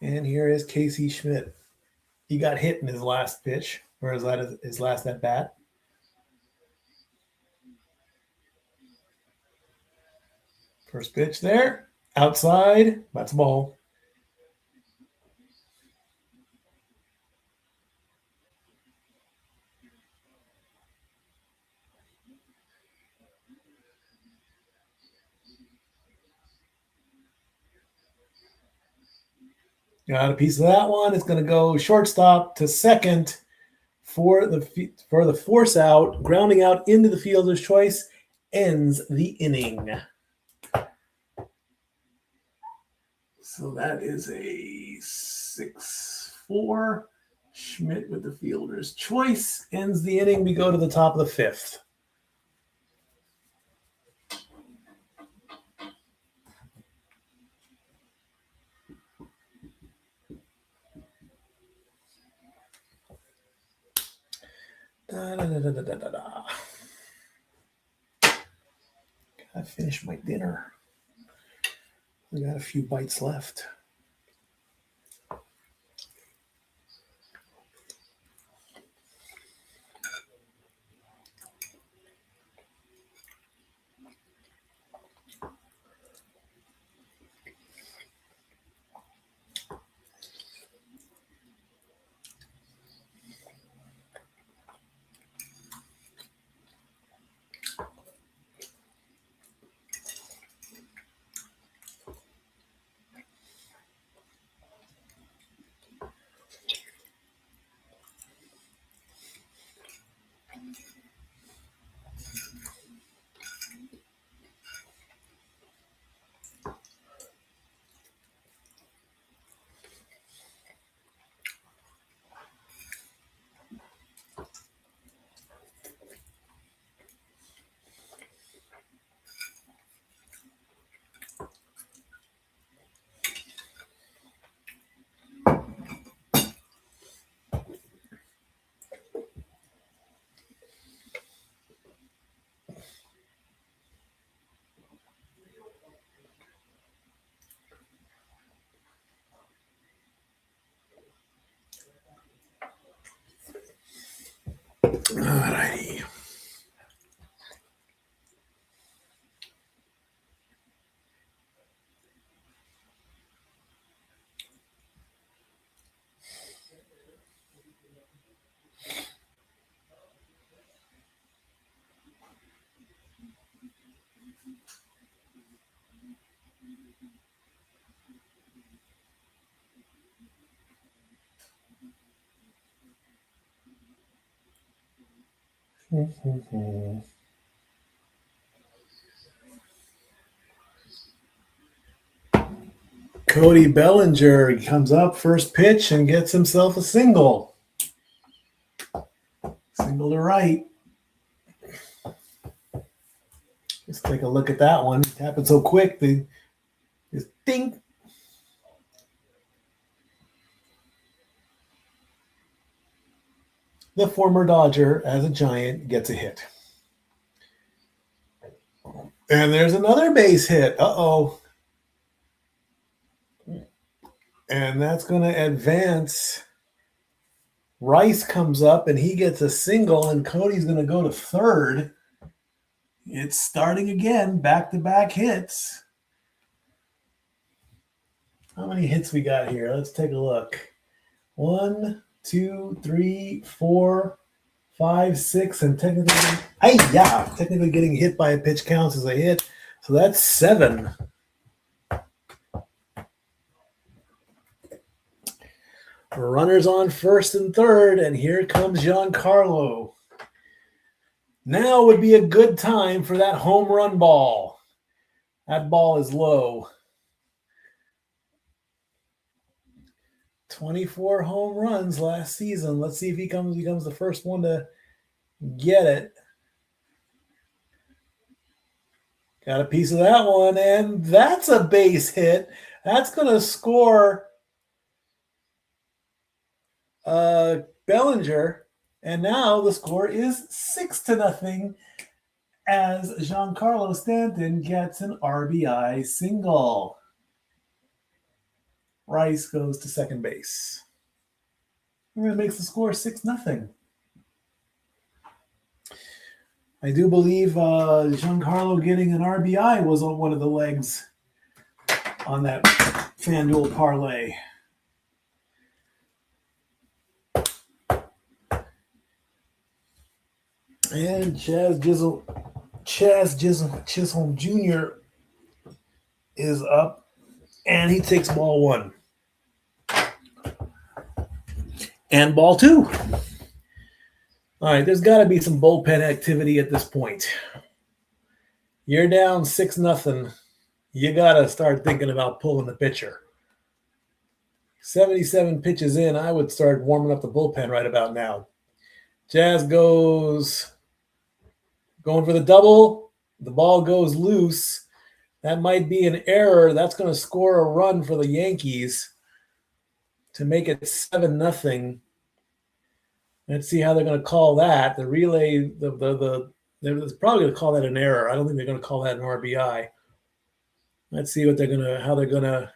And here is Casey Schmidt. He got hit in his last pitch, or his last at bat. First pitch there, outside. That's a ball. Got a piece of that one. It's going to go shortstop to second for the force out, grounding out into the fielder's choice, ends the inning. So that is a 6-4. Schmidt with the fielder's choice ends the inning. We go to the top of the fifth. Gotta finish my dinner. I got a few bites left. Alrighty. Cody Bellinger comes up first pitch and gets himself a single. Single to right. Let's take a look at that one. It happened so quick. Just ding. The former Dodger, as a Giant, gets a hit. And there's another base hit. Uh-oh. And that's going to advance. Rice comes up, and he gets a single, and Cody's going to go to third. It's starting again, back-to-back hits. How many hits we got here? Let's take a look. 1, 2, 3, 4, 5, 6, and technically getting hit by a pitch counts as a hit. So that's 7. Runners on first and third, and here comes Giancarlo. Now would be a good time for that home run ball. That ball is low. 24 home runs last season. Let's see if he becomes the first one to get it. Got a piece of that one, and that's a base hit. That's going to score Bellinger, and now the score is 6-0 as Giancarlo Stanton gets an RBI single. Rice goes to second base. And that makes the score 6-0. I do believe Giancarlo getting an RBI was on one of the legs on that FanDuel parlay. And Chaz Chisholm Jr. is up, and he takes ball one. And ball two. All right, there's got to be some bullpen activity at this point. You're down 6-0. You got to start thinking about pulling the pitcher. 77 pitches in, I would start warming up the bullpen right about now. Jazz goes going for the double. The ball goes loose. That might be an error. That's going to score a run for the Yankees to make it 7-0. Let's see how they're going to call that. The relay, they're probably going to call that an error. I don't think they're going to call that an RBI. Let's see how they're going to.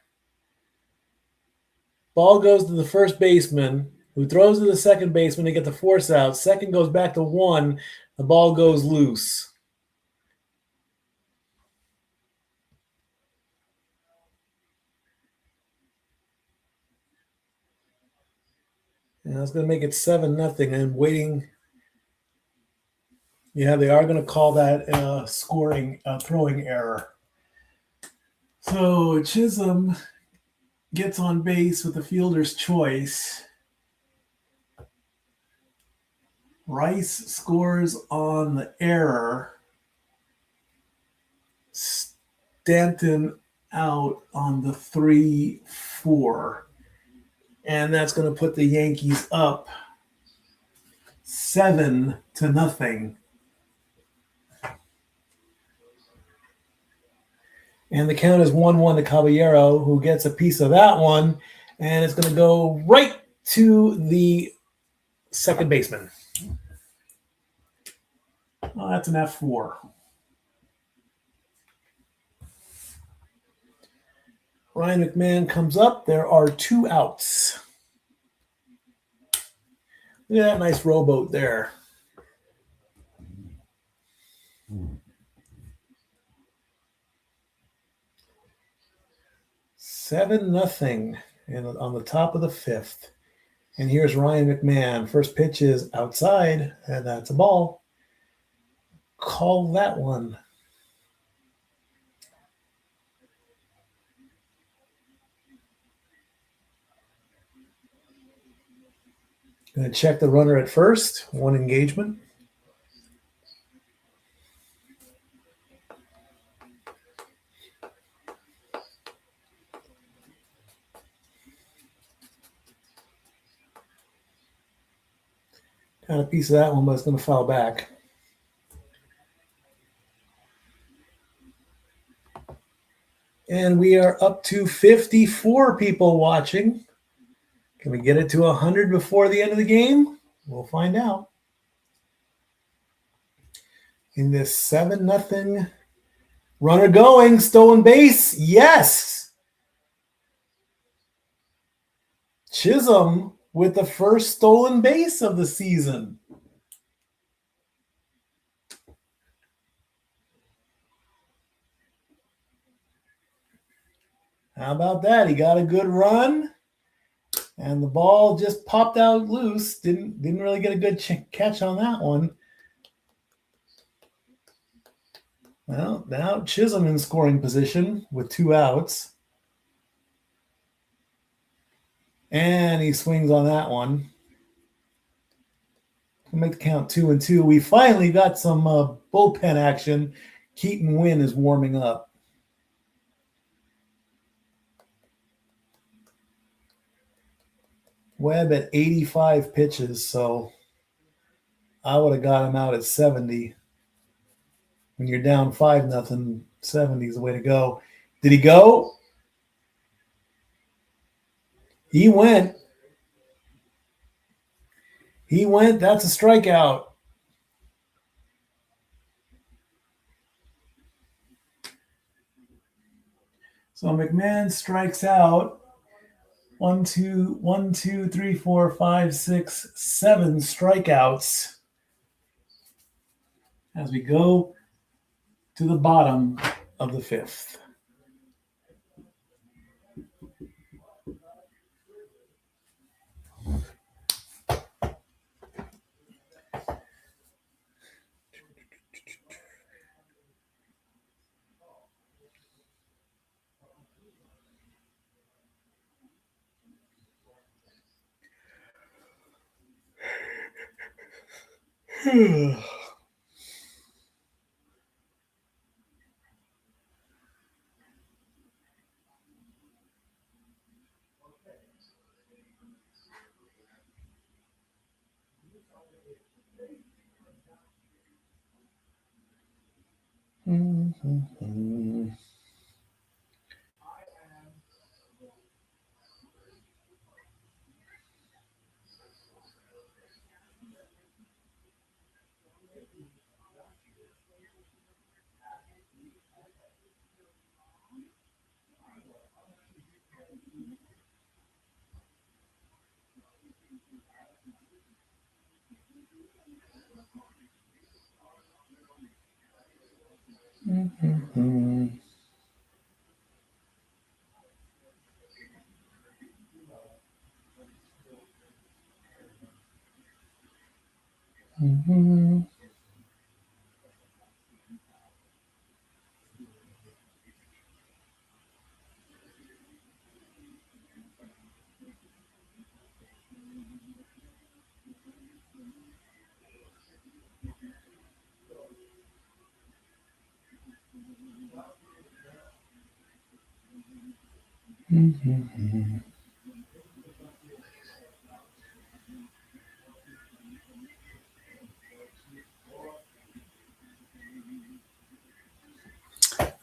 Ball goes to the first baseman, who throws to the second baseman to get the force out. Second goes back to one. The ball goes loose. And that's going to make it 7-0. And waiting. Yeah, they are going to call that throwing error. So Chisholm gets on base with the fielder's choice. Rice scores on the error. Stanton out on the 3-4. And that's going to put the Yankees up 7-0. And the count is 1-1 to Caballero, who gets a piece of that one. And it's going to go right to the second baseman. Oh, that's an F4. Ryan McMahon comes up. There are 2 outs. Look at that nice rowboat there. Seven nothing on the top of the 5th. And here's Ryan McMahon. First pitch is outside, and that's a ball. Call that one. Going to check the runner at first. 1 engagement. Got a piece of that one, but it's going to foul back. And we are up to 54 people watching. Can we get it to 100 before the end of the game? We'll find out. In this 7-0 runner going, stolen base, yes. Chisholm with the first stolen base of the season. How about that? He got a good run, and the ball just popped out loose. Didn't really get a good catch on that one. Well, now Chisholm in scoring position with 2 outs. And he swings on that one. We'll make the count 2-2. We finally got some bullpen action. Keaton Wynn is warming up. Webb at 85 pitches, so I would have got him out at 70. When you're down 5-0, 70 is the way to go. Did he go? He went. That's a strikeout. So McMahon strikes out. 1, 2, 3, 4, 5, 6, 7 strikeouts as we go to the bottom of the fifth.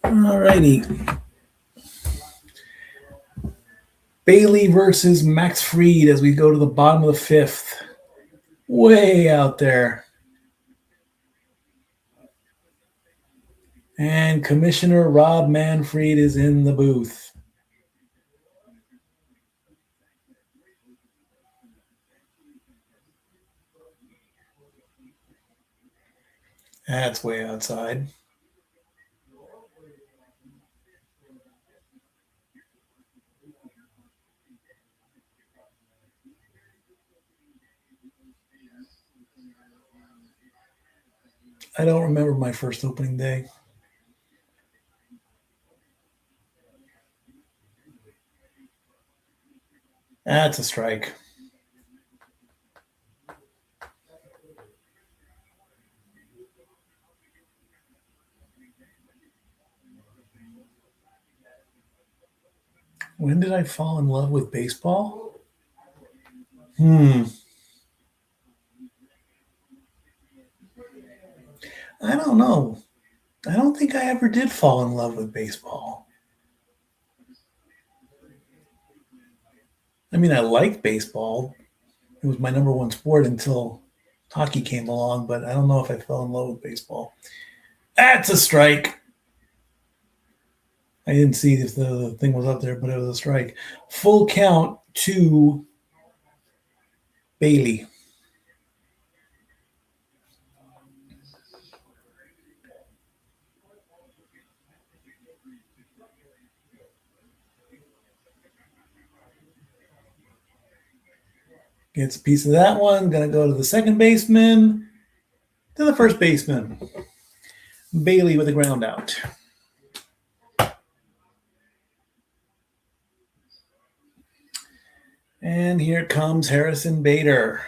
All righty. Bailey versus Max Fried as we go to the bottom of the fifth. Way out there. And Commissioner Rob Manfred is in the booth. That's way outside. I don't remember my first opening day. That's a strike. When did I fall in love with baseball? I don't know. I don't think I ever did fall in love with baseball. I mean, I liked baseball. It was my number one sport until hockey came along, but I don't know if I fell in love with baseball. That's a strike. I didn't see if the thing was up there, but it was a strike. Full count to Bailey. Gets a piece of that one. Going to go to the second baseman, to the first baseman. Bailey with a ground out. And here comes Harrison Bader.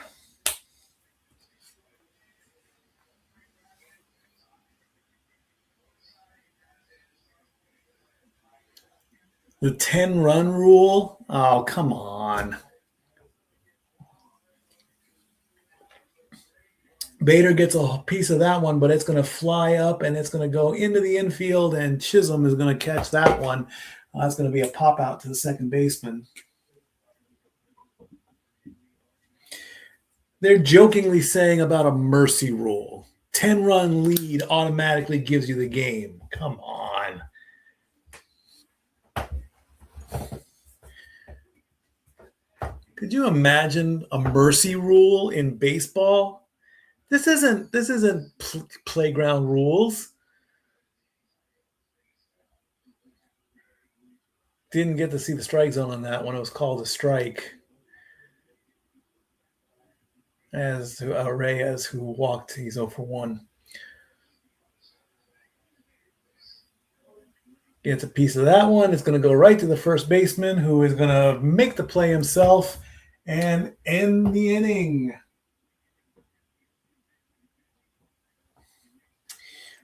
The 10-run rule? Oh, come on. Bader gets a piece of that one, but it's going to fly up and it's going to go into the infield, and Chisholm is going to catch that one. That's going to be a pop out to the second baseman. They're jokingly saying about a mercy rule. 10-run lead automatically gives you the game. Come on. Could you imagine a mercy rule in baseball? This isn't playground rules. Didn't get to see the strike zone on that one. It was called a strike. As Reyes, who walked, he's 0 for 1. Gets a piece of that one. It's going to go right to the first baseman, who is going to make the play himself and end the inning.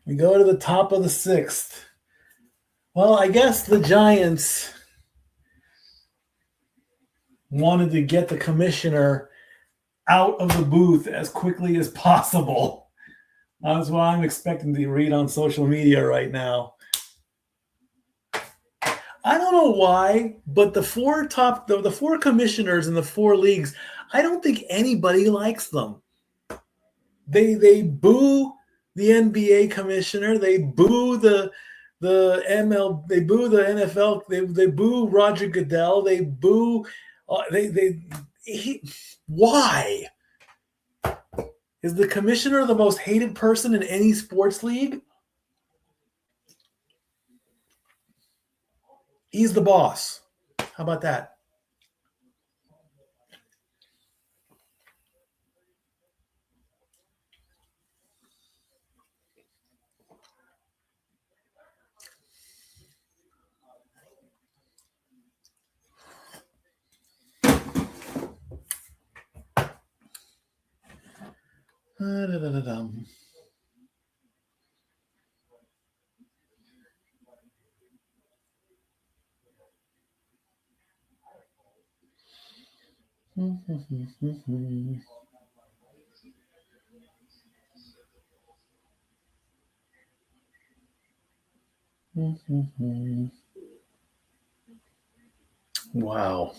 We go to the top of the 6th. Well, I guess the Giants wanted to get the commissioner out of the booth as quickly as possible. That's what I'm expecting to read on social media right now. I don't know why, but the four commissioners in the 4 leagues, I don't think anybody likes them. They boo the NBA commissioner, they boo the ML, they boo the NFL, they boo Roger Goodell, they boo why? Is the commissioner the most hated person in any sports league? He's the boss. How about that? Wow.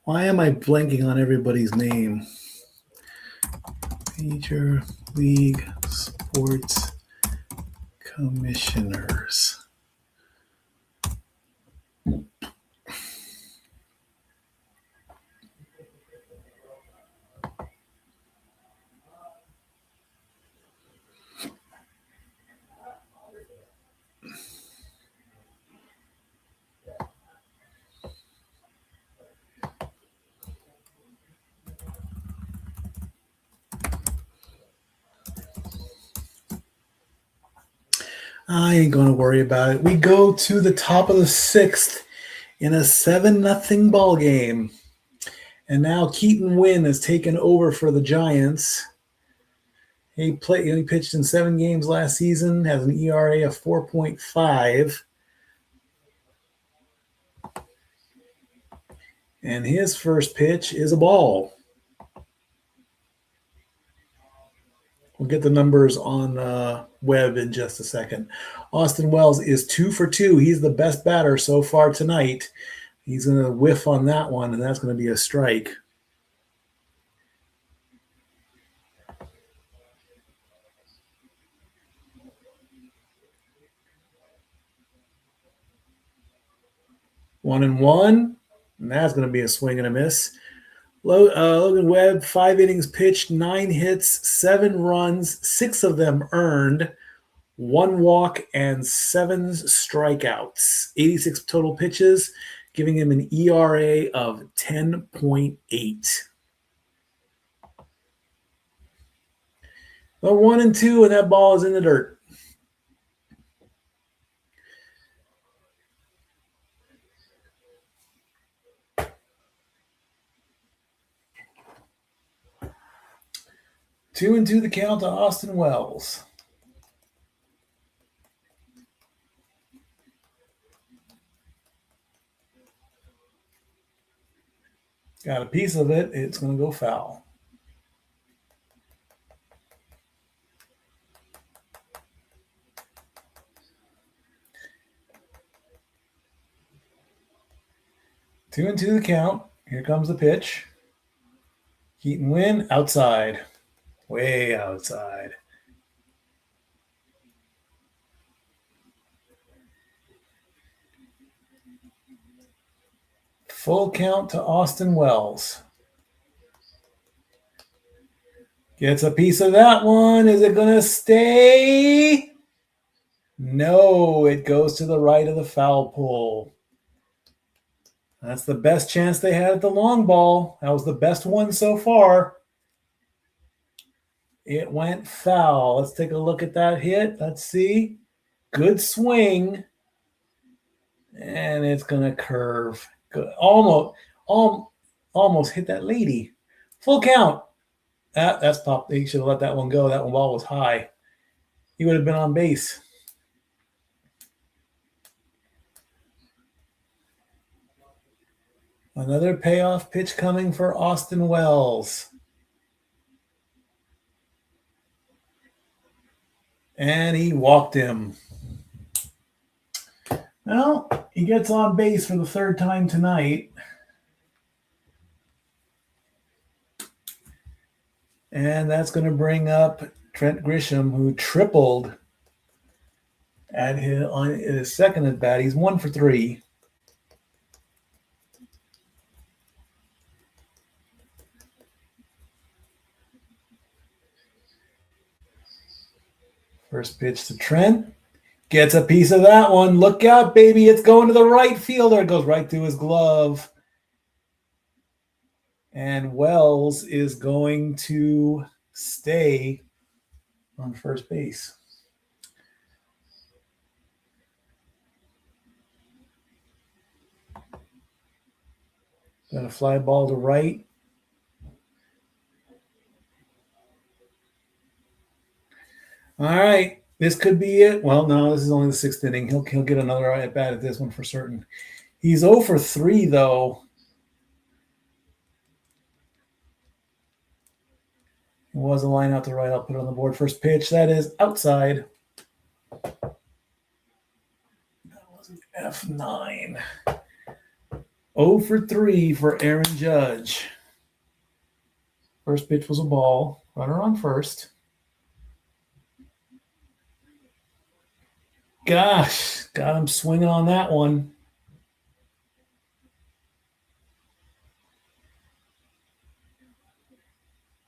Why am I blanking on everybody's name? Major League Sports Commissioners. I ain't going to worry about it. We go to the top of the 6th in a 7-0 ball game. And now Keaton Wynn has taken over for the Giants. He pitched in 7 games last season, has an ERA of 4.5. And his first pitch is a ball. We'll get the numbers on Webb in just a second. Austin Wells is 2 for 2. He's the best batter so far tonight. He's going to whiff on that one, and that's going to be a strike. One and one, and that's going to be a swing and a miss. Logan Webb, 5 innings pitched, 9 hits, 7 runs, 6 of them earned, 1 walk, and 7 strikeouts. 86 total pitches, giving him an ERA of 10.8. The 1 and 2, and that ball is in the dirt. Two and two the count to Austin Wells. Got a piece of it. It's going to go foul. Two and two the count. Here comes the pitch. Keaton Wynn outside. Way outside. Full count to Austin Wells. Gets a piece of that one. Is it going to stay? No, it goes to the right of the foul pole. That's the best chance they had at the long ball. That was the best one so far. It went foul. Let's take a look at that hit. Let's see. Good swing. And it's going to curve. Good. Almost hit that lady. Full count. That's popped. He should have let that one go. That one ball was high. He would have been on base. Another payoff pitch coming for Austin Wells. And he walked him. Well, he gets on base for the third time tonight. And that's going to bring up Trent Grisham, who tripled on his second at bat. He's 1 for 3. First pitch to Trent. Gets a piece of that one. Look out, baby. It's going to the right fielder. It goes right through his glove. And Wells is going to stay on first base. Got a fly ball to right. All right. This could be it. Well, no, this is only the 6th inning. He'll get another at bat at this one for certain. He's 0 for 3, though. It was a line out to right. I'll put it on the board. First pitch. That is outside. That was an F9. 0 for 3 for Aaron Judge. First pitch was a ball. Runner on first. Gosh, got him swinging on that one.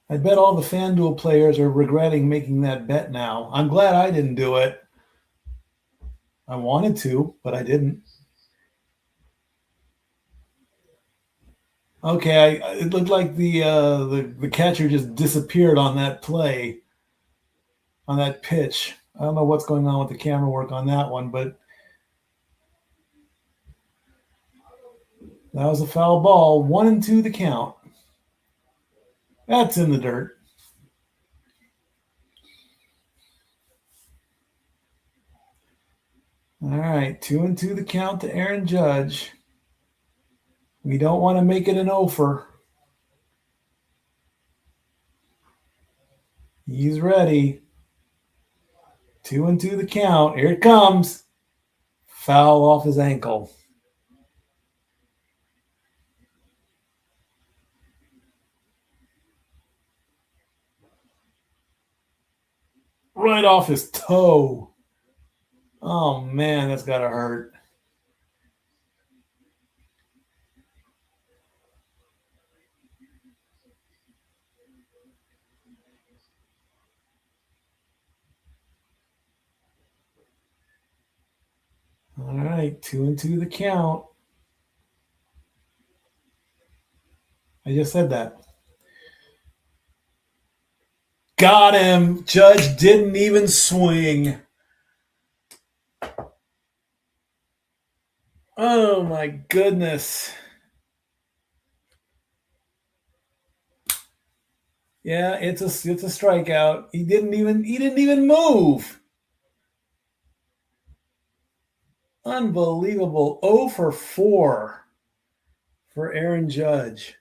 I bet all the FanDuel players are regretting making that bet now. I'm glad I didn't do it. I wanted to, but I didn't. Okay, it looked like the catcher just disappeared on that play, on that pitch. I don't know what's going on with the camera work on that one, but that was a foul ball. 1-2 the count. That's in the dirt. All right, 2-2 the count to Aaron Judge. We don't want to make it an offer. He's ready. 2-2 the count. Here it comes. Foul off his ankle. Right off his toe. Oh, man, that's got to hurt. All right, 2-2 the count. I just said that. Got him. Judge didn't even swing. Oh my goodness. Yeah, it's a strikeout. He didn't even move. Unbelievable. 0 for 4 for Aaron Judge.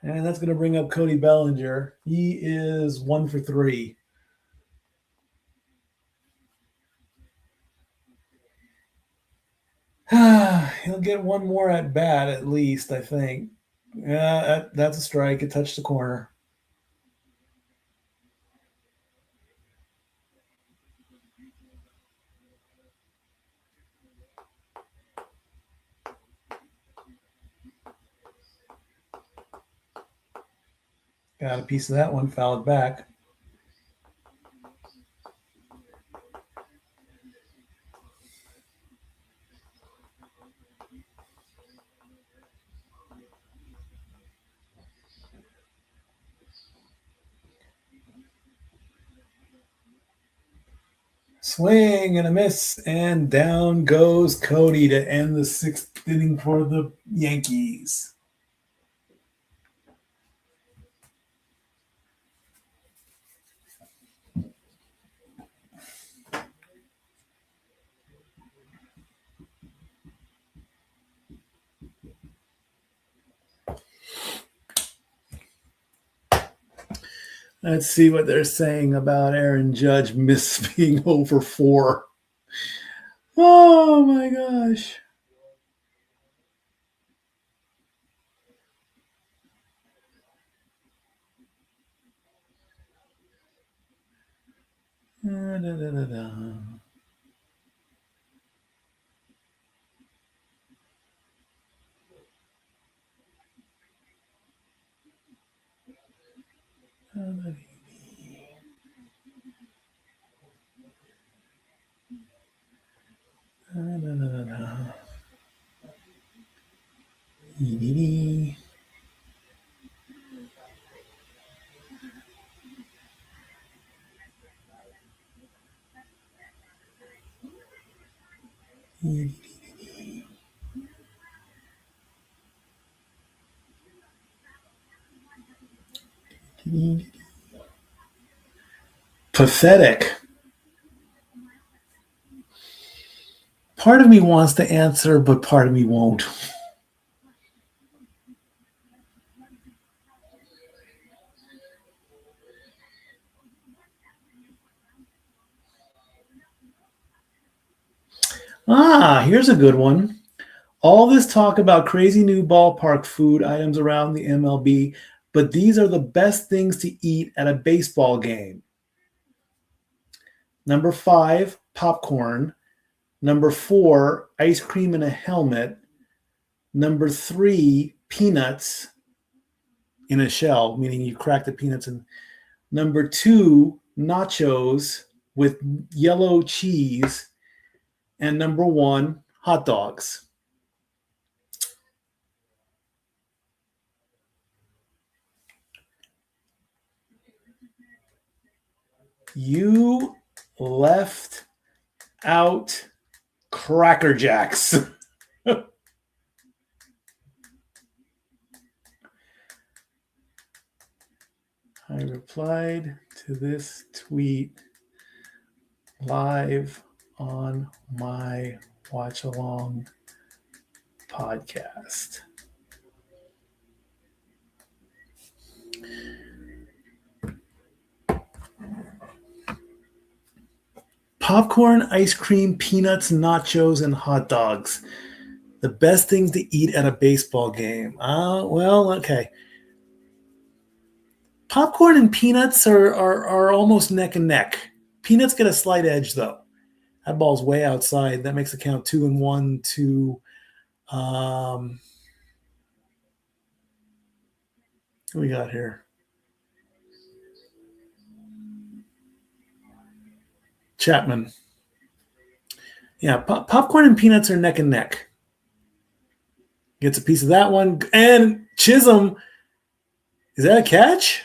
And that's going to bring up Cody Bellinger. He is 1 for 3. He'll get one more at bat at least, I think. Yeah, that's a strike. It touched the corner. Got a piece of that one, fouled back. Swing and a miss, and down goes Cody to end the 6th inning for the Yankees. Let's see what they're saying about Aaron Judge being over 4. Oh my gosh. Da, da, da, da. Pathetic. Part of me wants to answer, but part of me won't. Here's a good one. All this talk about crazy new ballpark food items around the MLB, but these are the best things to eat at a baseball game. Number 5, popcorn. Number 4, ice cream in a helmet. Number 3, peanuts in a shell, meaning you crack the peanuts in. Number 2, nachos with yellow cheese. And number 1, hot dogs. You left out Cracker Jacks. I replied to this tweet live on my Watch Along podcast. Popcorn, ice cream, peanuts, nachos, and hot dogs. The best things to eat at a baseball game. Well, okay. Popcorn and peanuts are almost neck and neck. Peanuts get a slight edge, though. That ball's way outside. That makes the count 2-1 to who we got here? Chapman. Yeah, popcorn and peanuts are neck and neck. Gets a piece of that one. And Chisholm, is that a catch?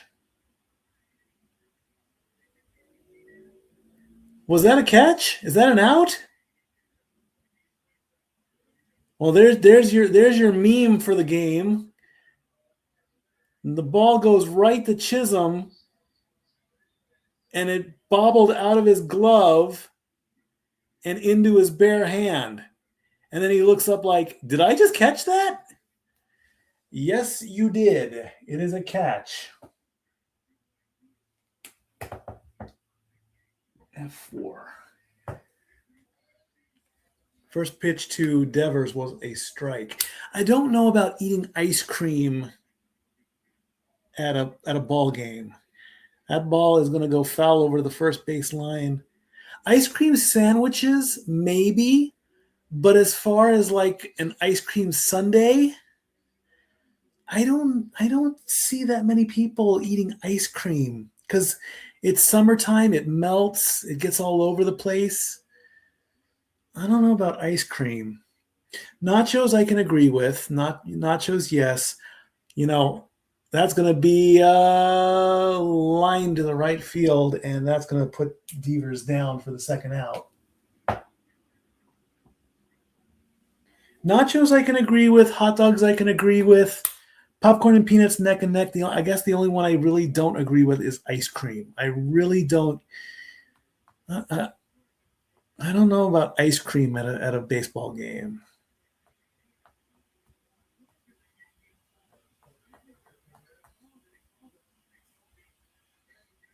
Was that a catch? Is that an out? Well, there's your meme for the game. And the ball goes right to Chisholm, and it bobbled out of his glove and into his bare hand. And then he looks up like, did I just catch that? Yes, you did. It is a catch. F4. First pitch to Devers was a strike. I don't know about eating ice cream at a ball game. That ball is going to go foul over the first base line. Ice cream sandwiches, maybe. But as far as like an ice cream sundae, I don't see that many people eating ice cream because it's summertime. It melts. It gets all over the place. I don't know about ice cream. Nachos, I can agree with. Not nachos, yes. You know, that's going to be line to the right field, and that's going to put Devers down for the second out. Nachos, I can agree with. Hot dogs, I can agree with. Popcorn and peanuts, neck and neck. I guess the only one I really don't agree with is ice cream. I really don't. I don't know about ice cream at a baseball game.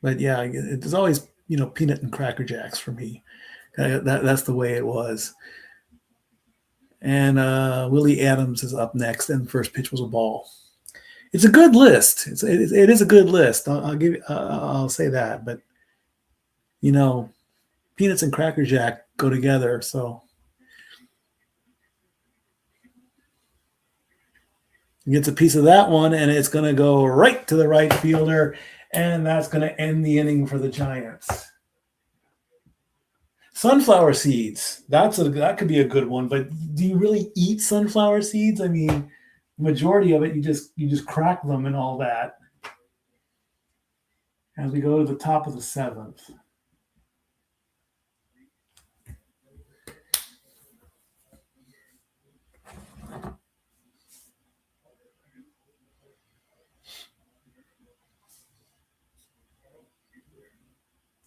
But yeah, it's always peanut and Cracker Jacks for me. That's the way it was. And Willie Adams is up next, and the first pitch was a ball. It's a good list. It is a good list. I'll say that. But peanuts and Cracker Jack go together, so he gets a piece of that one, and it's going to go right to the right fielder, and that's going to end the inning for the Giants. Sunflower seeds. That could be a good one, but do you really eat sunflower seeds? I mean, majority of it you just crack them and all that. As we go to the top of the seventh.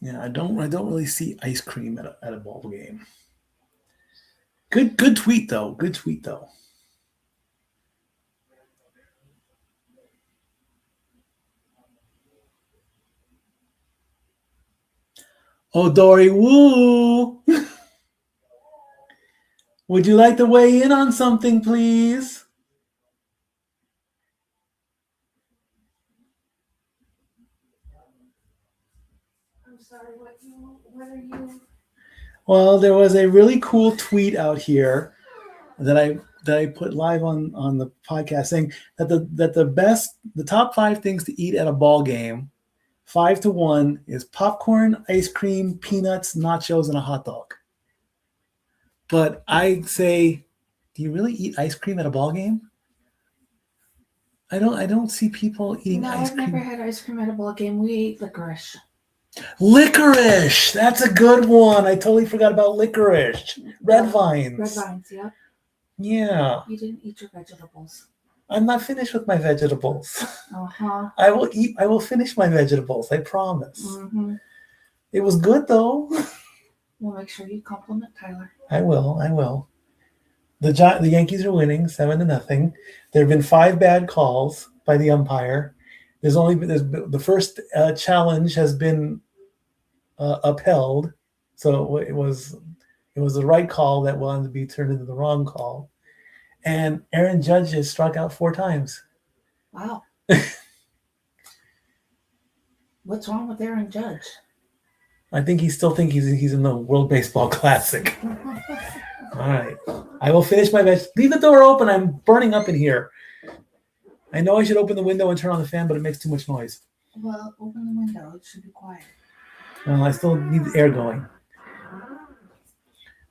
Yeah, I don't really see ice cream at a ball game. Good tweet though. Good tweet though. Oh, Dory Woo. Would you like to weigh in on something, please? I'm sorry, what are you? Well, there was a really cool tweet out here that I put live on the podcast saying that the top 5 things to eat at a ball game, 5-1, is popcorn, ice cream, peanuts, nachos, and a hot dog. But I say, do you really eat ice cream at a ball game? I don't see people eating ice cream. I've never had ice cream at a ball game. We ate licorice. Licorice, that's a good one. I totally forgot about licorice. Red vines. Red vines, yep. Yeah. You didn't eat your vegetables. I'm not finished with my vegetables. Uh-huh. I will finish my vegetables, I promise. Mm-hmm. It was good though. We'll make sure you compliment Tyler. I will. The Yankees are winning 7-0. There have been 5 bad calls by the umpire. The first challenge has been upheld, so it was the right call that wanted to be turned into the wrong call. And Aaron Judge has struck out 4 times. Wow. What's wrong with Aaron Judge? I think he's in the World Baseball Classic. All right. I will finish my veg. Leave the door open. I'm burning up in here. I know I should open the window and turn on the fan, but it makes too much noise. Well, open the window. It should be quiet. Well, I still need the air going.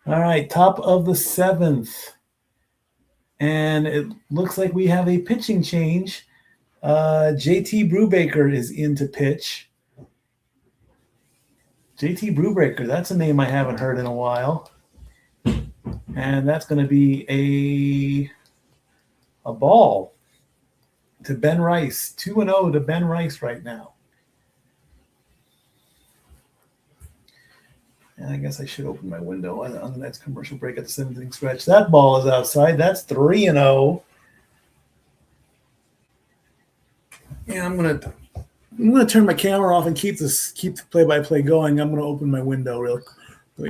All right. Top of the 7th. And it looks like we have a pitching change. JT Brubaker is in to pitch. JT Brubaker, that's a name I haven't heard in a while. And that's going to be a ball to Ben Rice. 2-0 to Ben Rice right now. And I guess I should open my window on the next commercial break at the 7th inning stretch. That ball is outside. That's 3-0. Yeah, I'm gonna turn my camera off and keep the play-by-play going. I'm gonna open my window really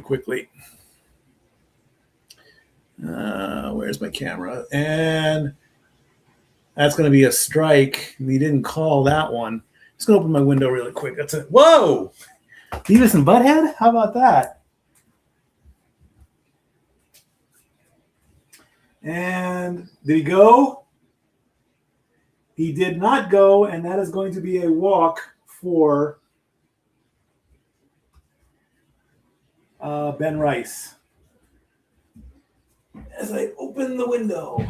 quickly. Where's my camera? And that's gonna be a strike. We didn't call that one. Just gonna open my window really quick. That's it. Whoa! Beavis and Butthead? How about that? And did he go? He did not go, and that is going to be a walk for Ben Rice. As I open the window.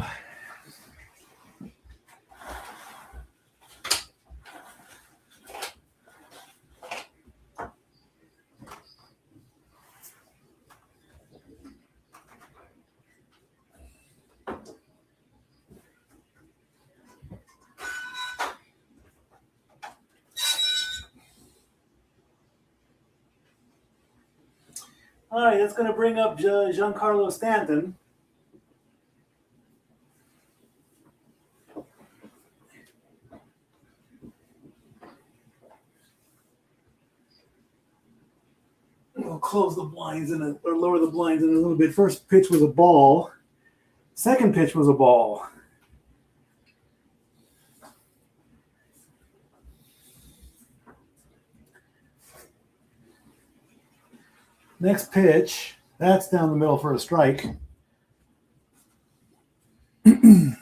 All right, that's going to bring up Giancarlo Stanton. We'll close the blinds or lower the blinds in a little bit. First pitch was a ball. Second pitch was a ball. Next pitch, that's down the middle for a strike. There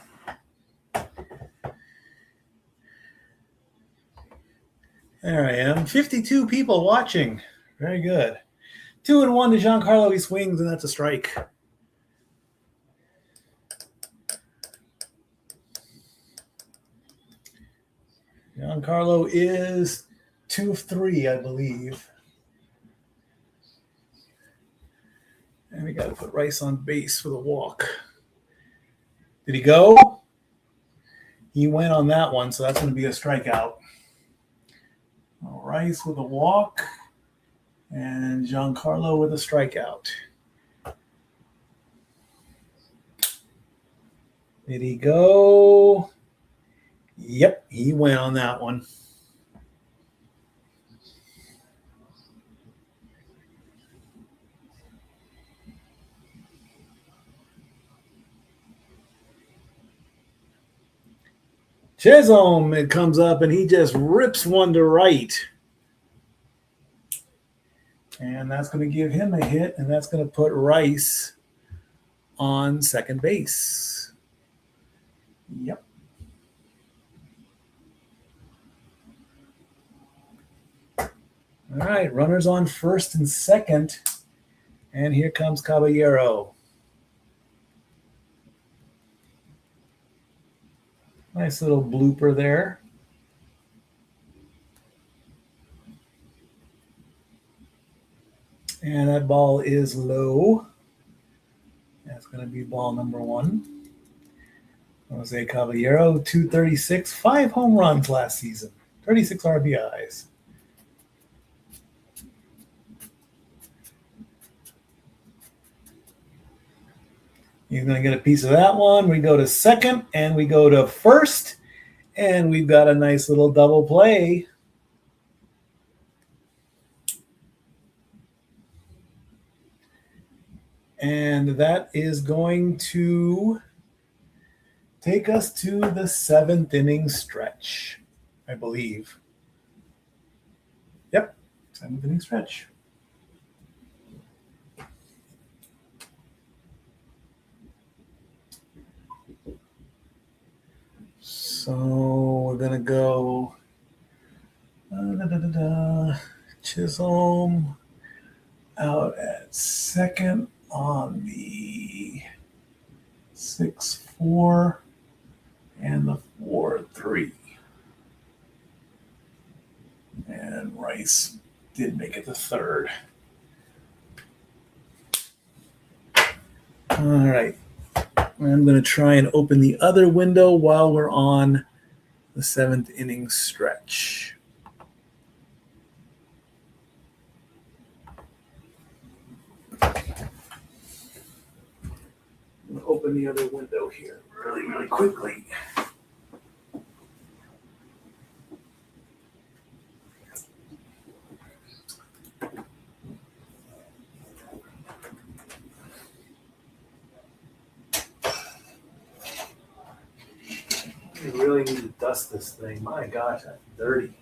I am. 52 people watching. Very good. 2-1 to Giancarlo. He swings, and that's a strike. Giancarlo is 2 of 3, I believe. And we got to put Rice on base for the walk. Did he go? He went on that one, so that's going to be a strikeout. Rice with a walk, and Giancarlo with a strikeout. Did he go? Yep, he went on that one. Chisholm, it comes up, and he just rips one to right. And that's going to give him a hit, and that's going to put Rice on second base. Yep. All right, runners on first and second. And here comes Caballero. Nice little blooper there. And that ball is low. That's going to be ball number 1. Jose Caballero, 236, 5 home runs last season, 36 RBIs. He's going to get a piece of that one. We go to second, and we go to first, and we've got a nice little double play. And that is going to take us to the 7th inning stretch, I believe. Yep, 7th inning stretch. So we're going to go Chisholm out at second on the 6-4 and the 4-3. And Rice did make it to third. All right. I'm going to try and open the other window while we're on the 7th inning stretch. I'm going to open the other window here really, really quickly. I really need to dust this thing. My gosh, that's dirty.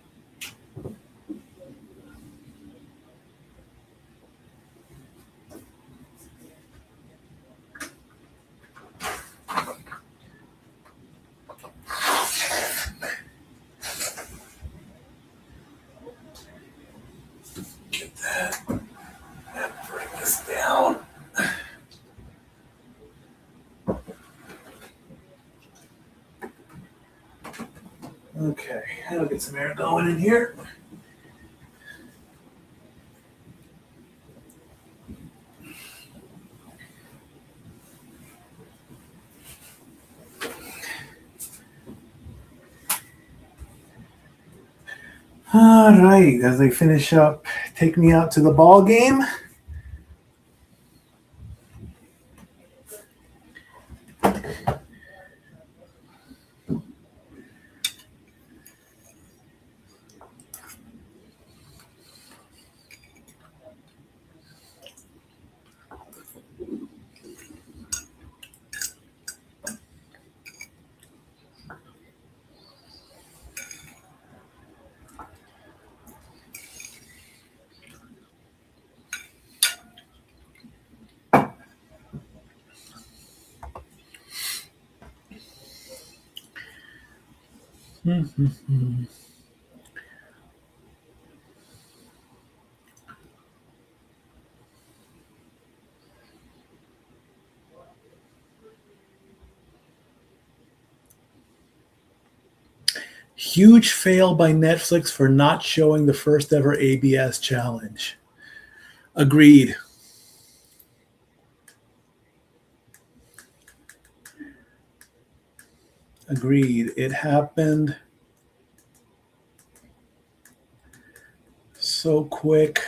Okay, I'll get some air going in here. All right, as they finish up, take me out to the ball game. Huge fail by Netflix for not showing the first ever ABS challenge. Agreed. Agreed. It happened so quick.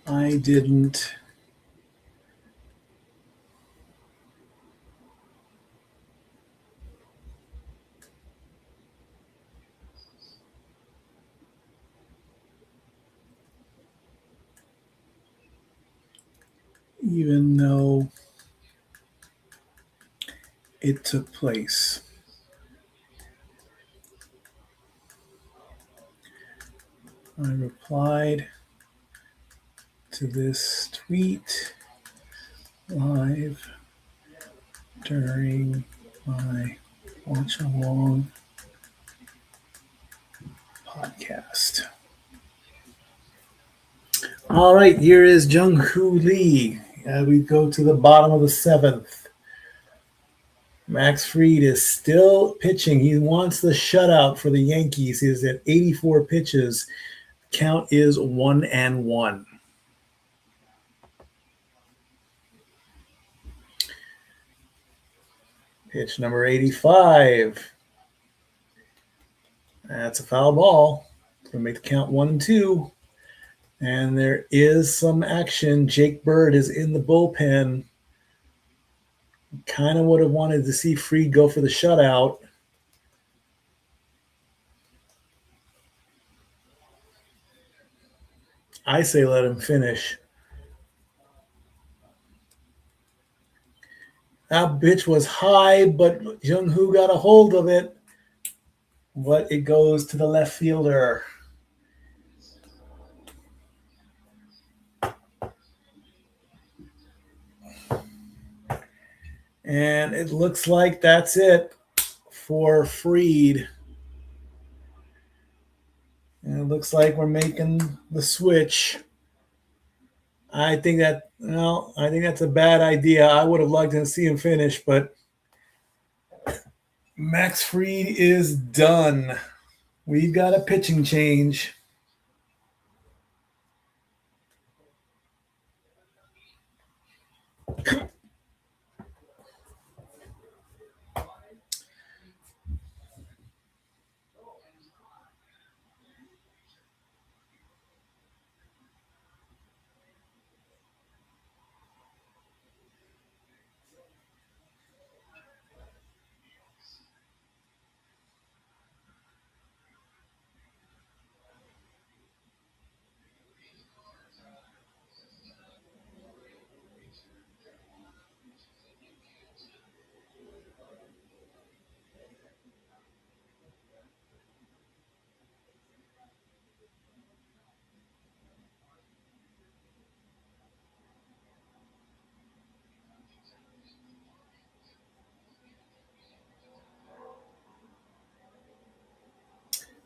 I didn't even know it took place. I replied to this tweet live during my Watch Along podcast. All right, here is Jung-Hoo Lee. We go to the bottom of the seventh. Max Fried is still pitching. He wants the shutout for the Yankees. He's at 84 pitches. Count is 1-1. Pitch number 85. That's a foul ball. It's going to make the count 1-2. And there is some action. Jake Bird is in the bullpen. Kind of would have wanted to see Fried go for the shutout. I say let him finish. That pitch was high, but Jung-Hoo got a hold of it. But it goes to the left fielder. And it looks like that's it for Fried. And it looks like we're making the switch. I think that's a bad idea. I would have liked to see him finish, but Max Fried is done. We've got a pitching change.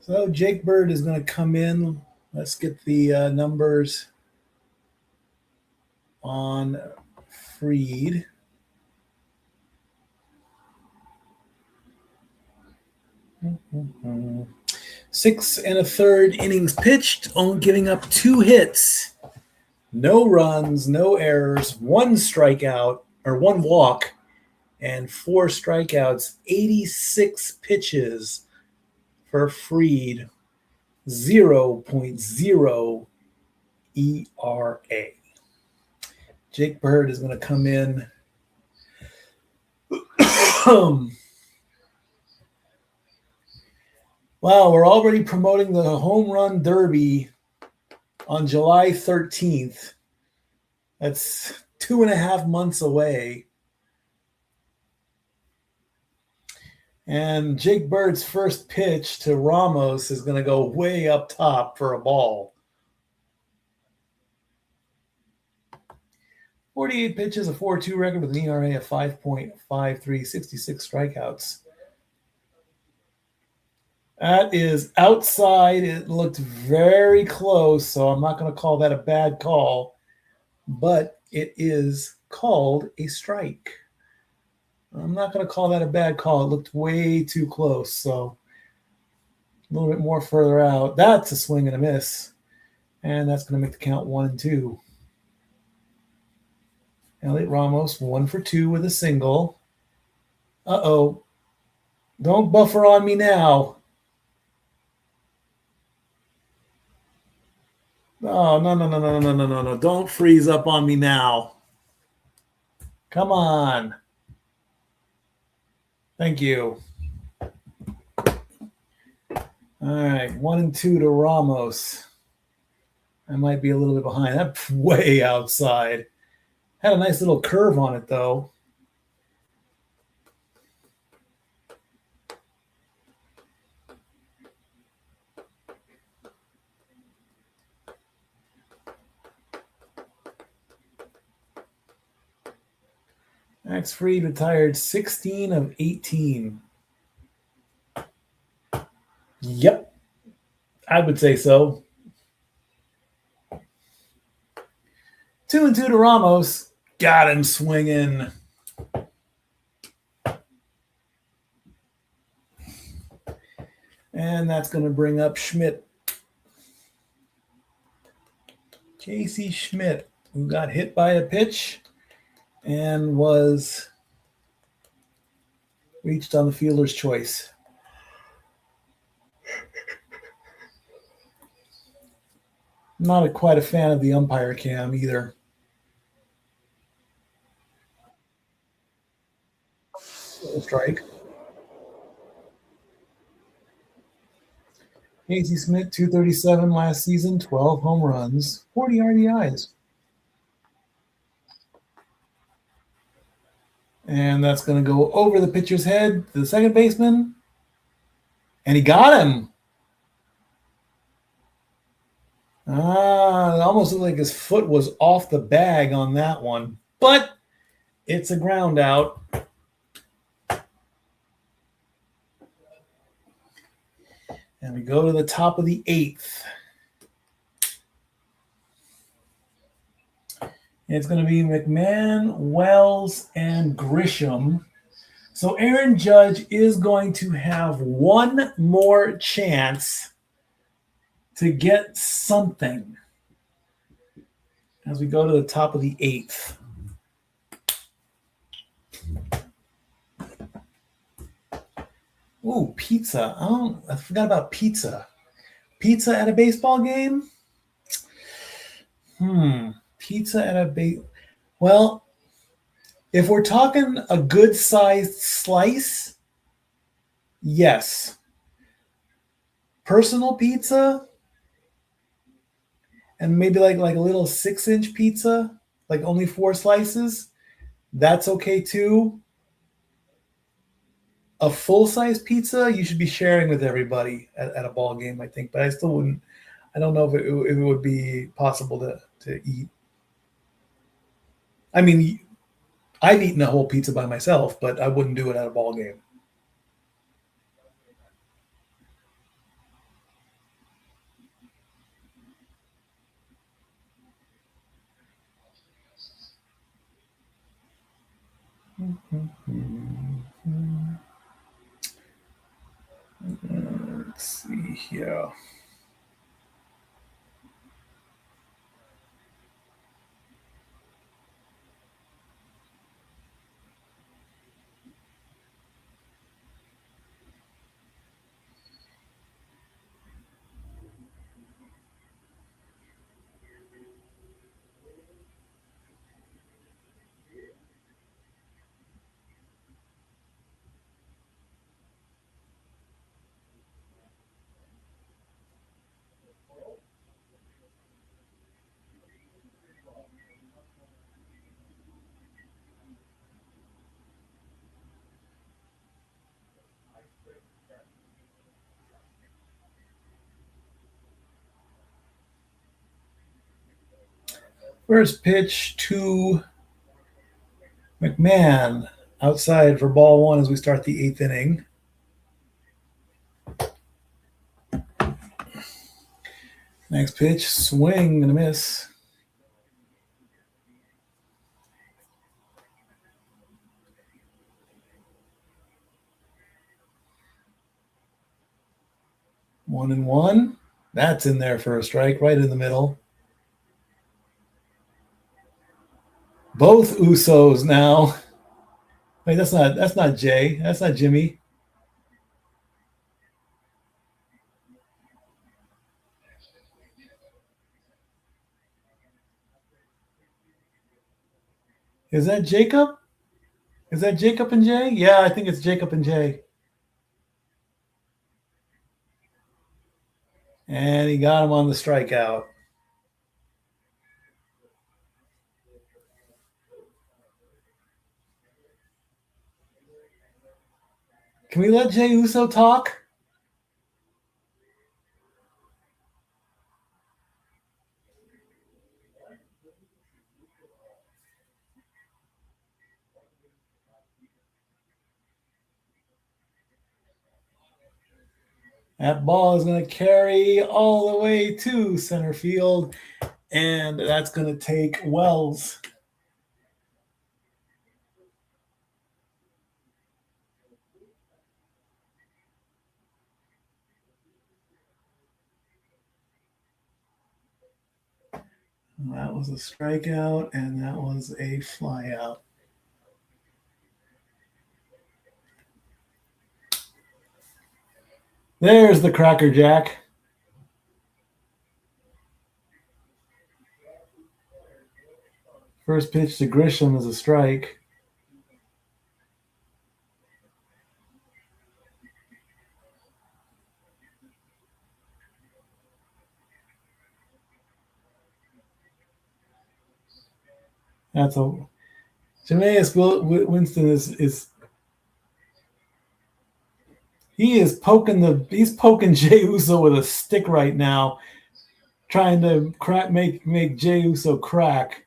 So Jake Bird is going to come in. Let's get the numbers on Fried. 6 1/3 innings pitched, only giving up 2 hits, no runs, no errors, 1 strikeout or 1 walk, and 4 strikeouts. 86 pitches for Fried, 0.0 ERA. Jake Bird is going to come in. Wow, we're already promoting the Home Run Derby on July 13th. That's 2.5 months away. And Jake Bird's first pitch to Ramos is going to go way up top for a ball. 48 pitches, a 4.2 record with an ERA of 5.53, 66 strikeouts. That is outside. It looked very close, so I'm not going to call that a bad call, but it is called a strike. I'm not going to call that a bad call. It looked way too close, so a little bit more further out. That's a swing and a miss, and that's going to make the count 1-2. Elliot Ramos 1 for 2 with a single. Uh-oh. Don't buffer on me now. Oh, no. Don't freeze up on me now. Come on. Thank you. All right, 1-2 to Ramos. I might be a little bit behind. That's way outside. Had a nice little curve on it, though. Max Fried retired 16 of 18. Yep, I would say so. 2-2 to Ramos. Got him swinging. And that's going to bring up Schmidt. Casey Schmidt, who got hit by a pitch and was reached on the fielder's choice. Not quite a fan of the umpire cam either. Strike. Casey Schmidt, 237 last season, 12 home runs, 40 RBIs. And that's going to go over the pitcher's head to the second baseman. And he got him. It almost looked like his foot was off the bag on that one. But it's a ground out. And we go to the top of the 8th. It's going to be McMahon, Wells, and Grisham. So Aaron Judge is going to have one more chance to get something as we go to the top of the 8th. Ooh, pizza. I forgot about pizza. Pizza at a baseball game? Pizza at a well, if we're talking a good sized slice, yes. Personal pizza and maybe like a little 6-inch pizza, like only 4 slices, that's okay too. A full-size pizza you should be sharing with everybody at a ball game, I think, but I still wouldn't. I don't know if it would be possible to eat. I mean, I've eaten a whole pizza by myself, but I wouldn't do it at a ball game. Let's see here. First pitch to McMahon outside for ball one as we start the eighth inning. Next pitch, swing and a miss. One and one. That's in there for a strike, right in the middle. Both Usos now. Wait, that's not Jay. That's not Jimmy. Is that Jacob? Is that Jacob and Jay? Yeah, I think it's Jacob and Jay. And he got him on the strikeout. Can we let Jay Uso talk? That ball is going to carry all the way to center field, and that's going to take Wells. That was a strikeout, and that was a flyout. There's the Cracker Jack. First pitch to Grisham is a strike. That's a Jameis Winston is he's poking Jey Uso with a stick right now, trying to make Jey Uso crack.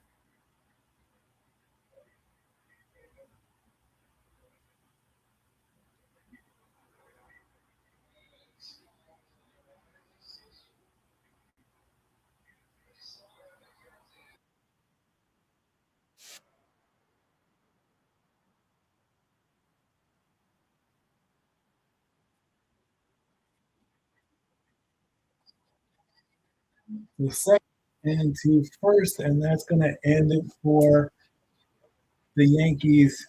The second and to first, and that's going to end it for the Yankees.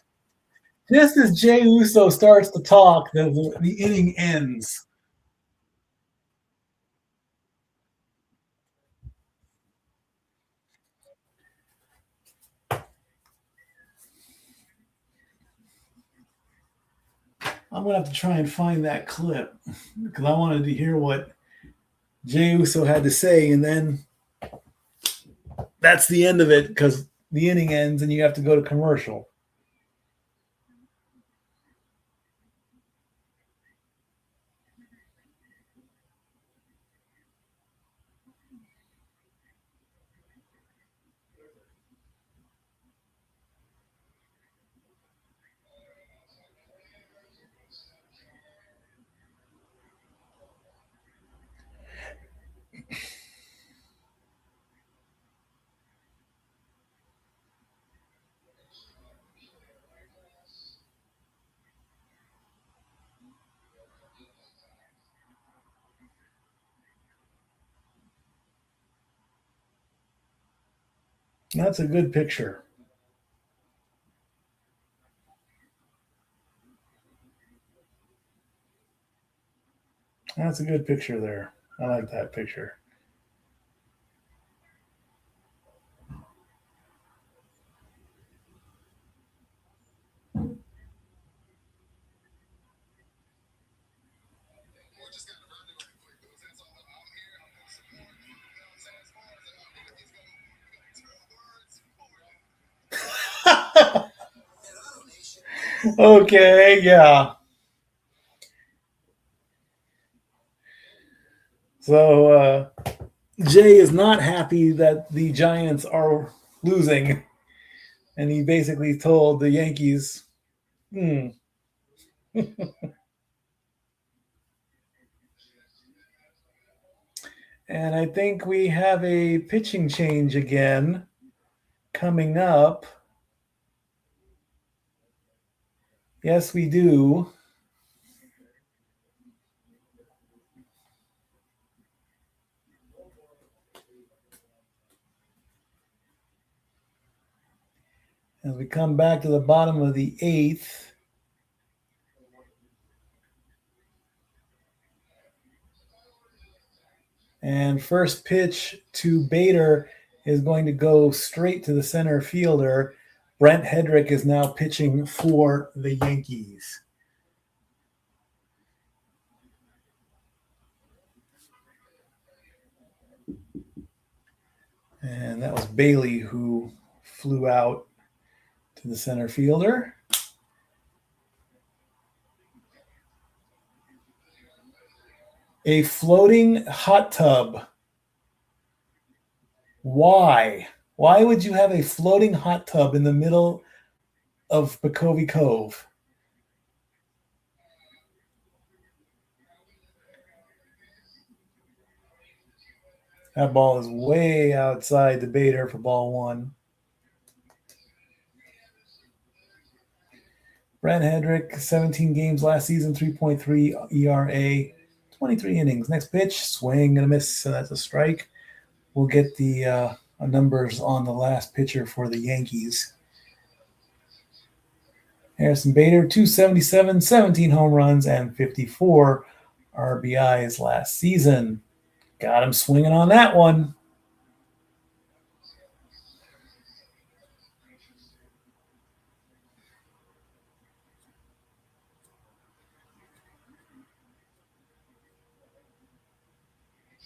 Just as Jey Uso starts to talk, the inning ends. I'm going to have to try and find that clip because I wanted to hear what Jey Uso had to say, and then that's the end of it because the inning ends and you have to go to commercial. That's a good picture. That's a good picture there. I like that picture. Okay, yeah. So Jay is not happy that the Giants are losing, and he basically told the Yankees, "Hmm." And I think we have a pitching change again coming up. Yes, we do. As we come back to the bottom of the eighth. And first pitch to Bader is going to go straight to the center fielder. Brent Hedrick is now pitching for the Yankees. And that was Bailey who flew out to the center fielder. A floating hot tub. Why? Why would you have a floating hot tub in the middle of Bacovi Cove? That ball is way outside the Bader for ball one. Brent Hedrick, 17 games last season, 3.3 ERA, 23 innings. Next pitch, swing and a miss, so that's a strike. We'll get the numbers on the last pitcher for the Yankees. Harrison Bader, 277, 17 home runs, and 54 RBIs last season. Got him swinging on that one.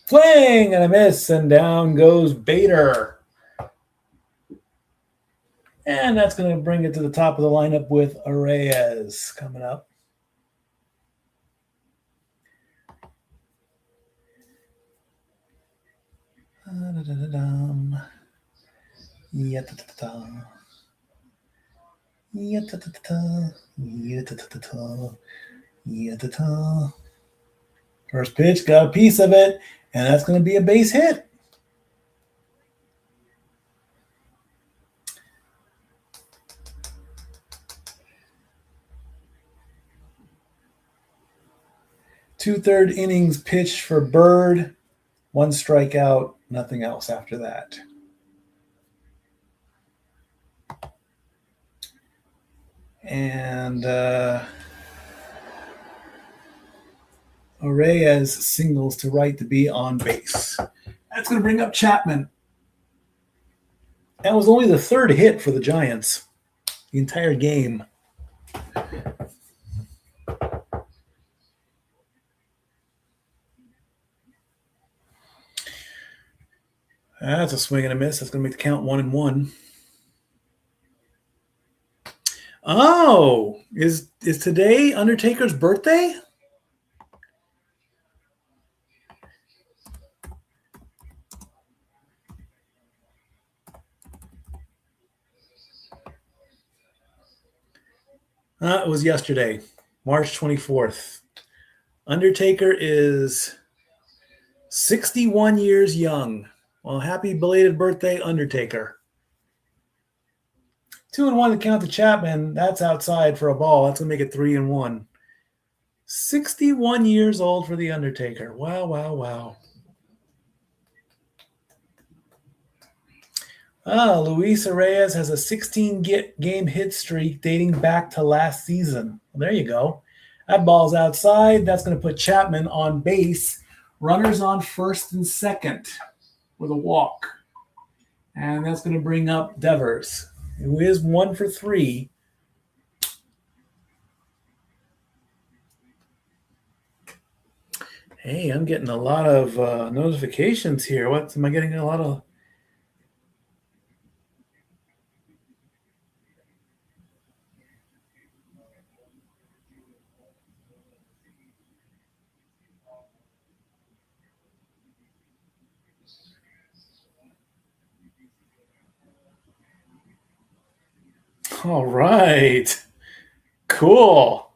Swing and a miss, and down goes Bader. And that's going to bring it to the top of the lineup with Reyes coming up. First pitch, got a piece of it, and that's going to be a base hit. Two-third innings pitched for Bird. One strikeout, nothing else after that. And Reyes singles to right to be on base. That's going to bring up Chapman. That was only the third hit for the Giants the entire game. That's a swing and a miss. That's going to make the count 1-1. Oh, is today Undertaker's birthday? It was yesterday, March 24th. Undertaker is 61 years young. Well, happy belated birthday, Undertaker. 2-1 to count to Chapman. That's outside for a ball. That's going to make it 3-1. 61 years old for the Undertaker. Wow, wow, wow. Luis Reyes has a 16-game hit streak dating back to last season. Well, there you go. That ball's outside. That's going to put Chapman on base. Runners on first and second with a walk. And that's going to bring up Devers, who is 1 for 3. Hey, I'm getting a lot of notifications here. What am I getting? A lot of. All right. Cool.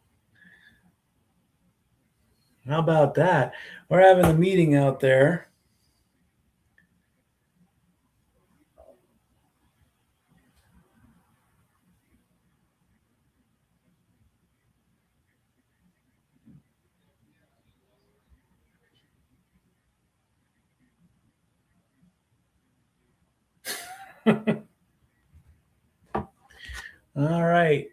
How about that? We're having a meeting out there. All right.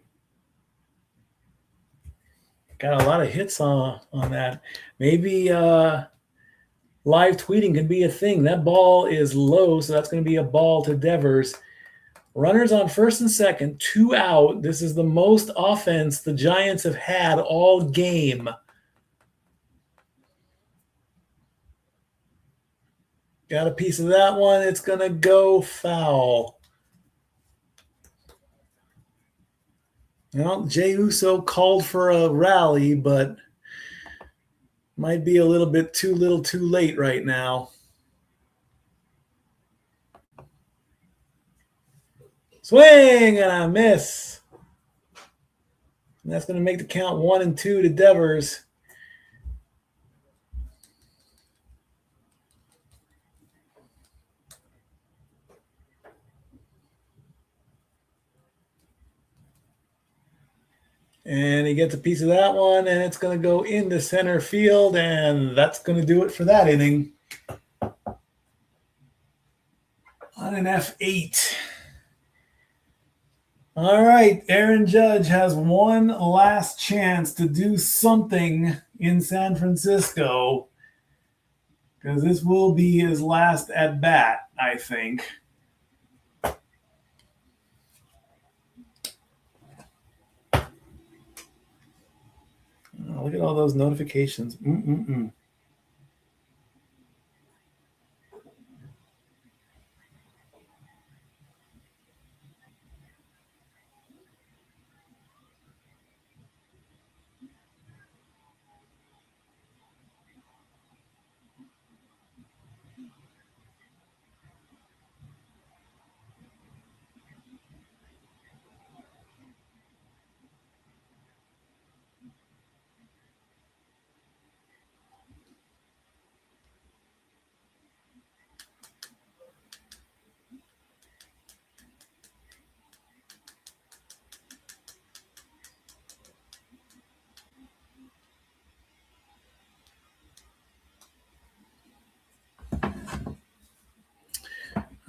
Got a lot of hits on that. Maybe live tweeting can be a thing. That ball is low, so that's going to be a ball to Devers. Runners on first and second, 2 out. This is the most offense the Giants have had all game. Got a piece of that one. It's going to go foul. Well, Jey Uso called for a rally, but might be a little bit too little too late right now. Swing and a miss. And that's going to make the count 1-2 to Devers. And he gets a piece of that one, and it's going to go into center field, and that's going to do it for that inning. On an F8. All right, Aaron Judge has one last chance to do something in San Francisco, because this will be his last at bat, I think. Oh, look at all those notifications.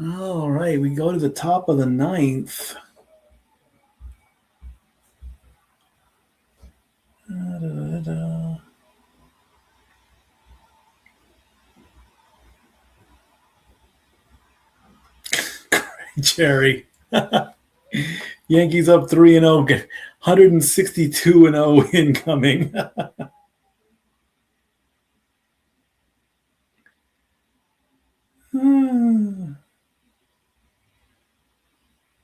All right, we go to the top of the 9th. Jerry. Yankees up 3-0, 162-0 incoming.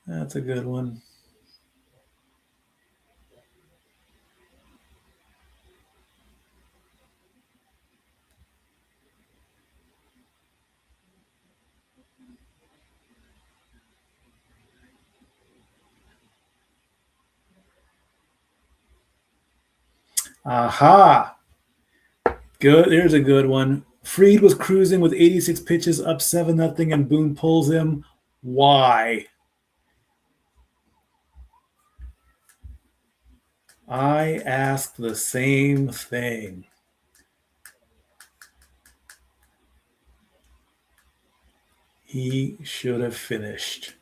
That's a good one. Aha. Good. There's a good one. Fried was cruising with 86 pitches, up 7-0, and Boone pulls him. Why? I ask the same thing. He should have finished.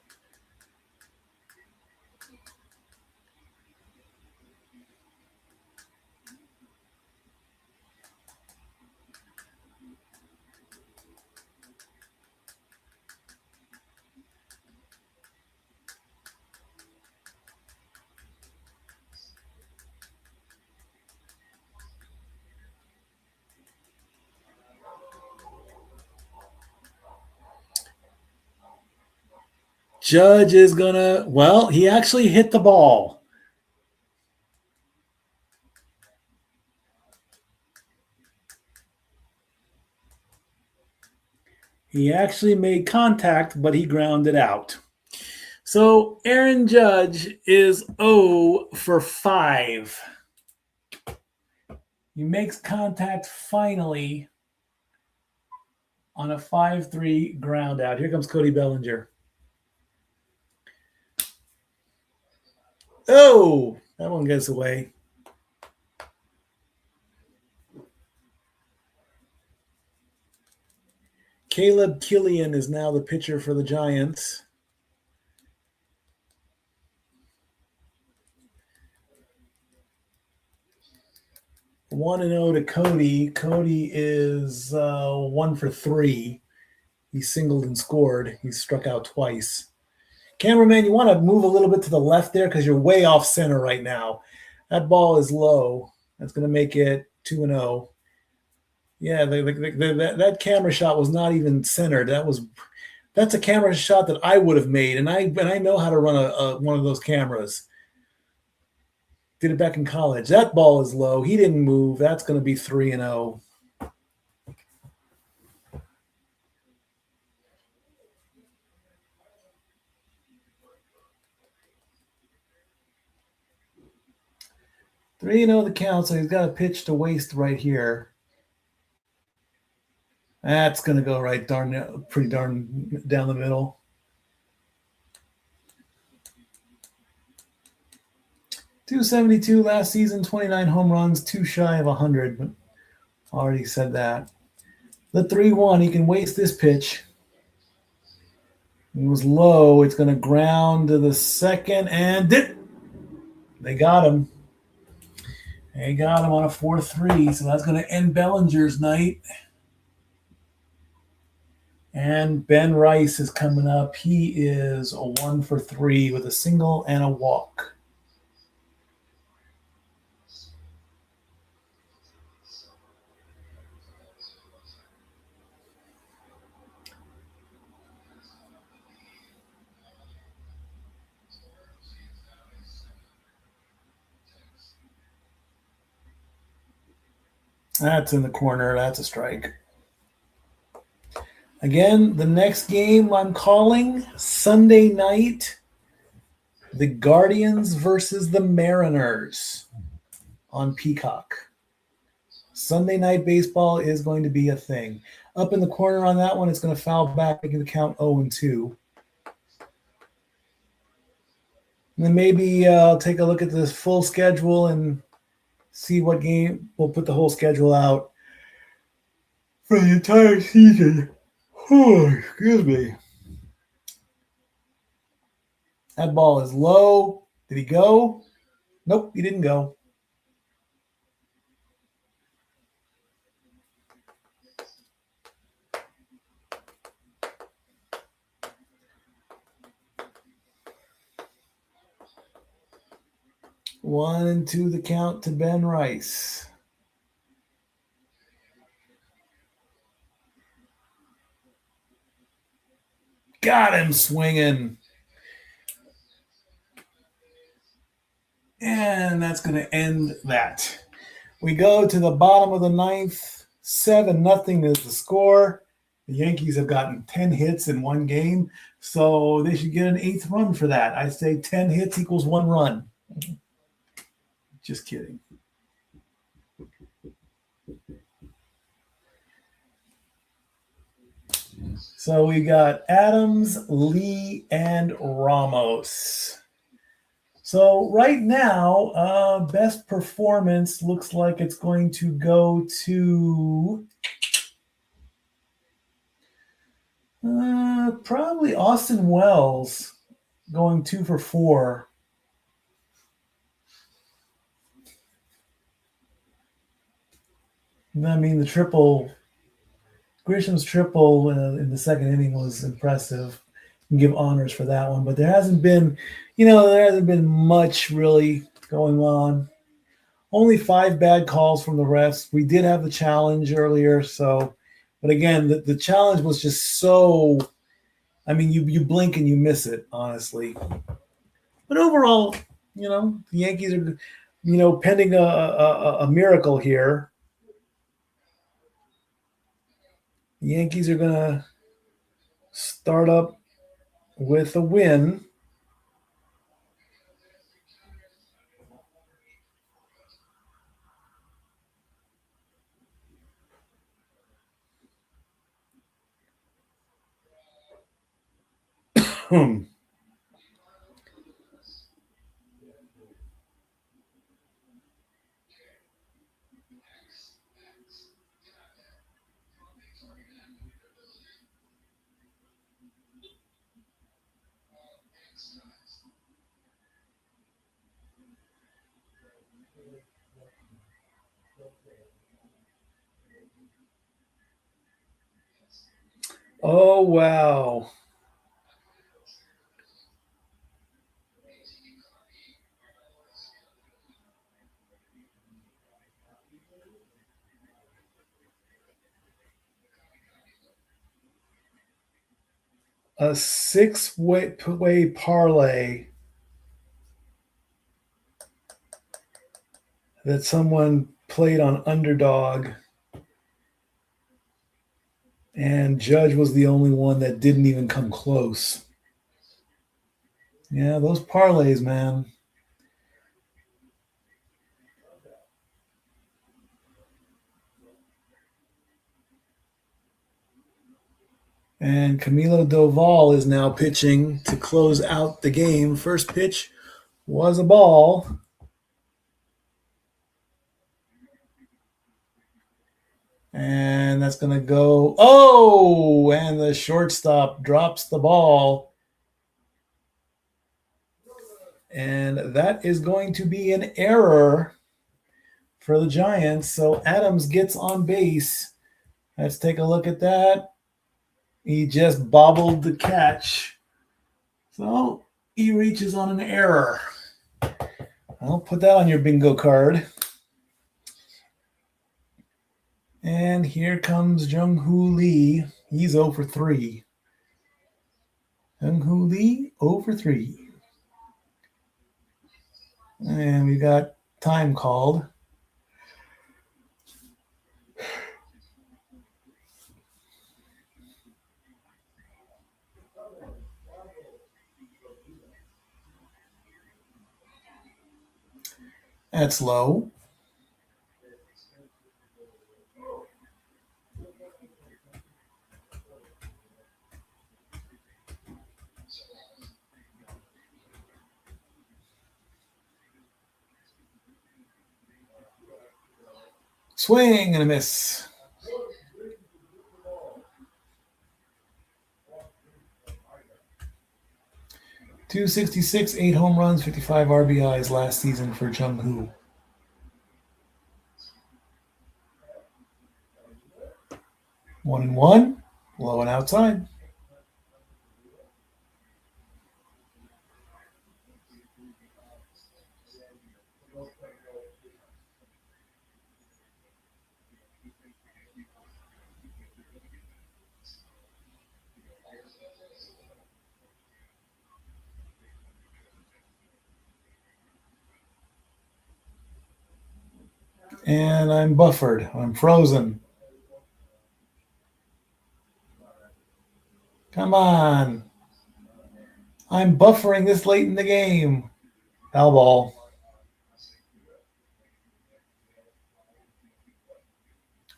Judge is gonna, well, he actually hit the ball. He actually made contact, but he grounded out. So Aaron Judge is 0 for 5. He makes contact finally on a 5-3 ground out. Here comes Cody Bellinger. Oh, that one gets away. Caleb Killian is now the pitcher for the Giants. 1-0 to Cody. Cody is 1 for 3. He singled and scored. He struck out twice. Cameraman, you want to move a little bit to the left there because you're way off center right now. That ball is low. That's going to make it 2-0. Yeah, that camera shot was not even centered. That's a camera shot that I would have made, and I know how to run one of those cameras. Did it back in college. That ball is low. He didn't move. That's going to be 3-0. The count, so he's got a pitch to waste right here. That's going to go pretty darn down the middle. .272 last season, 29 home runs, 2 shy of 100. But already said that. The 3-1, he can waste this pitch. It was low. It's going to ground to the second, and they got him. They got him on a 4-3, so that's going to end Bellinger's night. And Ben Rice is coming up. He is a 1 for 3 with a single and a walk. That's in the corner. That's a strike. Again, the next game I'm calling Sunday night, the Guardians versus the Mariners on Peacock. Sunday night baseball is going to be a thing. Up in the corner on that one, it's going to foul back, making the count 0-2. And then maybe I'll take a look at this full schedule and see what game. We'll put the whole schedule out for the entire season. Oh, excuse me. That ball is low. Did he go? Nope, he didn't go. One and two the count to Ben Rice. Got him swinging. And that's going to end that. We go to the bottom of the ninth. 7-0 is the score. The Yankees have gotten 10 hits in one game, so they should get an 8th run for that. I say 10 hits equals 1 run. Just kidding. So we got Adams, Lee, and Ramos. So right now, best performance looks like it's going to go to Probably Austin Wells going 2 for 4. I mean, the triple, Grisham's triple in the second inning was impressive. You can give honors for that one, but there hasn't been much really going on. Only 5 bad calls from the refs. We did have the challenge earlier, but again, the challenge was just so. I mean, you blink and you miss it, honestly. But overall, the Yankees are, pending a miracle here. The Yankees are going to start up with a win. Oh, wow. A 6-way parlay that someone played on Underdog, and Judge was the only one that didn't even come close. Yeah, those parlays, man. And Camilo Doval is now pitching to close out the game. First pitch was a ball. And that's going to go. Oh, and the shortstop drops the ball. And that is going to be an error for the Giants. So Adams gets on base. Let's take a look at that. He just bobbled the catch. So he reaches on an error. I'll put that on your bingo card. And here comes Jung-Hoo Lee. He's 0 for 3. Jung-Hoo Lee, 0 for 3. And we got time called. That's low. Swing and a miss. .266, 8 home runs, 55 RBIs last season for Jung-Hoo. One and one, low and outside. And I'm buffered. I'm frozen. Come on. I'm buffering this late in the game. Foul ball.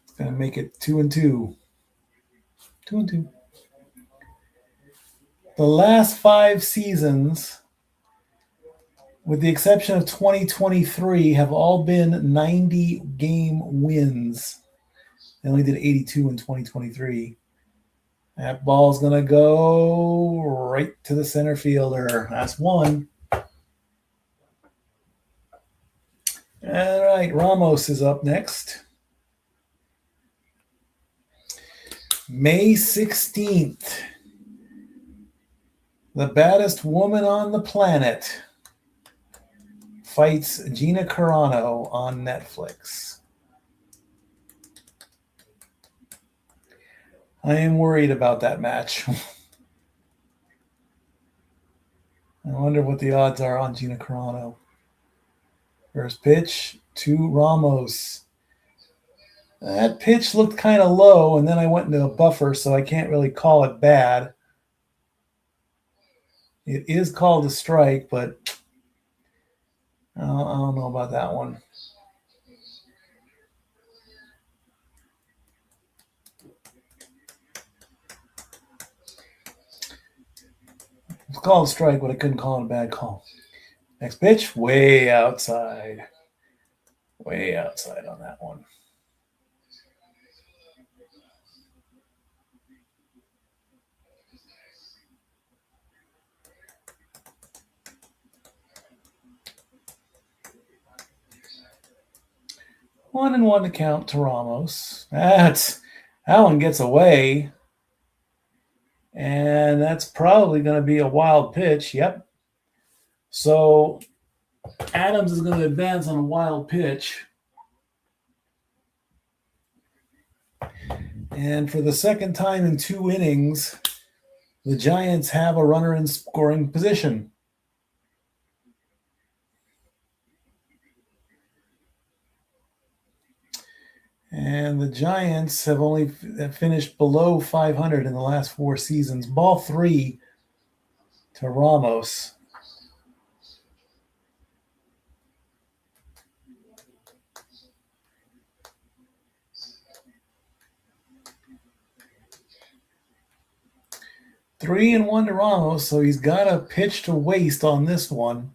It's going to make it 2 and 2. 2 and 2. The last 5 seasons, with the exception of 2023, have all been 90-game wins. They only did 82 in 2023. That ball's going to go right to the center fielder. That's one. All right, Ramos is up next. May 16th. The baddest woman on the planet fights Gina Carano on Netflix. I am worried about that match. I wonder what the odds are on Gina Carano. First pitch to Ramos. That pitch looked kind of low, and then I went into a buffer, so I can't really call it bad. It is called a strike, but I don't know about that one. It's called a strike, but I couldn't call it a bad call. Next pitch, way outside. Way outside on that one. One and one to count to Ramos. That one gets away. And that's probably going to be a wild pitch. Yep. So Adams is going to advance on a wild pitch. And for the second time in 2 innings, the Giants have a runner in scoring position. And the Giants have only finished below 500 in the last 4 seasons. Ball 3 to Ramos. Three and one to Ramos, so he's got a pitch to waste on this one.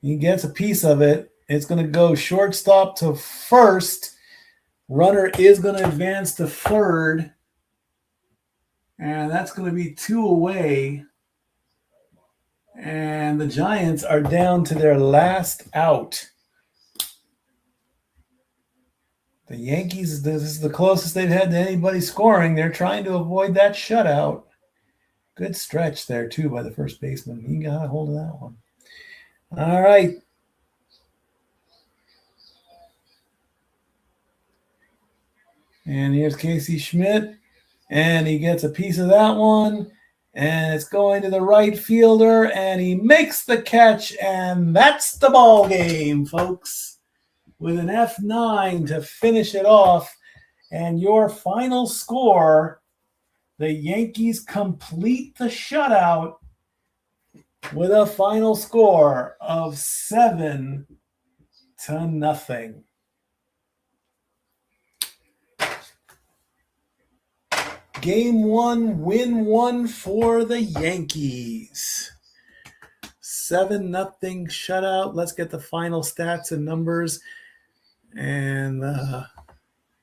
He gets a piece of it. It's going to go shortstop to first. Runner is going to advance to third. And that's going to be 2 away. And the Giants are down to their last out. The Yankees, this is the closest they've had to anybody scoring. They're trying to avoid that shutout. Good stretch there, too, by the first baseman. He got a hold of that one. All right. And here's Casey Schmidt. And he gets a piece of that one. And it's going to the right fielder. And he makes the catch. And that's the ball game, folks. With an F9 to finish it off. And your final score, the Yankees complete the shutout with a final score of 7-0. Game 1, win 1 for the Yankees. 7-0 shutout. Let's get the final stats and numbers and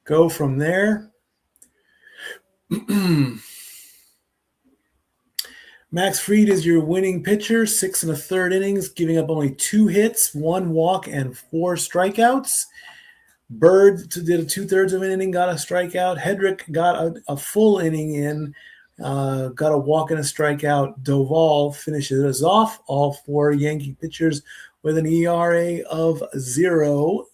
go from there. Max Fried is your winning pitcher, 6 1/3 innings, giving up only 2 hits, 1 walk, and 4 strikeouts. Bird did a 2/3 of an inning, got a strikeout. Hedrick got a full inning in, got a walk and a strikeout. Doval finishes us off, all 4 Yankee pitchers with an ERA of 0.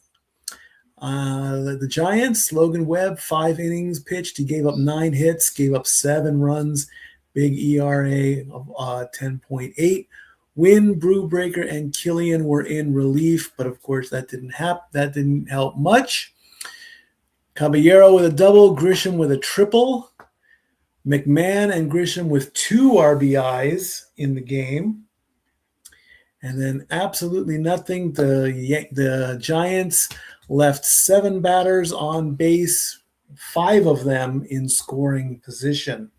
The Giants, Logan Webb, 5 innings pitched. He gave up 9 hits, gave up 7 runs, big ERA of 10.8. Wynn, Brewbreaker, and Killian were in relief, but of course that didn't help much. Caballero with a double, Grisham with a triple. McMahon and Grisham with 2 RBIs in the game. And then absolutely nothing. The Giants left 7 batters on base, 5 of them in scoring position.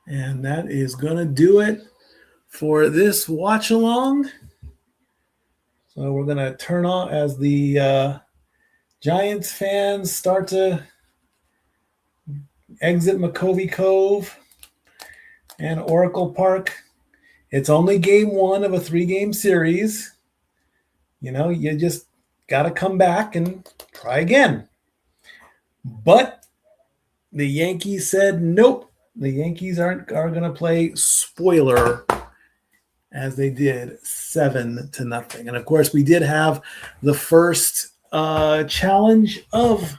And that is going to do it for this watch along. So we're going to turn on as the Giants fans start to exit McCovey Cove and Oracle Park. It's only game one of a 3-game series. You just got to come back and try again. But the Yankees said nope. The Yankees are going to play spoiler, as they did 7-0. And of course, we did have the first challenge of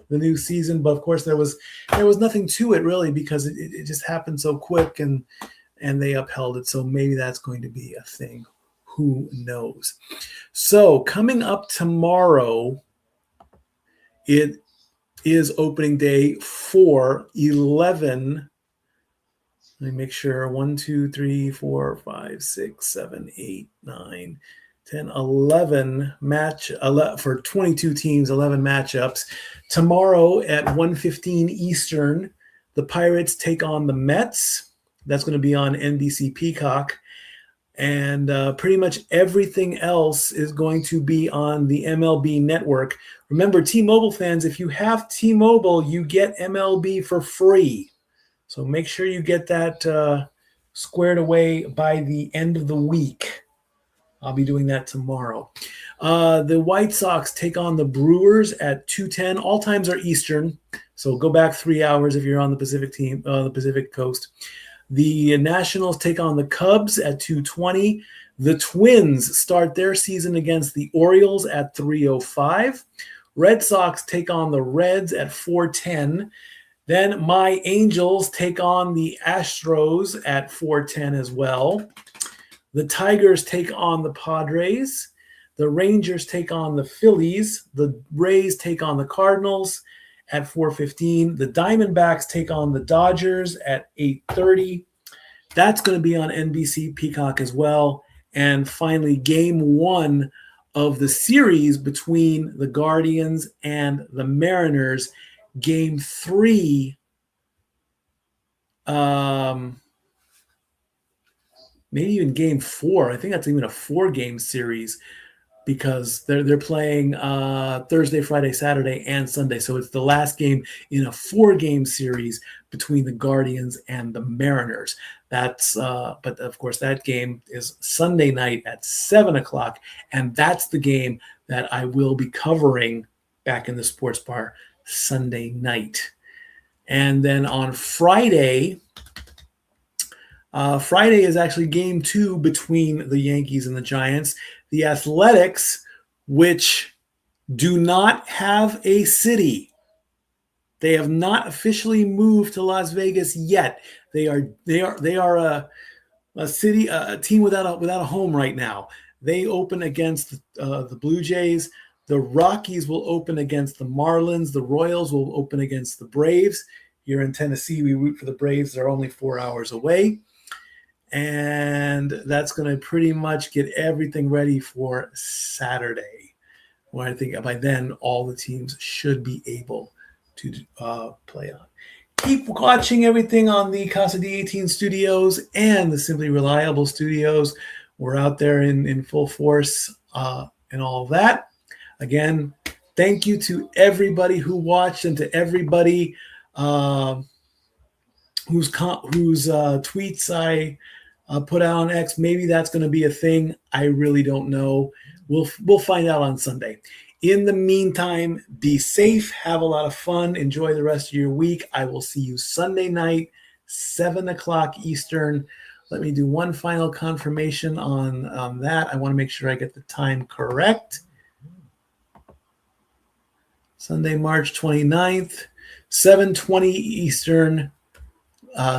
the new season, but of course there was nothing to it really, because it just happened so quick, and they upheld it. So maybe that's going to be a thing. Who knows? So coming up tomorrow, it is opening day for 11. Let me make sure. 1, 2, 3, 4, 5, 6, 7, 8, 9, 10, 11 for 22 teams, 11 matchups. Tomorrow at 1:15 Eastern, the Pirates take on the Mets. That's going to be on NBC Peacock. And pretty much everything else is going to be on the MLB network. Remember, T-Mobile fans, if you have T-Mobile, you get MLB for free. So make sure you get that squared away by the end of the week. I'll be doing that tomorrow. The White Sox take on the Brewers at 2:10. All times are Eastern, so go back 3 hours if you're on the Pacific Coast. The Nationals take on the Cubs at 2:20. The Twins start their season against the Orioles at 3:05. Red Sox take on the Reds at 4:10. Then my Angels take on the Astros at 4:10 as well. The Tigers take on the Padres. The Rangers take on the Phillies. The Rays take on the Cardinals at 4:15. The Diamondbacks take on the Dodgers at 8:30. That's going to be on NBC Peacock as well. And finally, game one of the series between the Guardians and the Mariners. Game 3, maybe even game 4. I think that's even a 4-game series, because they're playing Thursday, Friday, Saturday, and Sunday. So it's the last game in a 4-game series between the Guardians and the Mariners. But of course that game is Sunday night at 7:00, and that's the game that I will be covering back in the sports bar Sunday night. And then on Friday is actually game 2 between the Yankees and the Giants. The Athletics, which do not have a city. They have not officially moved to Las Vegas yet. They are a city, a team without a home right now. They open against the Blue Jays. The Rockies will open against the Marlins. The Royals will open against the Braves. Here in Tennessee, we root for the Braves. They're only 4 hours away. And that's going to pretty much get everything ready for Saturday, where I think by then all the teams should be able to play on. Keep watching everything on the Casa D18 studios and the Simply Reliable studios. We're out there in full force and all of that. Again, thank you to everybody who watched, and to everybody whose tweets I put out on X. Maybe that's going to be a thing. I really don't know. We'll find out on Sunday. In the meantime, be safe. Have a lot of fun. Enjoy the rest of your week. I will see you Sunday night, 7:00 Eastern. Let me do one final confirmation on that. I want to make sure I get the time correct. Sunday, March 29th, 7:20 Eastern,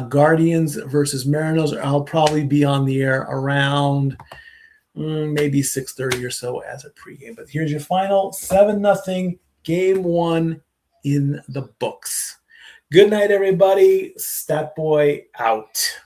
Guardians versus Mariners. I'll probably be on the air around maybe 6:30 or so as a pregame. But here's your final 7-0 game 1 in the books. Good night, everybody. Stat Boy out.